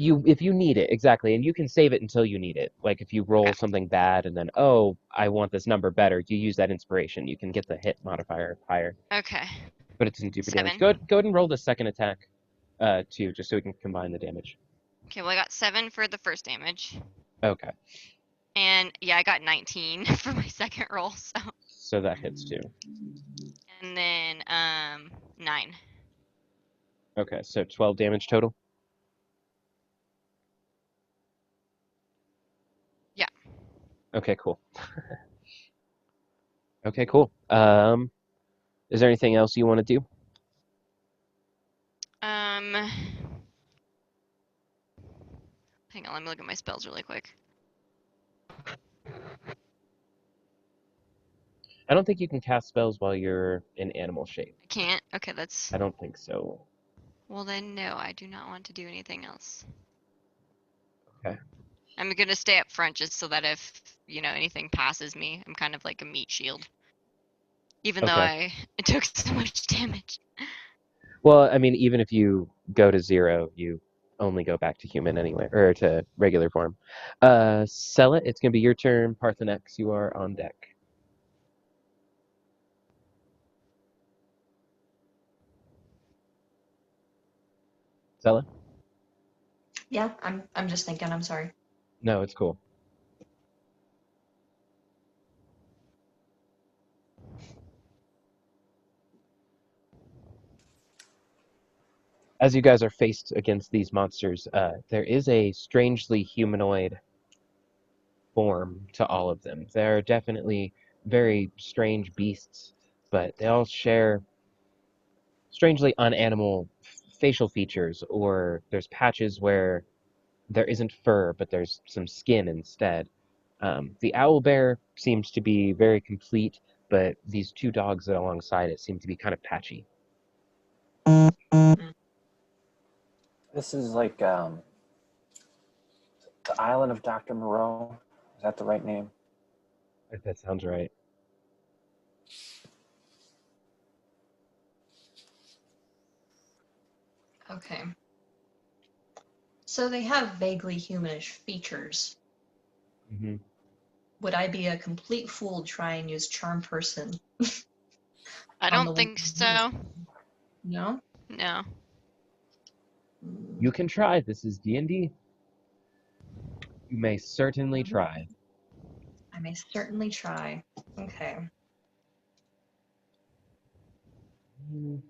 you need it, exactly, and you can save it until you need it. Like if you roll Okay. something bad and then I want this number better, you use that inspiration. You can get the hit modifier higher, Okay. but it doesn't do for damage. 7. Go ahead and roll the second attack, too, just so we can combine the damage. Okay, well I got 7 for the first damage. Okay, And yeah, I got 19 for my second roll, so so that hits too. and then 9. Okay, so 12 damage total. Yeah. Okay, cool. Okay, cool. Is there anything else you want to do? Hang on, let me look at my spells really quick. I don't think you can cast spells while you're in animal shape. I can't. Okay, that's I don't think so. well then no, I do not want to do anything else. Okay. I'm gonna stay up front just so that if, anything passes me, I'm kind of like a meat shield. Even though Okay. I took so much damage. Well, I mean, even if you go to 0, you only go back to human anyway, or to regular form. Sella, it's gonna be your turn. Parthenex, you are on deck. Sella? Yeah, I'm just thinking. I'm sorry. No, it's cool. As you guys are faced against these monsters, there is a strangely humanoid form to all of them. They're definitely very strange beasts, but they all share strangely unanimal facial features, or there's patches where there isn't fur, but there's some skin instead. The owl bear seems to be very complete, but these 2 dogs that are alongside it seem to be kind of patchy. This is like the island of Dr. Moreau. Is that the right name? If that sounds right. Okay. So they have vaguely humanish features. Mm-hmm. Would I be a complete fool to try and use charm person? I On the don't think so. No? No. You can try. This is D&D. You may certainly try. I may certainly try. Okay. Mm.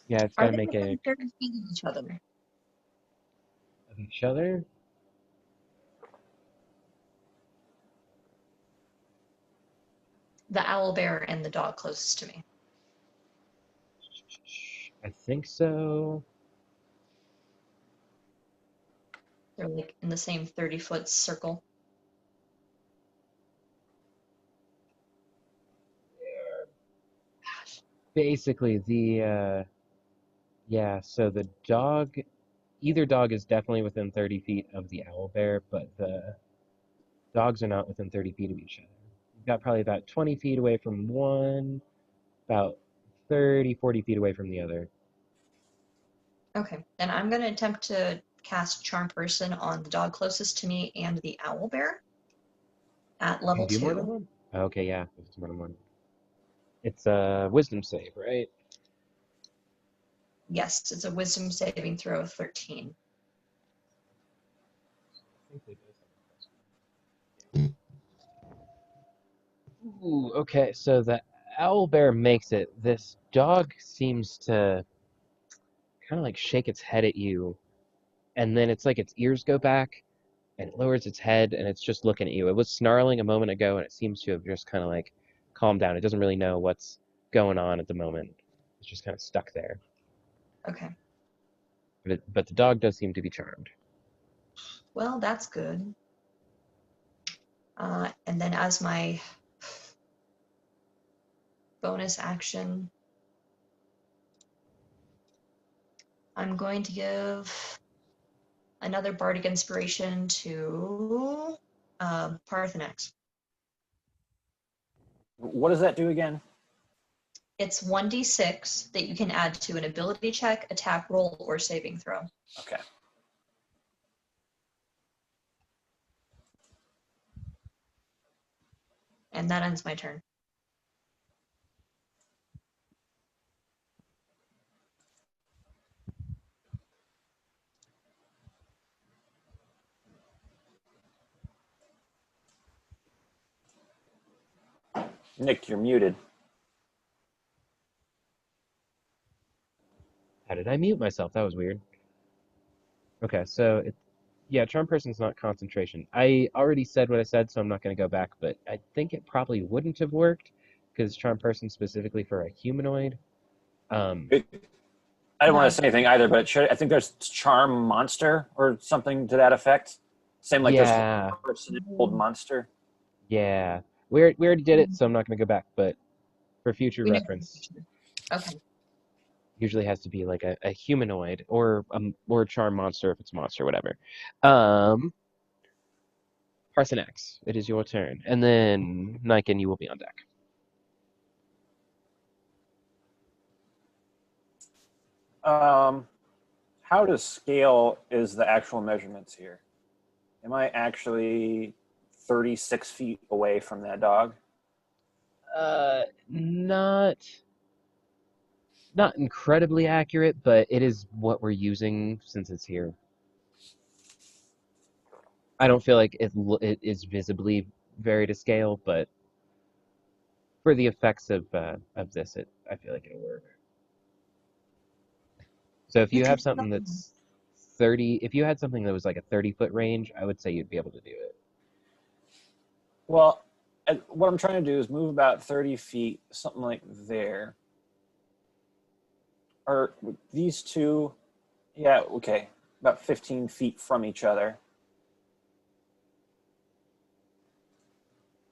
Yeah, it's got Are to they make within a 30 feet of each other? of each other. The owl bear and the dog closest to me. I think so. They're like in the same 30-foot circle. basically yeah, so the dog, either dog is definitely within 30 feet of the owl bear, but the dogs are not within 30 feet of each other. You've got probably about 20 feet away from one, about 30, 40 feet away from the other. Okay, then I'm going to attempt to cast Charm Person on the dog closest to me and the owl bear at Can level you do more than 2. one? Okay, yeah, if it's more than one. It's a wisdom save, right? Yes, it's a wisdom saving throw of 13. Ooh, okay, so the owl bear makes it. This dog seems to kind of like shake its head at you, and then it's like its ears go back, and it lowers its head, and it's just looking at you. It was snarling a moment ago, and it seems to have just kind of like calmed down. It doesn't really know what's going on at the moment. It's just kind of stuck there. Okay, But the dog does seem to be charmed. well, that's good. And then as my bonus action, I'm going to give another bardic inspiration to Parthenax. What does that do again? It's 1d6 that you can add to an ability check, attack roll, or saving throw. Okay. And that ends my turn. Nick, you're muted. How did I mute myself? That was weird. Okay, so yeah, charm person's not concentration. I already said what I said, so I'm not going to go back, but I think it probably wouldn't have worked because charm person specifically for a humanoid. I didn't want to say anything either, but I think there's charm monster or something to that effect. Same like there's Yeah, old monster. yeah. We already did it, so I'm not going to go back, but for future We know. reference, Okay. usually has to be like a humanoid or a charm monster if it's a monster, whatever. Parson X, it is your turn. And then Niken, you will be on deck. How to scale is the actual measurements here? Am I actually 36 feet away from that dog? Not incredibly accurate, but it is what we're using since it's here. I don't feel like it is visibly very to scale, but for the effects of this, I feel like it'll work. So if you have something that's 30, if you had something that was like a 30-foot range, I would say you'd be able to do it. Well, what I'm trying to do is move about 30 feet, something like there. Are these two, yeah, okay, about 15 feet from each other.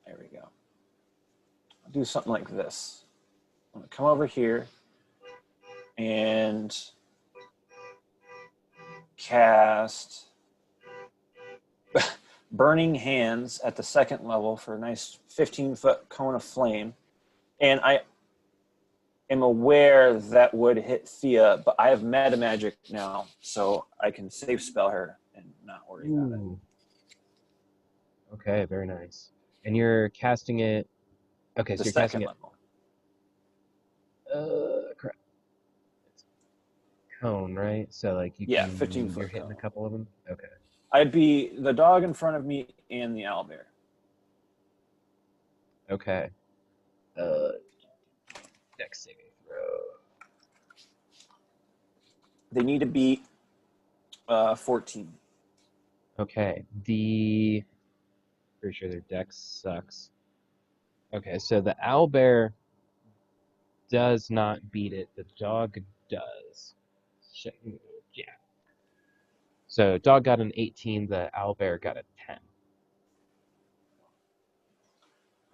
There we go. I'll do something like this. I'm gonna come over here and cast Burning Hands at the second level for a nice 15-foot cone of flame. And I am aware that would hit Thea, but I have meta magic now, so I can save spell her and not worry about it. Okay, very nice. And you're casting it. Okay, The so you're casting second it. level. Crap. Cone, right? So like you Yeah, can. 15-foot You're hitting cone. a couple of them. Okay. I'd be the dog in front of me and the owlbear. Okay. Dex saving throw. They need to beat 14. Okay. Pretty sure their dex sucks. Okay, so the owlbear does not beat it. The dog does. Yeah. So dog got an 18. The owlbear got a 10.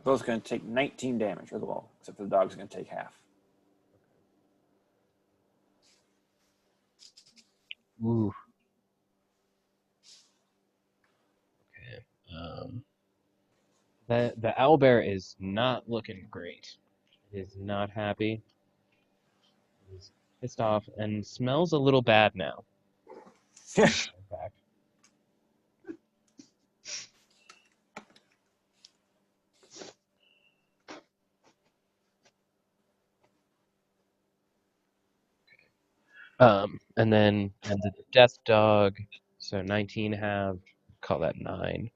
Both going to take 19 damage, or the well, except for the dog's going to take half. Ooh. Okay. The owlbear is not looking great. It is not happy. He's pissed off and smells a little bad now. In fact. And then the death dog, so 19 have, call that 9.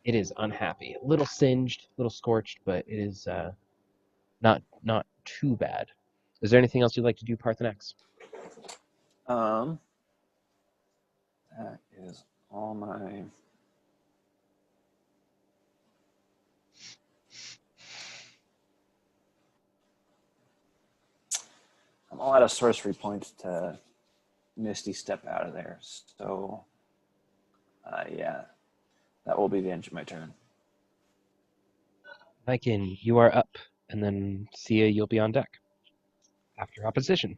It is unhappy, a little singed, a little scorched, but it is not too bad. Is there anything else you'd like to do, Parthenax? That is all my. I'm all out of sorcery points to Misty Step out of there. So, yeah, that will be the end of my turn. Lycan, you are up, and then Sia, you'll be on deck after opposition.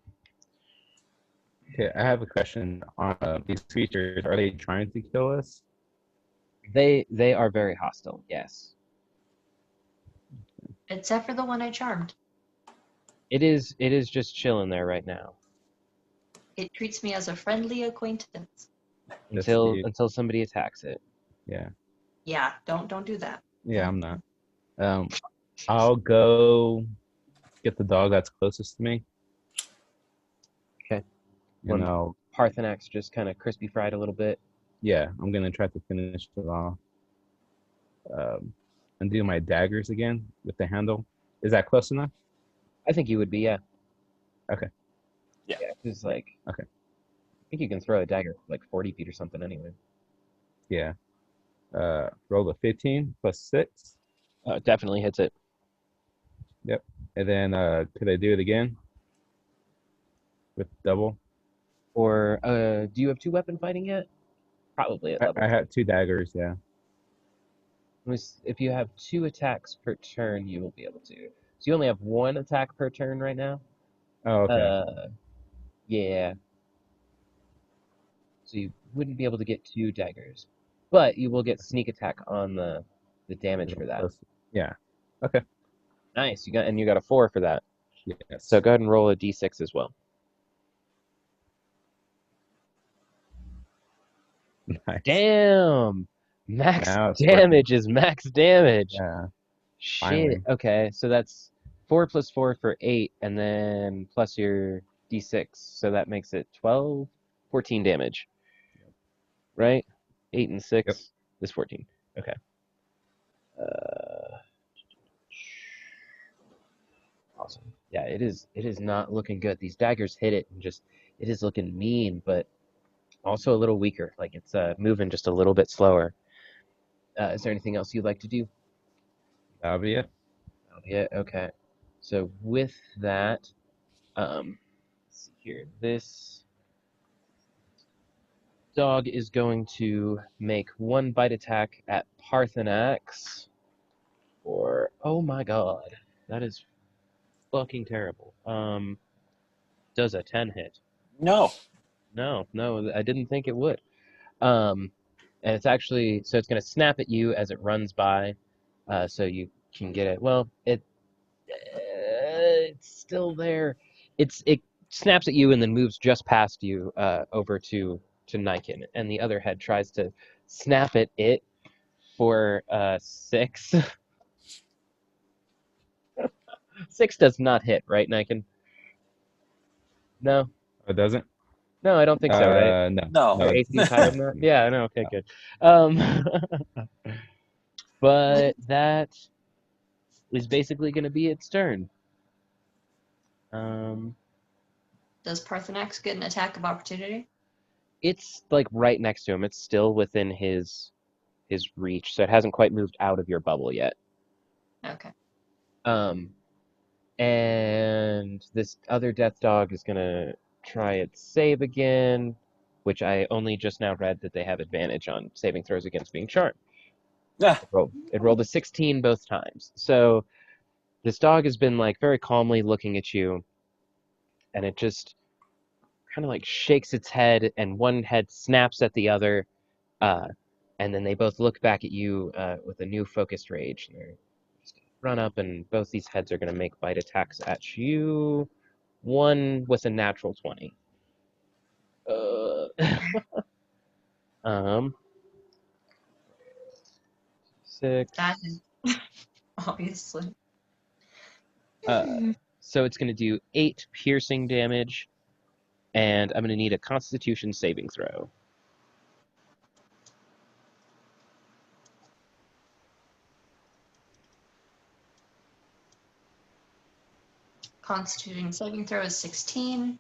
Okay, I have a question on these creatures. Are they trying to kill us? They are very hostile, yes. Except for the one I charmed. It is just chilling there right now. It treats me as a friendly acquaintance. Until somebody attacks it. Yeah. Yeah, don't do that. Yeah, I'm not. I'll go get the dog that's closest to me. Okay. And I'll, Parthenax just kind of crispy fried a little bit. yeah, I'm gonna try to finish it off. And do my daggers again with the handle. Is that close enough? I think you would be, yeah. Okay. Yeah. Because like, Okay. I think you can throw a dagger like 40 feet or something anyway. Yeah. Roll a 15 plus 6. It definitely hits it. Yep. And then could I do it again? With double? Or do you have 2 weapon fighting yet? Probably at level. I have 2 daggers, yeah. If you have 2 attacks per turn, you will be able to. So you only have 1 attack per turn right now. Oh, okay. Yeah. So you wouldn't be able to get 2 daggers, but you will get sneak attack on the damage for that. Yeah. Okay. Nice. You got a 4 for that. Yes. So go ahead and roll a d6 as well. Nice. Damn. Max Now it's damage is max damage. Yeah. Shit. Finally. Okay, so that's 4 plus 4 for 8, and then plus your d6, so that makes it 12, 14 damage. Right? 8 and 6 Yep. is 14. Okay. Awesome. Yeah, it is not looking good. These daggers hit it and just it is looking mean, but also a little weaker. Like it's moving just a little bit slower. Is there anything else you'd like to do? That'll be it. Yeah, okay. So with that, let's see here. This dog is going to make 1 bite attack at Parthenax. Or oh my god, that is fucking terrible. Does a 10 hit? No. No, I didn't think it would. And it's actually so it's gonna snap at you as it runs by, so you can get it. Well, it's still there. It snaps at you and then moves just past you over to Niken, and the other head tries to snap at it for 6. 6 does not hit, right, Niken? No, Oh, it doesn't? no, I don't think so, right? No. No. Your AC is higher than that? Yeah, I know. Okay, good. But that is basically going to be its turn. Does Parthenax get an attack of opportunity? It's like right next to him. It's still within his reach, so it hasn't quite moved out of your bubble yet. Okay. And this other death dog is gonna try its save again, which I only just now read that they have advantage on saving throws against being charmed. Yeah. It rolled a 16 both times. So this dog has been like very calmly looking at you, and it just kind of like shakes its head, and one head snaps at the other, and then they both look back at you with a new focused rage. And they're just gonna run up, and both these heads are going to make bite attacks at you. One with a natural 20. Um, 6. That is obviously. So it's going to do 8 piercing damage, and I'm going to need a Constitution saving throw. Constitution saving throw is 16.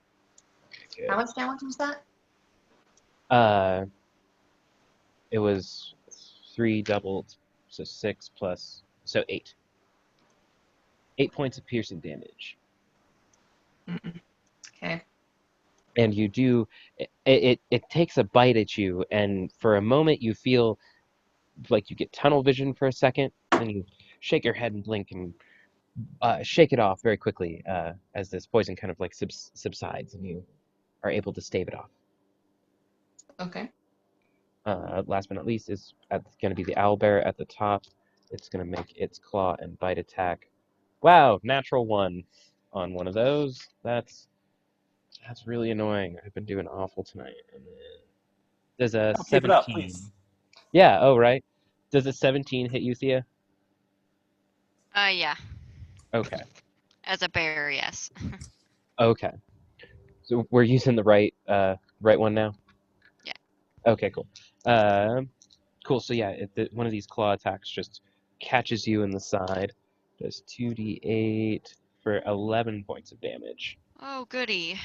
How much damage was that? It was 3 doubled, so 6 plus, so 8. 8 points of piercing damage. Okay. And you do, it takes a bite at you, and for a moment you feel like you get tunnel vision for a second, then you shake your head and blink and shake it off very quickly as this poison kind of like subsides, and you are able to stave it off. Okay. Last but not least is going to be the owlbear at the top. It's going to make its claw and bite attack. Wow, natural 1 on one of those. That's really annoying. I've been doing awful tonight. And then there's a Keep 17. it up, please. Yeah, oh right. Does a 17 hit you, Thea? Yeah. Okay. As a bear, yes. Okay. So we're using the right one now? Yeah. Okay, cool. Cool, so yeah, one of these claw attacks just catches you in the side. Does 2d8 for 11 points of damage. Oh, goody.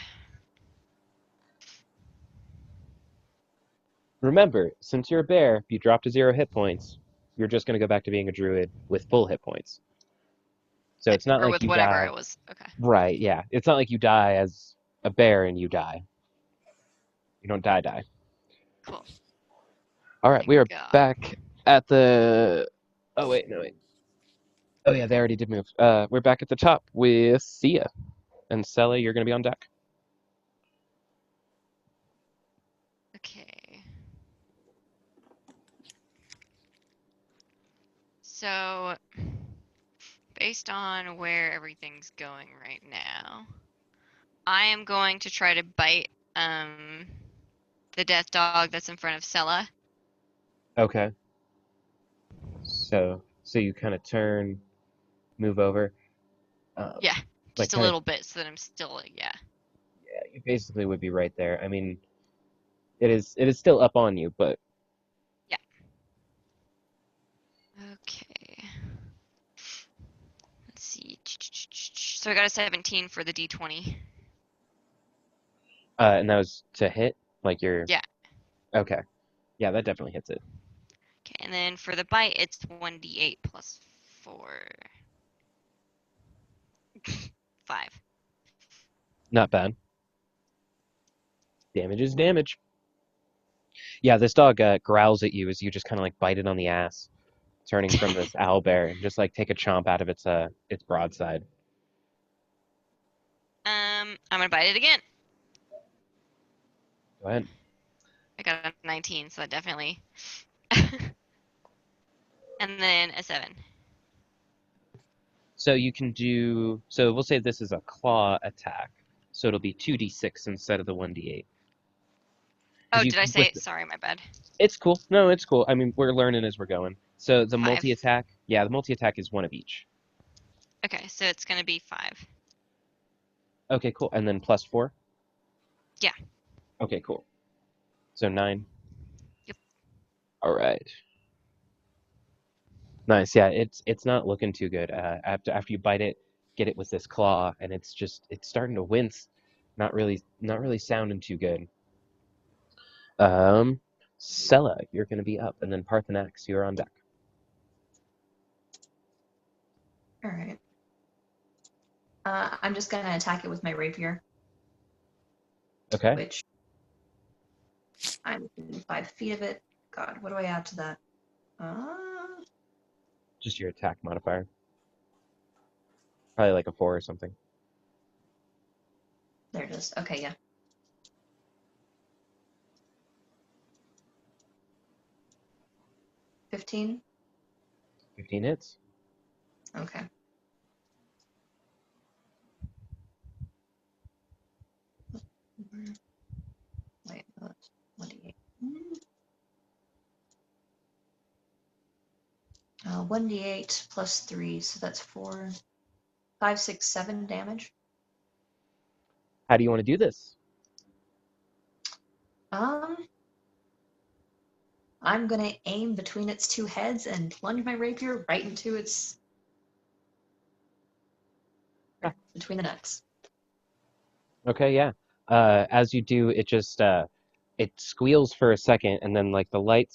Remember, since you're a bear, if you drop to 0 hit points, you're just going to go back to being a druid with full hit points. So it's not Or like with you whatever die. it was. Okay. Right, yeah. It's not like you die as a bear and you die. You don't die. Cool. All right, Thank we are God. back at the... Oh, wait, no, wait. Oh, yeah, they already did move. We're back at the top with Sia. And Sella, you're going to be on deck. Okay. So, based on where everything's going right now, I am going to try to bite the death dog that's in front of Sella. Okay. So you kind of turn, move over. Yeah, like just a kinda- little bit so that I'm still like, yeah. Yeah, you basically would be right there. I mean, it is still up on you, but Okay. Let's see. So I got a 17 for the D20. and that was to hit, like you're. Yeah. Okay. Yeah, that definitely hits it. Okay, and then for the bite, it's 1d8 plus 4. 5. Not bad. Damage is damage. Yeah, this dog growls at you as you just kind of like bite it on the ass, turning from this owlbear, and just like take a chomp out of its broadside. I'm gonna bite it again. Go ahead. I got a 19, so that definitely. And then a 7. So you can do. So we'll say this is a claw attack, so it'll be 2d6 instead of the 1d8. Oh, You did I can- say? with- Sorry, my bad. It's cool. No, it's cool. I mean, we're learning as we're going. So the 5. multi-attack, yeah, the multi-attack is 1 of each. Okay, so it's gonna be 5. Okay, cool. And then plus 4? Yeah. Okay, cool. So 9? Yep. All right. Nice. Yeah, it's not looking too good. After you bite it, get it with this claw, and it's starting to wince. Not really sounding too good. Sella, you're gonna be up, and then Parthenax, you're on deck. All right. I'm just gonna attack it with my rapier, Okay. which I'm within 5 feet of it. God, what do I add to that? Just your attack modifier. Probably like a 4 or something. There it is. Okay, yeah. $15. 15 hits. Okay. Wait, that's 1d8. 1d8 plus 3, so that's 4, 5, 6, 7 damage. How do you want to do this? I'm gonna aim between its two heads and plunge my rapier right into its between the necks. Okay, yeah. As you do, it just it squeals for a second, and then like the light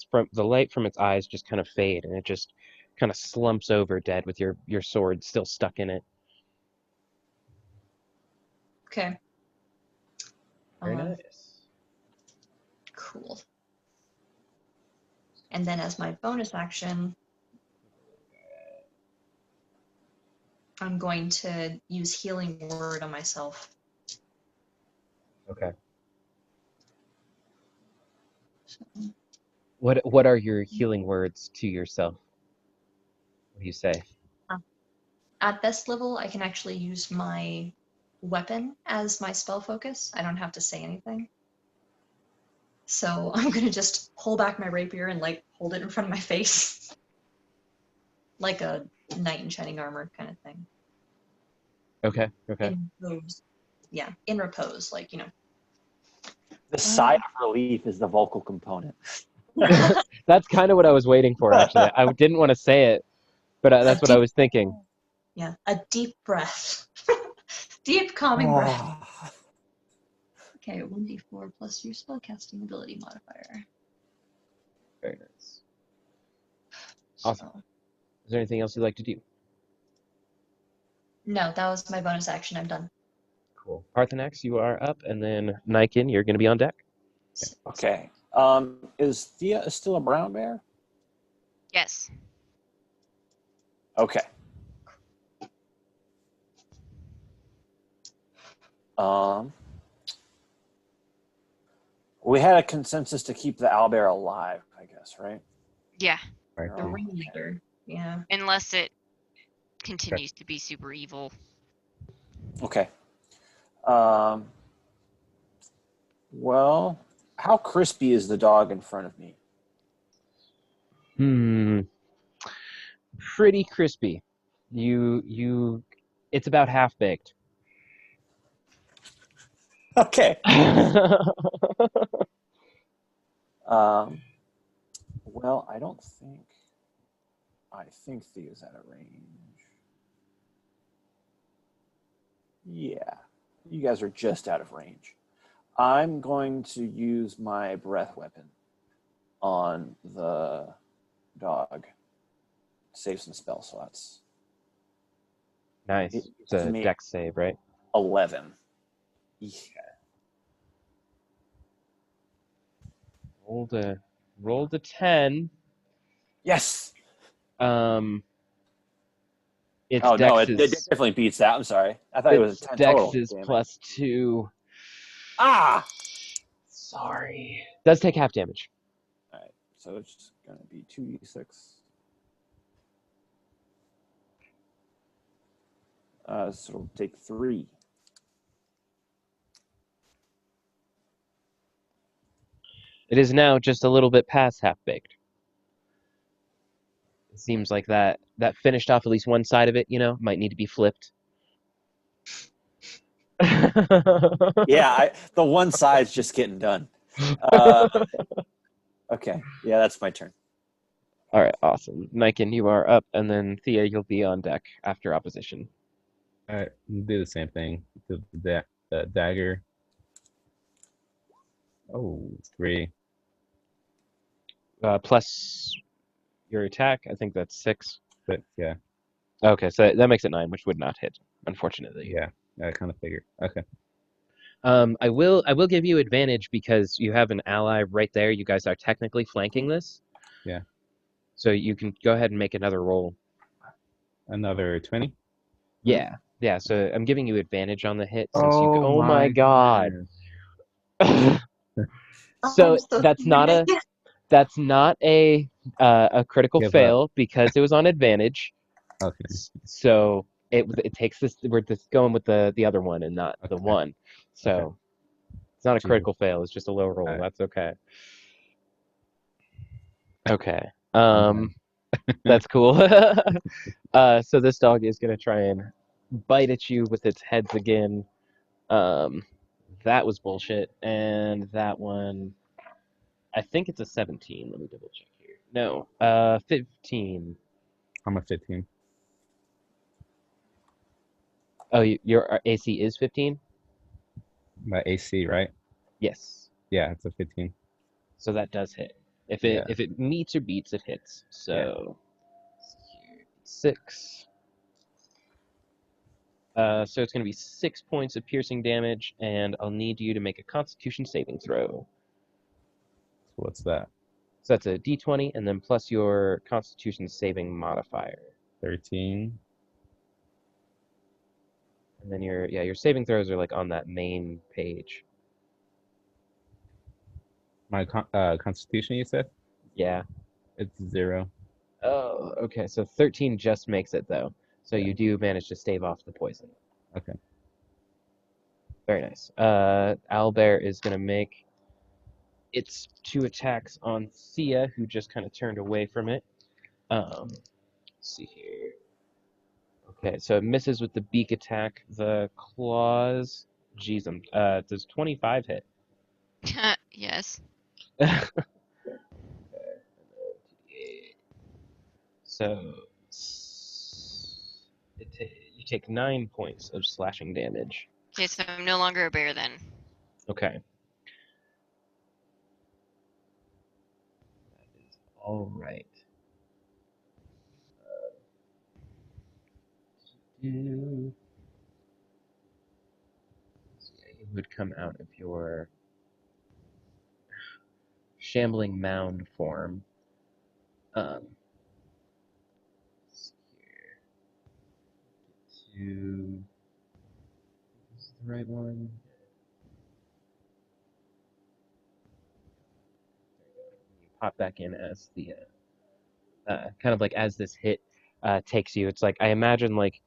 from its eyes just kind of fade, and it just kind of slumps over dead with your sword still stuck in it. Okay. Very Uh, nice. Cool. And then as my bonus action, I'm going to use Healing Word on myself. Okay. So, What are your healing words to yourself? What do you say? at this level, I can actually use my weapon as my spell focus. I don't have to say anything. So I'm gonna just pull back my rapier and like hold it in front of my face. Like a knight in shining armor kind of thing. Okay, okay. In repose. Yeah, in repose, like, you know. The sigh of relief is the vocal component. That's kind of what I was waiting for, actually. I didn't want to say it, but that's what I was thinking. Yeah, a deep breath. Deep calming breath. Okay, 1d4 plus your spellcasting ability modifier. Very nice. Awesome. So, Is there anything else you'd like to do? no, that was my bonus action. I'm done. Cool. Parthenax, you are up, and then Niken, you're going to be on deck. Okay. Is Thea still a brown bear? Yes. Okay. We had a consensus to keep the owlbear alive, I guess, right? Yeah. Right. The ringleader. Yeah. Unless it continues to be super evil. Okay. Well, how crispy is the dog in front of me? Pretty crispy. It's about half baked. Okay. Well, I think Thea's out of range. Yeah, you guys are just out of range. I'm going to use my breath weapon on the dog. Save some spell slots. Nice. It's a me dex save, right? 11. Yeah. Rolled a 10. Yes. Its Oh, dex no, it is definitely beats that. I'm sorry. I thought it was its a 10 dex total. is Damn it. +2. Ah! Sorry. Does take half damage. All right, so it's just going to be 2d6. So it'll take 3. It is now just a little bit past half baked. It seems like that finished off at least one side of it, might need to be flipped. Yeah, the one side's just getting done. Okay, yeah, that's my turn. All right, awesome. Niken, you are up, and then Thea, you'll be on deck after opposition. All right, do the same thing. The dagger. Oh, 3. Plus your attack, I think that's 6. But yeah, Okay, so that makes it 9, which would not hit, unfortunately. yeah, I kind of figured. Okay. I will give you advantage because you have an ally right there. You guys are technically flanking this. Yeah. So you can go ahead and make another roll. Another 20. Yeah. Yeah, so I'm giving you advantage on the hit since you. Oh Oh my my god. goodness. So I'm so that's not sorry. a critical Give up. fail because it was on advantage. Okay. So it takes this. We're just going with the other one and not the Okay. one. So it's not a Jesus. critical fail. It's just a low roll. Alright. That's okay. Okay. I'm That's cool. So this dog is gonna try and bite at you with its heads again. That was bullshit, and that one, I think it's a 17. Let me double check here. No, 15. I'm a 15. Oh, your AC is 15? My AC, right? Yes. Yeah, it's a 15. So that does hit. If Yeah. it meets or beats, it hits. Yeah. So 6. So it's going to be 6 points of piercing damage, and I'll need you to make a Constitution saving throw. What's that? So that's a D20, and then plus your Constitution saving modifier. 13. And then your saving throws are like on that main page. My Constitution, you said? Yeah. It's 0. Oh, okay. So 13 just makes it though. So Yeah. you do manage to stave off the poison. Okay. Very nice. Owlbear is gonna make its 2 attacks on Thea, who just kind of turned away from it. Let's see here. Okay, so it misses with the beak attack. The claws, geez, does 25 hit? Yes. So you take 9 points of slashing damage. Okay, so I'm no longer a bear then. Okay. That is all right. So yeah, it would come out of your shambling mound form. Let's see here. Is this the right one? You pop back in as the kind of like as this hit takes you. It's like I imagine like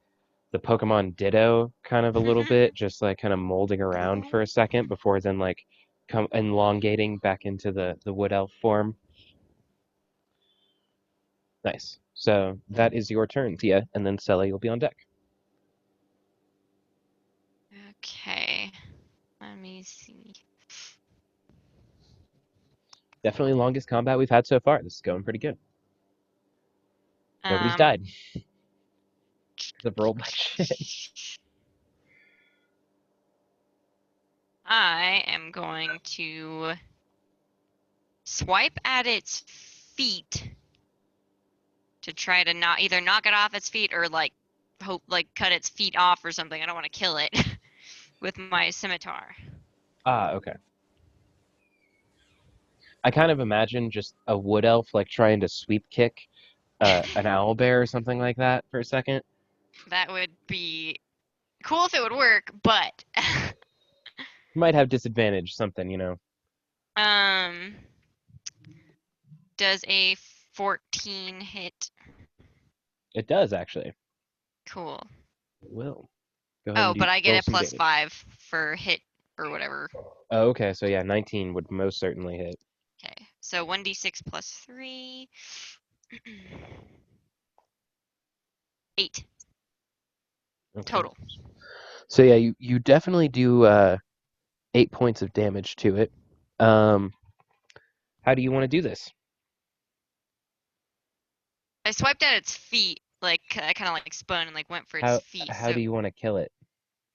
the Pokemon Ditto kind of a little bit, just like kind of molding around for a second before then like come elongating back into the wood elf form. Nice. So that is your turn, Thea, and then Sela, you'll be on deck. Okay. Let me see. Definitely longest combat we've had so far. This is going pretty good. Nobody's died. They've rolled like shit. I am going to swipe at its feet to try to not either knock it off its feet or like cut its feet off or something. I don't want to kill it with my scimitar. Ah, okay. I kind of imagine just a wood elf like trying to sweep kick an owl bear or something like that for a second. That would be cool if it would work, but Might have disadvantage, something, you know. does a 14 hit? It does actually. Cool. It will. Go ahead Oh, and but I get roll a some plus damage. 5 for hit or whatever. Oh, okay, so yeah, 19 would most certainly hit. Okay, so 1d6 plus 3. 8 Okay. total. So yeah, you definitely do 8 points of damage to it. How do you want to do this? I swiped at its feet, like I kind of like spun and like went for its feet. How so... do you want to kill it?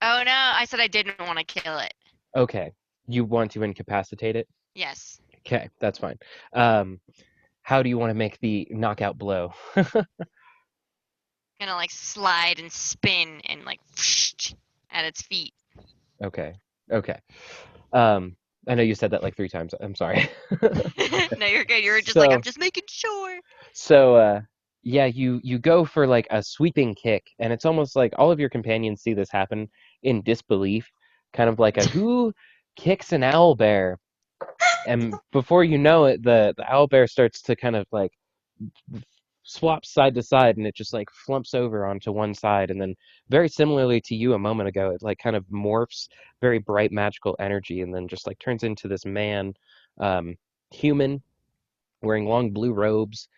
Oh no, I said I didn't want to kill it. Okay, you want to incapacitate it? Yes. Okay, that's fine. How do you want to make the knockout blow? Gonna like slide and spin and like at its feet. Okay. I know you said that like 3 times. I'm sorry. No, you're good. You were just like, So- I'm just making sure. So yeah, you go for like a sweeping kick, and it's almost like all of your companions see this happen in disbelief, kind of like a who kicks an owl bear, and before you know it, the owl bear starts to kind of like swaps side to side, and it just like flumps over onto one side, and then very similarly to you a moment ago, it like kind of morphs very bright magical energy, and then just like turns into this man, um, human wearing long blue robes,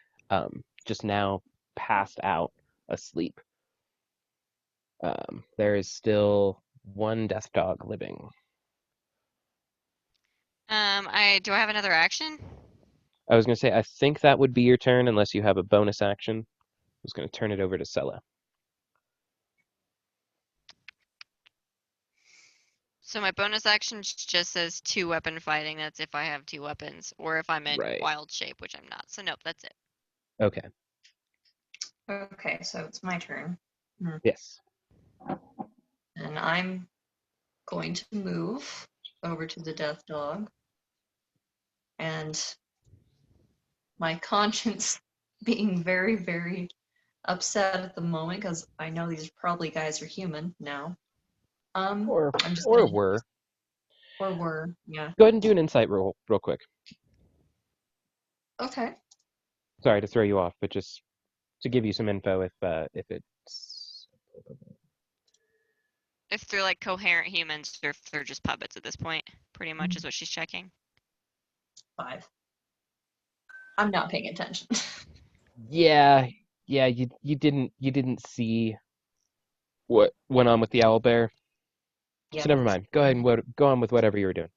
just now passed out asleep. There is still one death dog living. Do I have another action? I was going to say, I think that would be your turn unless you have a bonus action. I was going to turn it over to Sella. So my bonus action just says 2-weapon fighting. That's if I have 2 weapons, or if I'm in Right. wild shape, which I'm not. So nope, that's it. Okay. Okay, so it's my turn. Yes. And I'm going to move over to the death dog. And my conscience being very, very upset at the moment because I know these probably guys are human now. Or I'm just or gonna, were. or were, yeah. Go ahead and do an insight roll real quick. Okay. Sorry to throw you off, but just to give you some info if it's If they're like coherent humans, or if they're just puppets at this point, pretty much is what she's checking. 5. I'm not paying attention. yeah, you didn't see what went on with the owl bear. Yeah. So never mind. Go ahead and go on with whatever you were doing.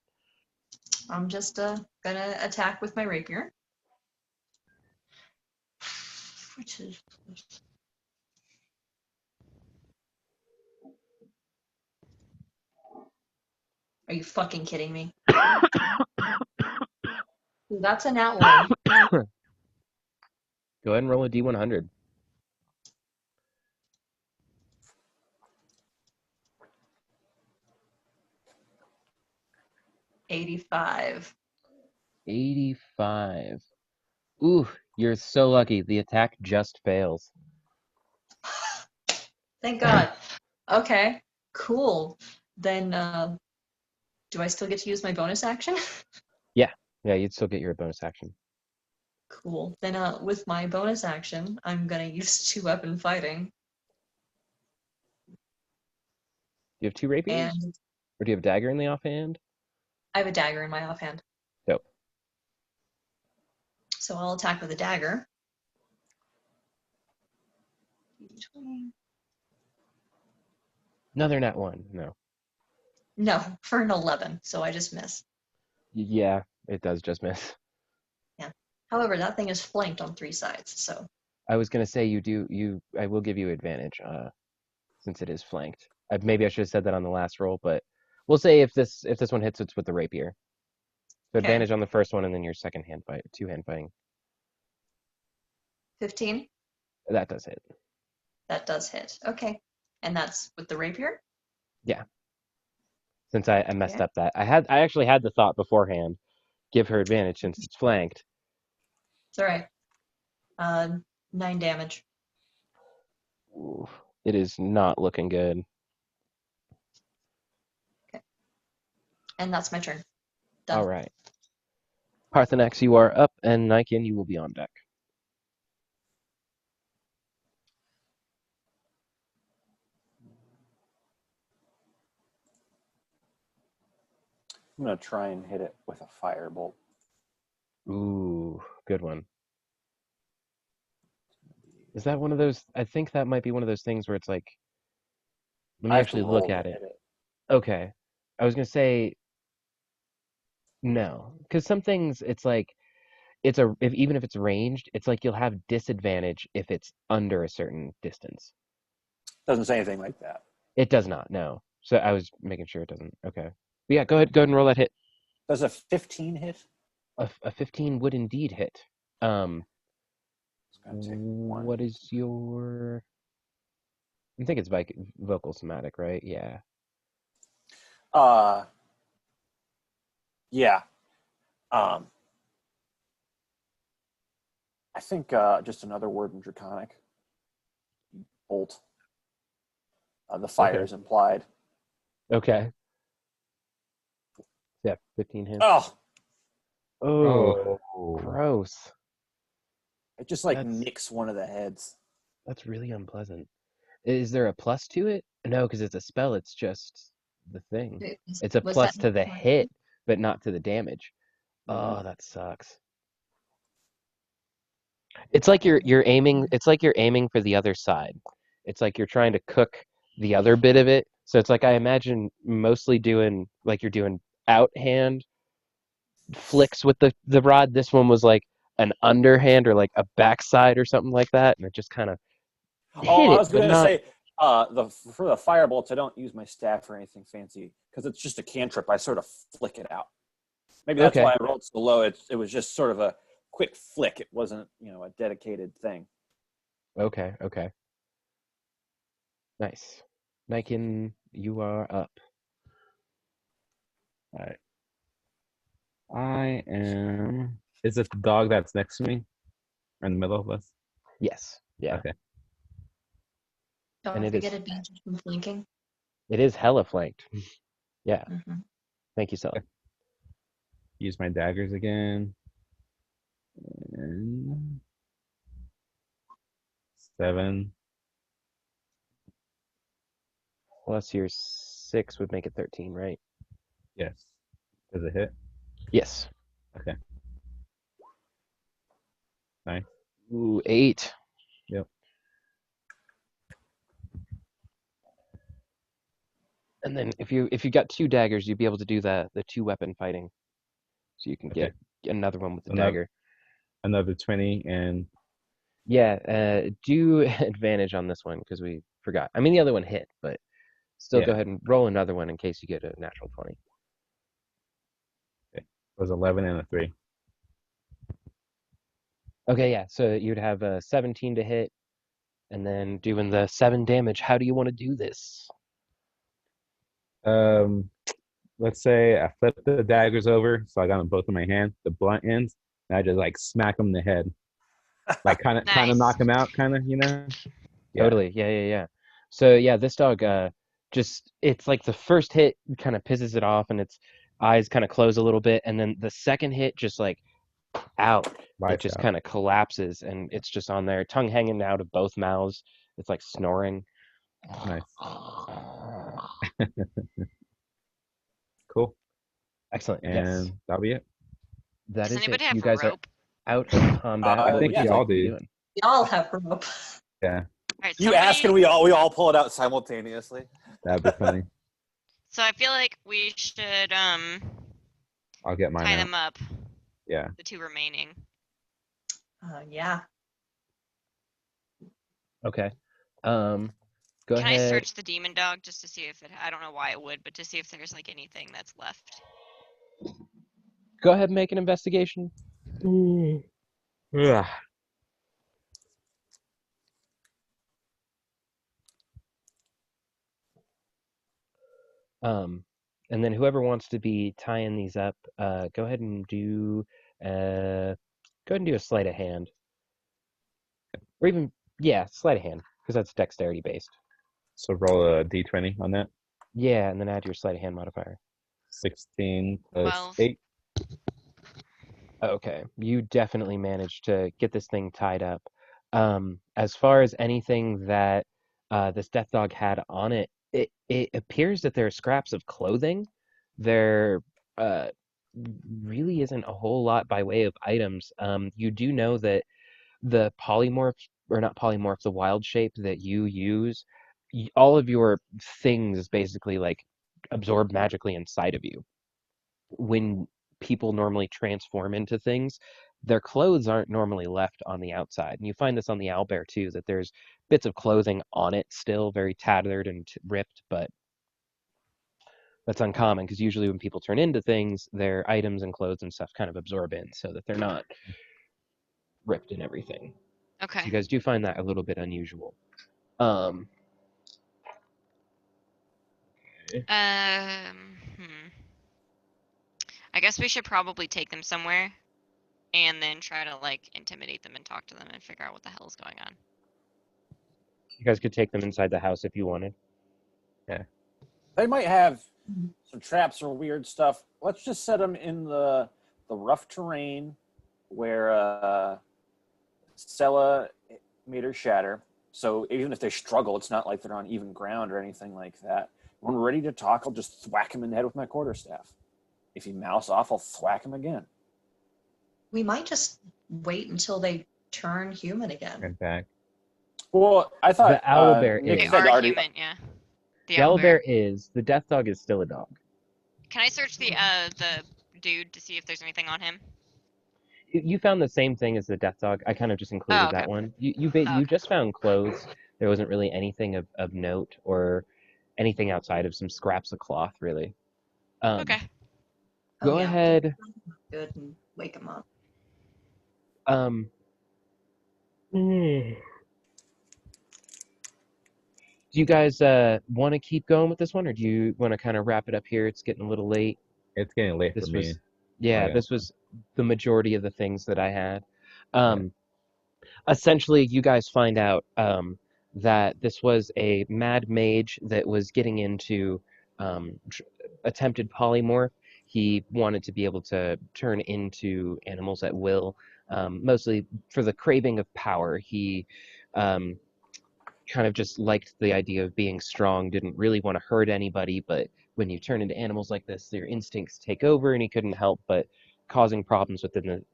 I'm just gonna attack with my rapier. Which is Are you fucking kidding me? Ooh, that's a nat 1. Go ahead and roll a D100. 85. 85. Ooh, you're so lucky. The attack just fails. Thank God. Okay, cool. Then do I still get to use my bonus action? Yeah, you'd still get your bonus action. Cool. Then with my bonus action, I'm gonna use 2-weapon fighting. Do you have 2 rapiers? And Or do you have a dagger in the offhand? I have a dagger in my offhand. Dope. So I'll attack with a dagger. Another nat 1. No. No, for an 11, so I just miss. Yeah, it does just miss. Yeah. However, that thing is flanked on 3 sides, so I was gonna say I will give you advantage, since it is flanked. Maybe I should have said that on the last roll, but we'll say if this one hits, it's with the rapier. So okay. advantage on the first one, and then your second hand fight, 2-hand fighting. 15. That does hit. That does hit. Okay. And that's with the rapier? Since I messed Yeah. up that, I actually had the thought beforehand, give her advantage since it's flanked. It's alright. 9 damage. Ooh, it is not looking good. And that's my turn. Done. All right. Parthenax, you are up, and Niken, you will be on deck. I'm gonna try and hit it with a firebolt. Ooh, good one. Is that one of those? I think that might be one of those things where it's like, let me I have to actually roll look to at it. hit it. Okay. I was gonna say no, because some things it's like even if it's ranged, it's like you'll have disadvantage if it's under a certain distance. Doesn't say anything like that. It does not, no. So I was making sure it doesn't. Okay. But yeah, go ahead and roll that hit. Does a 15 hit? A 15 would indeed hit. It's gonna take one. What is your? I think it's vocal somatic, right? Yeah. Yeah. I think just another word in Draconic. Bolt. The fire Okay. is implied. Okay. Yeah, 15 hits. Oh, Oh, Oh. gross. it just like That's- nicks one of the heads. That's really unpleasant. Is there a plus to it? No, because it's a spell. It's just the thing. It's a Was plus that to the natural hit, but not to the damage. Mhm. Oh, that sucks. It's like you're aiming. It's like you're aiming for the other side. It's like you're trying to cook the other bit of it. So it's like I imagine mostly doing like you're doing out hand flicks with the rod. This one was like an underhand or like a backside or something like that, and it just kind of Oh, hit I it, was but gonna not. say, for the fire bolts, I don't use my staff or anything fancy because it's just a cantrip. I sort of flick it out. Maybe that's Okay. why I rolled so low. It was just sort of a quick flick. It wasn't, a dedicated thing. Okay. Okay. Nice. Niken, you are up. All right. I am. Is this the dog that's next to me? Or in the middle of us? Yes. Yeah. Okay. Don't And it forget is. to be from flanking. It is hella flanked. Yeah. Hmm. Thank you, Sully. Use my daggers again. And 7. Plus your 6 would make it 13, right? Yes. Does it hit? Yes. Okay. Nice. Ooh, 8. Yep. And then if you got 2 daggers, you'd be able to do the 2 weapon fighting. So you can Okay. get another one with the Another- dagger. Another 20 and Yeah, do advantage on this one because we forgot. I mean, the other one hit, but still go Yeah. ahead and roll another one in case you get a natural 20. it was 11 and a 3. Okay, yeah, so you'd have a 17 to hit, and then doing the 7 damage. How do you want to do this? Let's say I flip the daggers over, so I got them both in my hand, the blunt ends, and I just like smack them in the head, like kind of Nice. knock them out, kind of, Yeah. Totally, yeah. So yeah, this dog just it's like the first hit kind of pisses it off, and its eyes kind of close a little bit, and then the second hit just like out, it Lights just out. kind of collapses, and it's just on there, tongue hanging out of both mouths. It's like snoring. Nice. Cool. Excellent. And Yes, that'll be it. that Does is it. anybody You have guys are rope? out of combat. I What think would we you all like to be do. doing? We all have rope. Yeah, All right, You ask and somebody- we all pull it out simultaneously. that'd be funny. So I feel like we should I'll get mine tie out. them up, Yeah. the 2 remaining. Yeah. Okay. Go Can I ahead. search the demon dog just to see if I don't know why it would, but to see if there's like anything that's left. Go ahead and make an investigation. Ugh. And then whoever wants to be tying these up, go ahead and do a sleight of hand, or even sleight of hand because that's dexterity based. So roll a d20 on that. Yeah, and then add your sleight of hand modifier. 16 plus 12. 8. Okay, you definitely managed to get this thing tied up. As far as anything that this death dog had on it, it appears that there are scraps of clothing. There uh, really isn't a whole lot by way of items. You do know that the polymorph, or not polymorph, the wild shape that you use, all of your things basically like absorb magically inside of you. When people normally transform into things, their clothes aren't normally left on the outside. And you find this on the owlbear too, that there's bits of clothing on it still, very tattered and ripped, but that's uncommon because usually when people turn into things, their items and clothes and stuff kind of absorb in so that they're not ripped and everything. So Okay. you guys do find that a little bit unusual. Um, Hmm. I guess we should probably take them somewhere. and then try to like intimidate them and talk to them and figure out what the hell's going on. You guys could take them inside the house if you wanted. They might have some traps or weird stuff. Let's just set them in the rough terrain where Stella made her shatter. So even if they struggle, it's not like they're on even ground or anything like that. When we're ready to talk, I'll just thwack him in the head with my quarterstaff. If he mouths off, I'll thwack him again. We might just wait until they turn human again. In fact, Well, I thought The owlbear Nick They is. said are already. human, yeah. The The owlbear is. The death dog is still a dog. Can I search the dude to see if there's anything on him? You found the same thing as the death dog. I kind of just included okay. that one. You Okay. just found clothes. There wasn't really anything of note or anything outside of some scraps of cloth, really. Okay. Go yeah. ahead. Good, and wake him up. Do you guys want to keep going with this one, or do you want to kind of wrap it up here? It's getting a little late. it's getting late This for was, me. yeah, Okay. this was the majority of the things that I had. Essentially, you guys find out that this was a mad mage that was getting into attempted polymorph. He wanted to be able to turn into animals at will, mostly for the craving of power. He kind of just liked the idea of being strong, didn't really want to hurt anybody, but when you turn into animals like this, their instincts take over, and he couldn't help but causing problems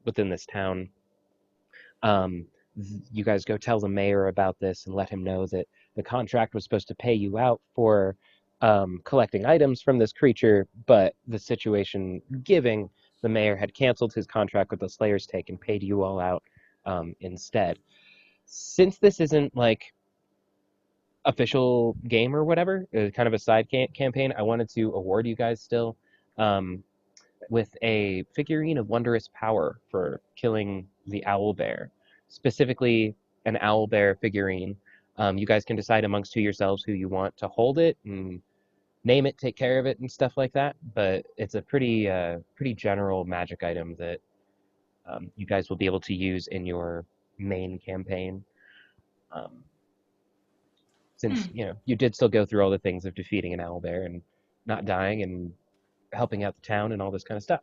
within this town. You guys go tell the mayor about this and let him know that the contract was supposed to pay you out for collecting items from this creature, but the situation giving, the mayor had canceled his contract with the Slayer's Take and paid you all out instead. Since this isn't like official game or whatever, kind of a side campaign, I wanted to award you guys still with a figurine of wondrous power for killing the owlbear, specifically an owlbear figurine. You guys can decide amongst yourselves who you want to hold it and name it, take care of it, and stuff like that. But it's a pretty general magic item that you guys will be able to use in your main campaign. Since you did still go through all the things of defeating an owlbear and not dying and helping out the town and all this kind of stuff.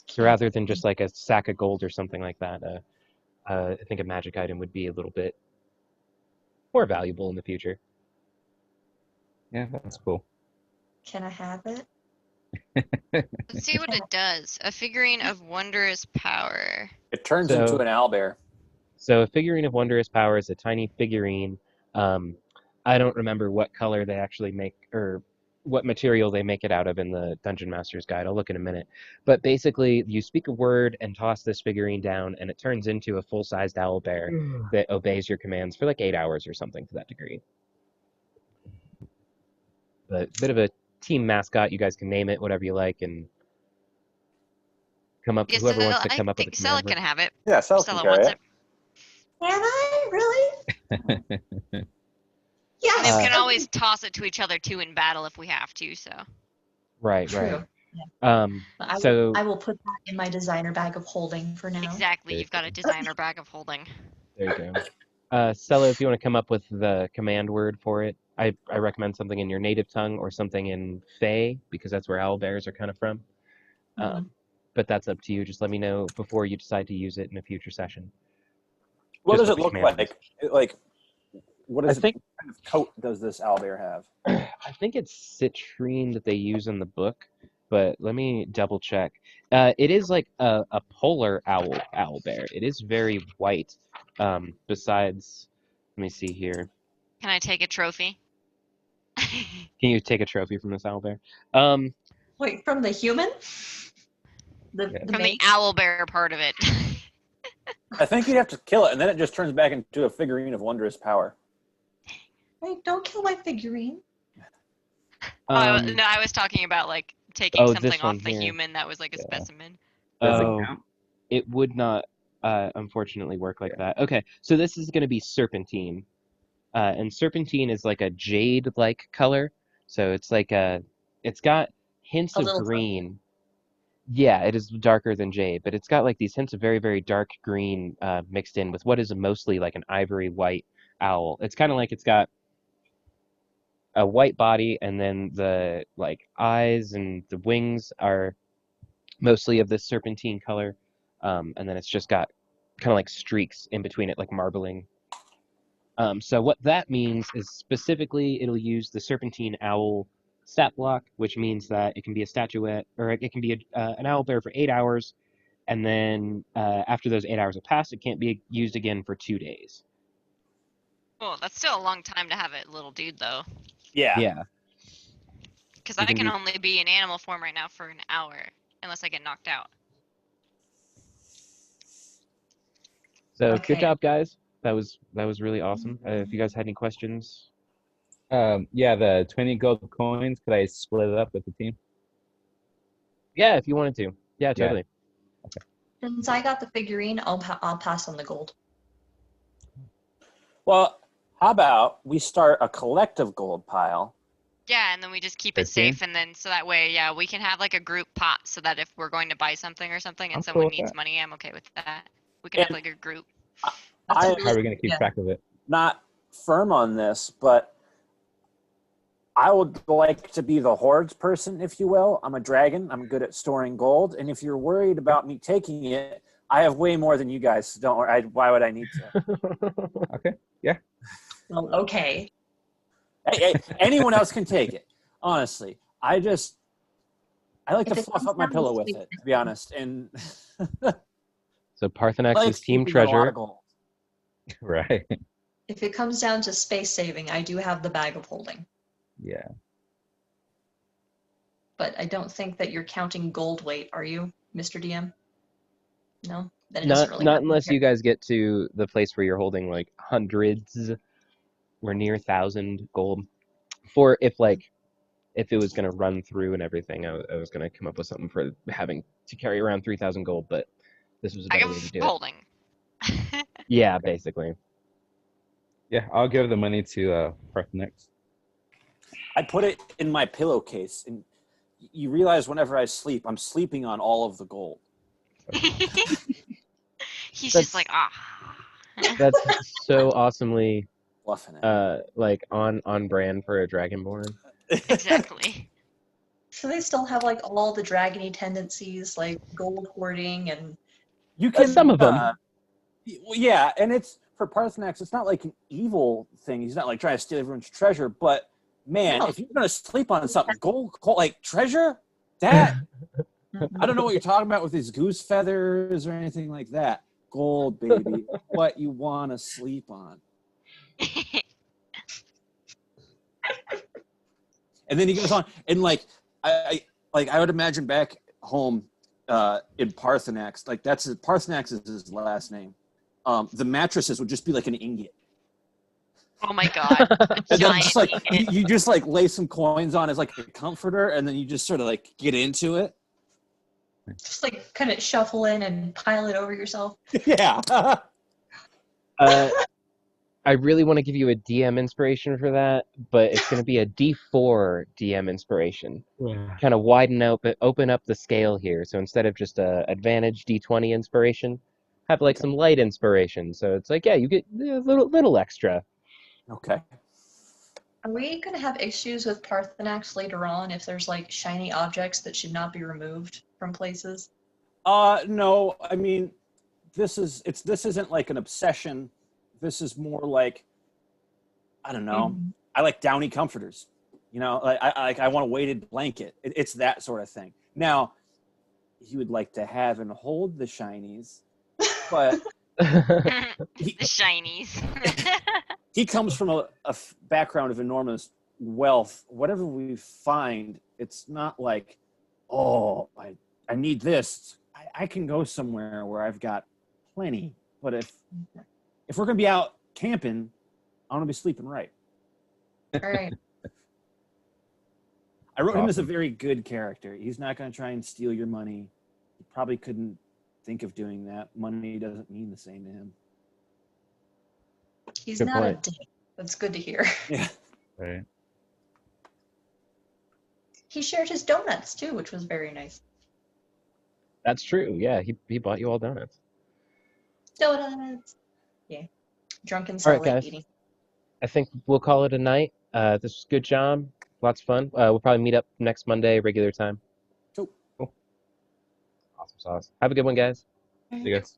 So rather than just like a sack of gold or something like that, I think a magic item would be a little bit more valuable in the future. Yeah, that's cool. Can I have it? Let's see what it does. A figurine of wondrous power. It turns So- into an owlbear. So a figurine of wondrous power is a tiny figurine. I don't remember what color they actually make or what material they make it out of in the Dungeon Master's Guide. I'll look in a minute. But basically, you speak a word and toss this figurine down, and it turns into a full-sized owlbear that obeys your commands for like 8 hours or something to that degree. But a bit of a team mascot. You guys can name it whatever you like and come up. Yeah, Whoever wants to I come up with a think Stella command can word. have it. Yeah, Stella Stella can carry wants it. it. Can I really? And Yes. we can always toss it to each other too in battle if we have to. So Right. True. I will put that in my designer bag of holding for now. exactly, you've got a designer bag of holding. There you go. Stella, if you want to come up with the command word for it, I recommend something in your native tongue or something in Fey, because that's where owlbears are kind of from. But that's up to you. Just let me know before you decide to use it in a future session. What Just does what it the look command like? Like, what is I think- what kind of coat does this owlbear have? I think it's citrine that they use in the book, but let me double check. It is like a polar owlbear. It is very white. Besides, let me see here. Can I take a trophy? Can you take a trophy from this owlbear? Wait, from the human? Yeah. The From the mage? owlbear part of it. I think you have to kill it, and then it just turns back into a figurine of wondrous power. Wait, don't kill my figurine. No, I was talking about like taking Oh, something this one off the here. human that was like a Yeah. specimen. Does Oh, it count? it would not, unfortunately, work like that. Okay, so this is going to be serpentine. And serpentine is like a jade-like color. So it's like it's got hints A of little green. Yeah, it is darker than jade, but it's got like these hints of very, very dark green mixed in with what is mostly like an ivory white owl. It's kind of like it's got a white body, and then the like eyes and the wings are mostly of this serpentine color, and then it's just got kind of like streaks in between it, like marbling. So what that means is specifically it'll use the serpentine owl stat block, which means that it can be a statuette, or it can be an owl bear for 8 hours, and then after those 8 hours have passed, it can't be used again for 2 days. Well, that's still a long time to have a little dude, though. Yeah. Yeah. Because You I can can do- only be in animal form right now for an hour, unless I get knocked out. So Okay. good job, guys. That was really awesome. If you guys had any questions, Yeah, the 20 gold coins. Could I split it up with the team? yeah, if you wanted to, yeah, Yeah. totally. Since I got the figurine, I'll pass on the gold. Well, how about we start a collective gold pile? Yeah, and then we just keep it 15? safe, and then so that way, yeah, we can have like a group pot, so that if we're going to buy something or something and I'm someone cool with needs that. money, I'm okay with that. We can have And- like a group. That's a I- really How are we going to keep good track of it? Not firm on this, but I would like to be the hordes person, if you will. I'm a dragon. I'm good at storing gold. And if you're worried about me taking it, I have way more than you guys. So don't worry. Why would I need to? Okay. Well, okay. Hey, anyone else can take it. Honestly, I like If to it fluff comes up my down to pillow with sweet it, to be honest. And So Parthenax like is team keeping a lot treasure. of gold. Right. If it comes down to space saving, I do have the bag of holding. Yeah. But I don't think that you're counting gold weight, are you, Mr. DM? No? Then it Not doesn't really not matter. unless you guys get to the place where you're holding like hundreds or near 1,000 gold. For if it was gonna run through and everything, I was gonna come up with something for having to carry around 3,000 gold, but this was a I better go way to do it. holding. Yeah, basically. Yeah, I'll give the money to Parthenax. I put it in my pillowcase, and you realize whenever I sleep, I'm sleeping on all of the gold. He's That's- just like, ah. That's so awesomely Bluffing it. like on brand for a Dragonborn. Exactly. So they still have like all the dragony tendencies, like gold hoarding and You can Some of them. Yeah, and it's for Parthenax. It's not like an evil thing. He's not like trying to steal everyone's treasure. But man, No. if you're gonna sleep on something, gold like treasure, that I don't know what you're talking about with these goose feathers or anything like that. Gold, baby, what you want to sleep on. And then he goes on, and like I would imagine back home in Parthenax, like Parthenax is his last name. The mattresses would just be like an ingot. Oh my god. A And then giant just like ingot. you just like lay some coins on as like a comforter, and then you just sort of like get into it. just like kind of shuffle in and pile it over yourself. Yeah. I really want to give you a DM inspiration for that, but it's going to be a D4 DM inspiration. Kind of open up the scale here. So instead of just a advantage D20 inspiration, have like some light inspiration. So it's like, yeah, you get a little extra. Okay. Are we going to have issues with Parthenax later on if there's like shiny objects that should not be removed from places? No, I mean, this isn't like an obsession. This is more like, I don't know. Mhm. I like downy comforters. You know, like I want a weighted blanket. It's that sort of thing. Now, he would like to have and hold the shinies, but The he, shinies. he comes from a background of enormous wealth. Whatever we find, it's not like, oh, I need this. I can go somewhere where I've got plenty. But if we're going to be out camping, I want to be sleeping right. All right. I wrote him as a Awesome. very good character. He's not going to try and steal your money. He probably couldn't think of doing that. Money doesn't mean the same to him. He's Good not a point. dick. That's good to hear. Yeah. Right. He shared his donuts too, which was very nice. That's true. Yeah, he bought you all donuts. Donuts. Yeah. Drunken All right, satellite guys. eating. I think we'll call it a night. This was a good job. Lots of fun. We'll probably meet up next Monday, regular time. Cool. Cool. Awesome sauce. Have a good one, guys. You guys.